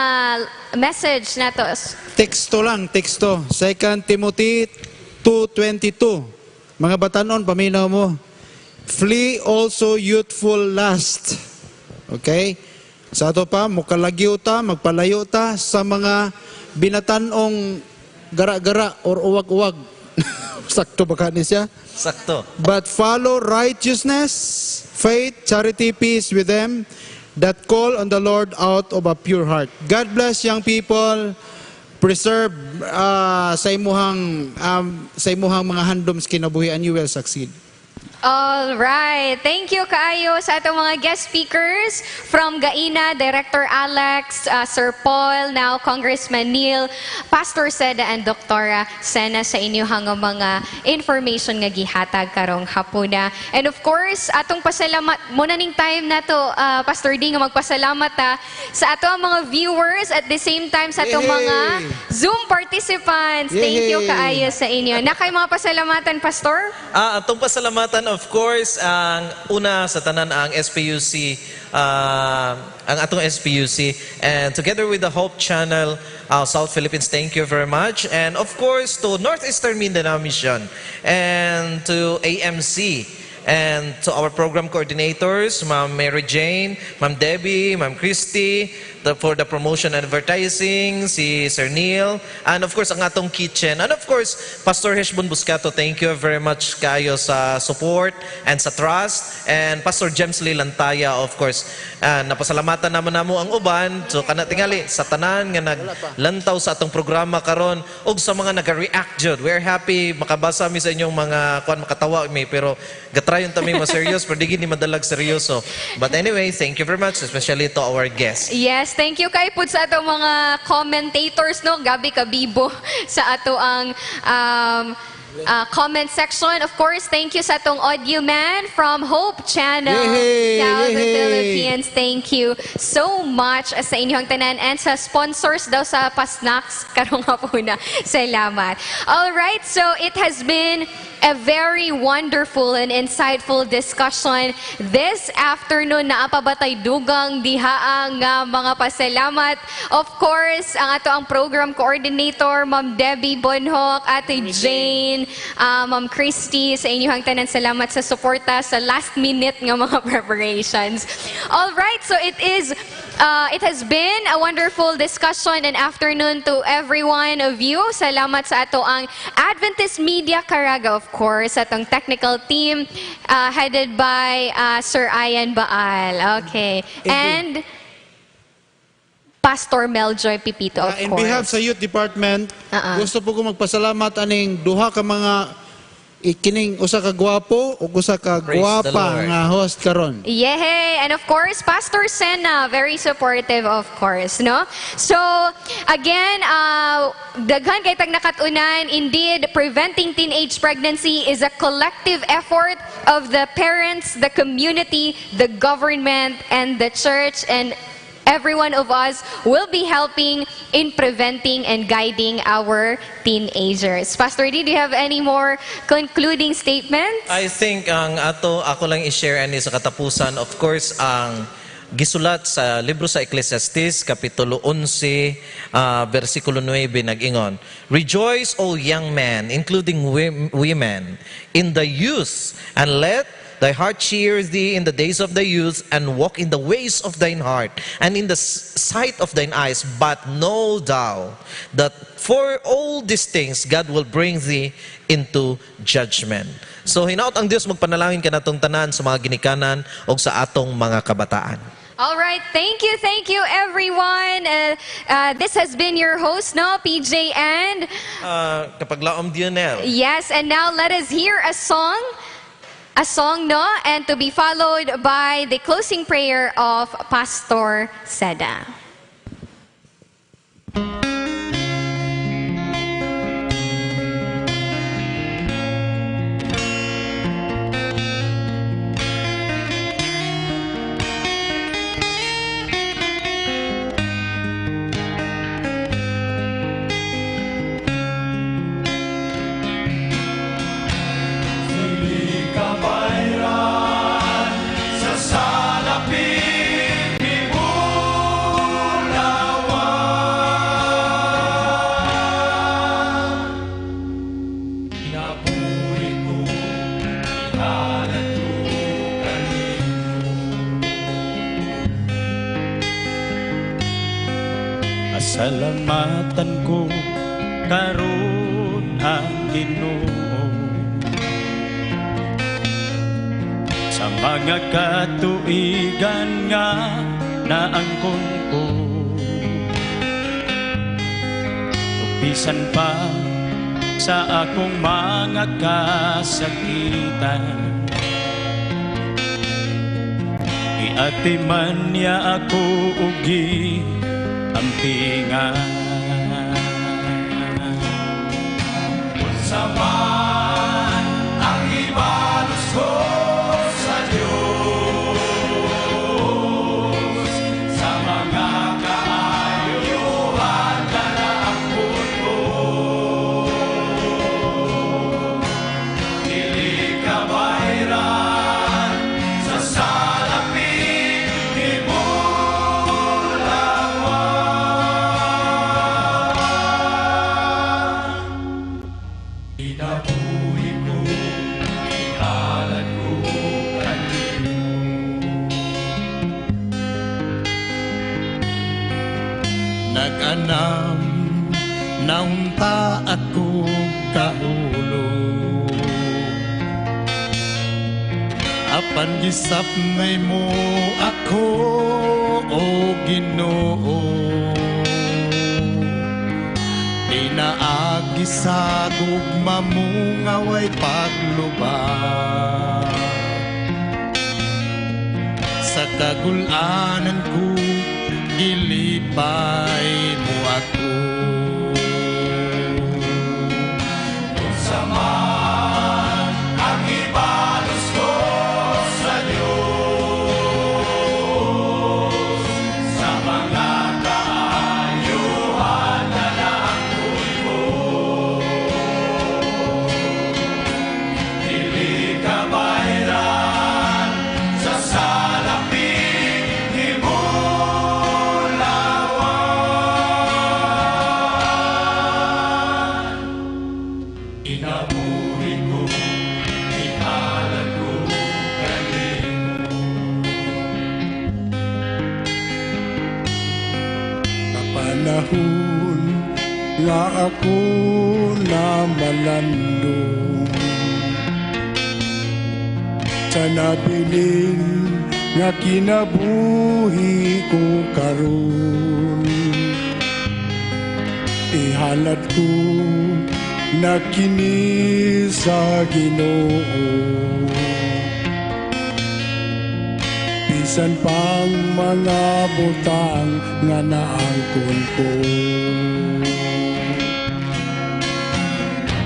message na to. Teksto lang, teksto. 2 Timothy 2:22. Mga batanon, paminaw mo. Flee also youthful lust. Okay? Sa ato pa, mukalagyo ta, magpalayo ta sa mga binatanong gara-gara or uwag-uwag. Sakto ba kanin siya? Sakto. But follow righteousness, faith, charity, peace with them that call on the Lord out of a pure heart. God bless young people. Preserve sa imuhang mga handoms kinabuhi and you will succeed. All right. Thank you kaayo sa atong mga guest speakers from Gaina, Director Alex, Sir Paul, now Congressman Neil, Pastor Seda, and Dr. Sena sa inyong mga information nga gihatag karong hapuna. And of course, atong pasalamat muna ning time na to, Pastor D, nga magpasalamat sa ato ang mga viewers at the same time sa atong mga Zoom participants. Thank you kaayo sa inyo. Nakay mga pasalamatan, Pastor? Atong pasalamatan, of course, ang una sa tanan ang SPUC, ang atong SPUC, and together with the Hope Channel, South Philippines, thank you very much. And of course, to Northeastern Mindanao Mission, and to AMC, and to our program coordinators, Ma'am Mary Jane, Ma'am Debbie, Ma'am Christy, for the promotion and advertising, si Sir Neil, and of course, ang atong kitchen. And of course, Pastor Heshbon Buscato, thank you very much kayo sa support and sa trust. And Pastor James Lilantaya, of course, napasalamatan naman namo ang uban. So, kana tingali, sa tanan nga naglantaw sa atong programa karon ug sa mga nag-react jud. We're happy makabasa mi sa inyong mga makatawa mi, pero gatrayon ta mi ma-serious, pero di ni madalag seryoso. But anyway, thank you very much, especially to our guests. Yes, thank you kay pud sa atong mga commentators, no, Gabi Kabibo sa ato ang comment section. Of course, thank you sa atong audio man from Hope Channel, South Philippines. Thank you so much sa inyong tanan and sa sponsors daw sa Pasnacks karong hapuna. Salamat. All right, so it has been a very wonderful and insightful discussion this afternoon. Naapabatay dugang dihaang nga mga pasalamat. Of course, ang ato ang program coordinator, Ma'am Debbie Bonhoc, Ate Jane Jean, Ma'am Christy, sa inyong tanan, salamat sa suporta sa last minute nga mga preparations. All right, so it has been a wonderful discussion and afternoon to every one of you. Salamat sa ato ang Adventist Media Caraga, of course, atong technical team headed by Sir Ian Baal. Okay. And Pastor Meljoy Pipito, of In course. behalf sa Youth Department, gusto po ko magpasalamat aning duha ka mga ikining usa ka gwapo o usa ka Praise the gwapa Lord. nga host karon. Yay! And of course, Pastor Sena, very supportive, of course, no? So, again, daghan kay tag nakatunan, indeed, preventing teenage pregnancy is a collective effort of the parents, the community, the government, and the church, and every one of us will be helping in preventing and guiding our teenagers. Pastor D, do you have any more concluding statements? I think ako lang i-share ani sa katapusan, of course, ang gisulat sa libro sa Ecclesiastes, Kapitulo 11, versikulo 9, nag-ingon, "Rejoice, O young men, including women, in the youth, and let thy heart cheer thee in the days of thy youth, and walk in the ways of thine heart, and in the sight of thine eyes. But know thou that for all these things God will bring thee into judgment." So hinaot ang Dios magpanalangin kanatong tanan sa mga ginikanan o sa atong mga kabataan. All right, thank you everyone. This has been your host, no, PJ and Kapaglaom Dionel. yes, and now let us hear a song, no, and to be followed by the closing prayer of Pastor Seda. Salamatan ko karon ang Ginoo sa mga katuigan nga naangkon ko, upisan pa sa akong mga kasakitan. Iatiman niya ako ugi ampingan. Unsaman ang ibalos ko sa Diyos, sa mga kaayuhan na naangkon ko. Dili ka bayran sa salapin ni nag-anam naunta ako kaulo, apan gisap may mo ako o Ginoo. Pinaagi sa gugma mo nga way paglubag, sa kagulanan ko gilipay mo ako. Unsaman ang ibalos ko sa Diyos, sa mga kaayuhan na naangkon ko. Dili ka bayran sa salapin ni mo lawan. panahon nga ako na malandong sa nabilin nga kinabuhi ko karon. Ihalad ko na kini sa Ginoo, bisan pang mga butang nga naangkon ko.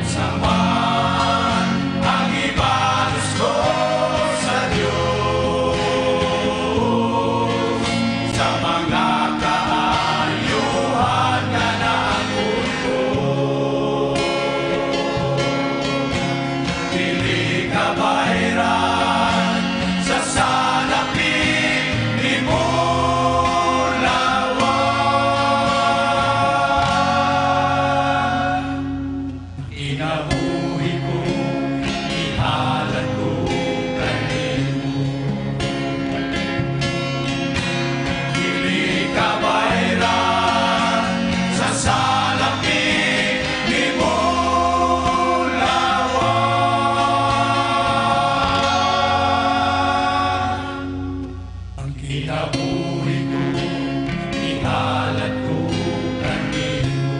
Saman ang ibalos ko sa Diyos, sa mga kaayuhan nga naangkon ko. Dili ka bahiran sa salapit ni mo lawan. Inabuhi ko, ihalad ko kanimo. Dili ka bahiran sa salapit ni mo lawan. Ang kinabuhi ko, ihalad ko kanimo.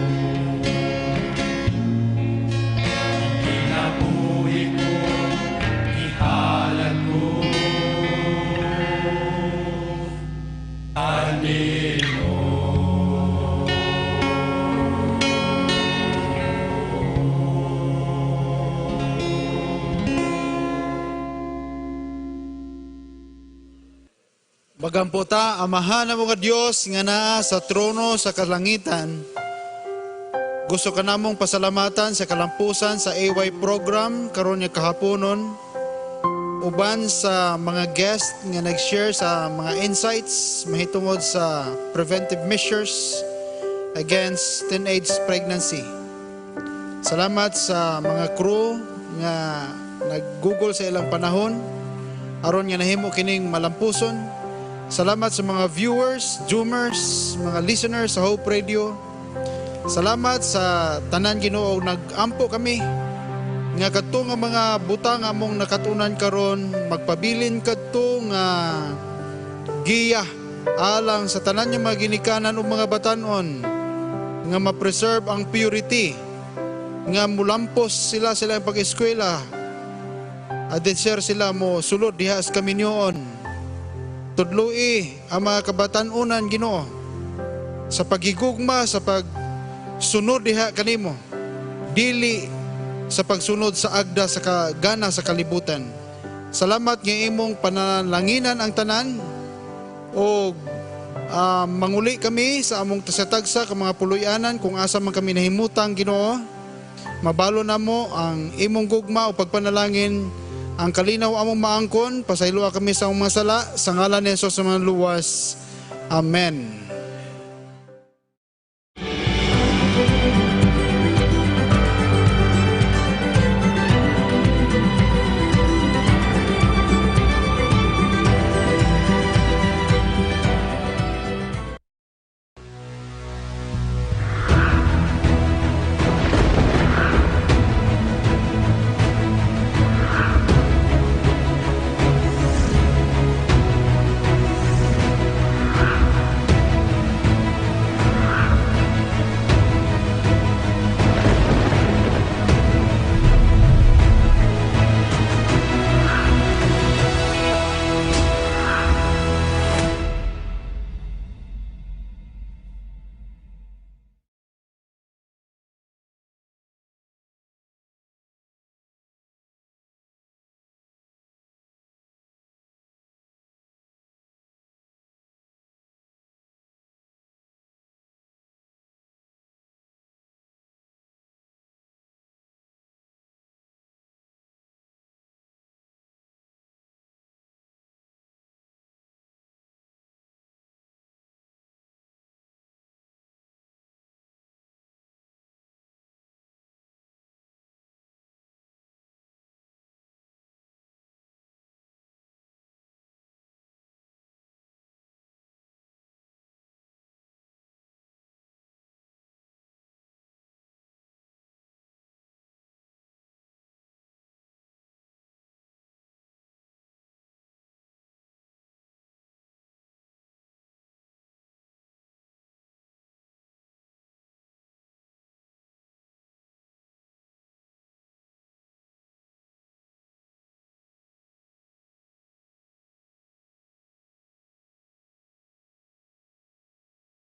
Ang kinabuhi ko, ihalad ko kanimo. Magamputa, amahan na mga Diyos nga naa sa trono sa kalangitan. Gusto ka namong pasalamatan sa kalampusan sa AY program karon nga kahaponon. Uban sa mga guest nga nag-share sa mga insights mahitungod sa preventive measures against teenage pregnancy. Salamat sa mga crew nga nag-google sa ilang panahon aron nga nahimo kining malampuson. Salamat sa mga viewers, zoomers, mga listeners sa Hope Radio. Salamat sa tanan Ginoo nag-ampo kami nga kadto nga mga butang among nakatunan karon magpabilin kadto nga giya alang sa tanan nga mga ginikanan ug mga batan-on nga ma-preserve ang purity nga mulampos sila ang pag-eskwela at sila mo sulod diha sa kaminyoon. Tudloi ang mga kabatan-unan Ginoo sa pagigugma sa pagsunod diha kanimo, dili sa pagsunod sa agda sa kagana sa kalibutan. Salamat nga imong panalanginan ang tanan o manguli kami sa among tasatagsa ka mga puluyanan kung asa man kami nahimutang Ginoo. Mabalo namo ang imong gugma o pagpanalangin. Ang kalinaw among maangkon, pasayloa kami sa among mga sala, sa ngalan ni Jesus sa mga luwas. Amen.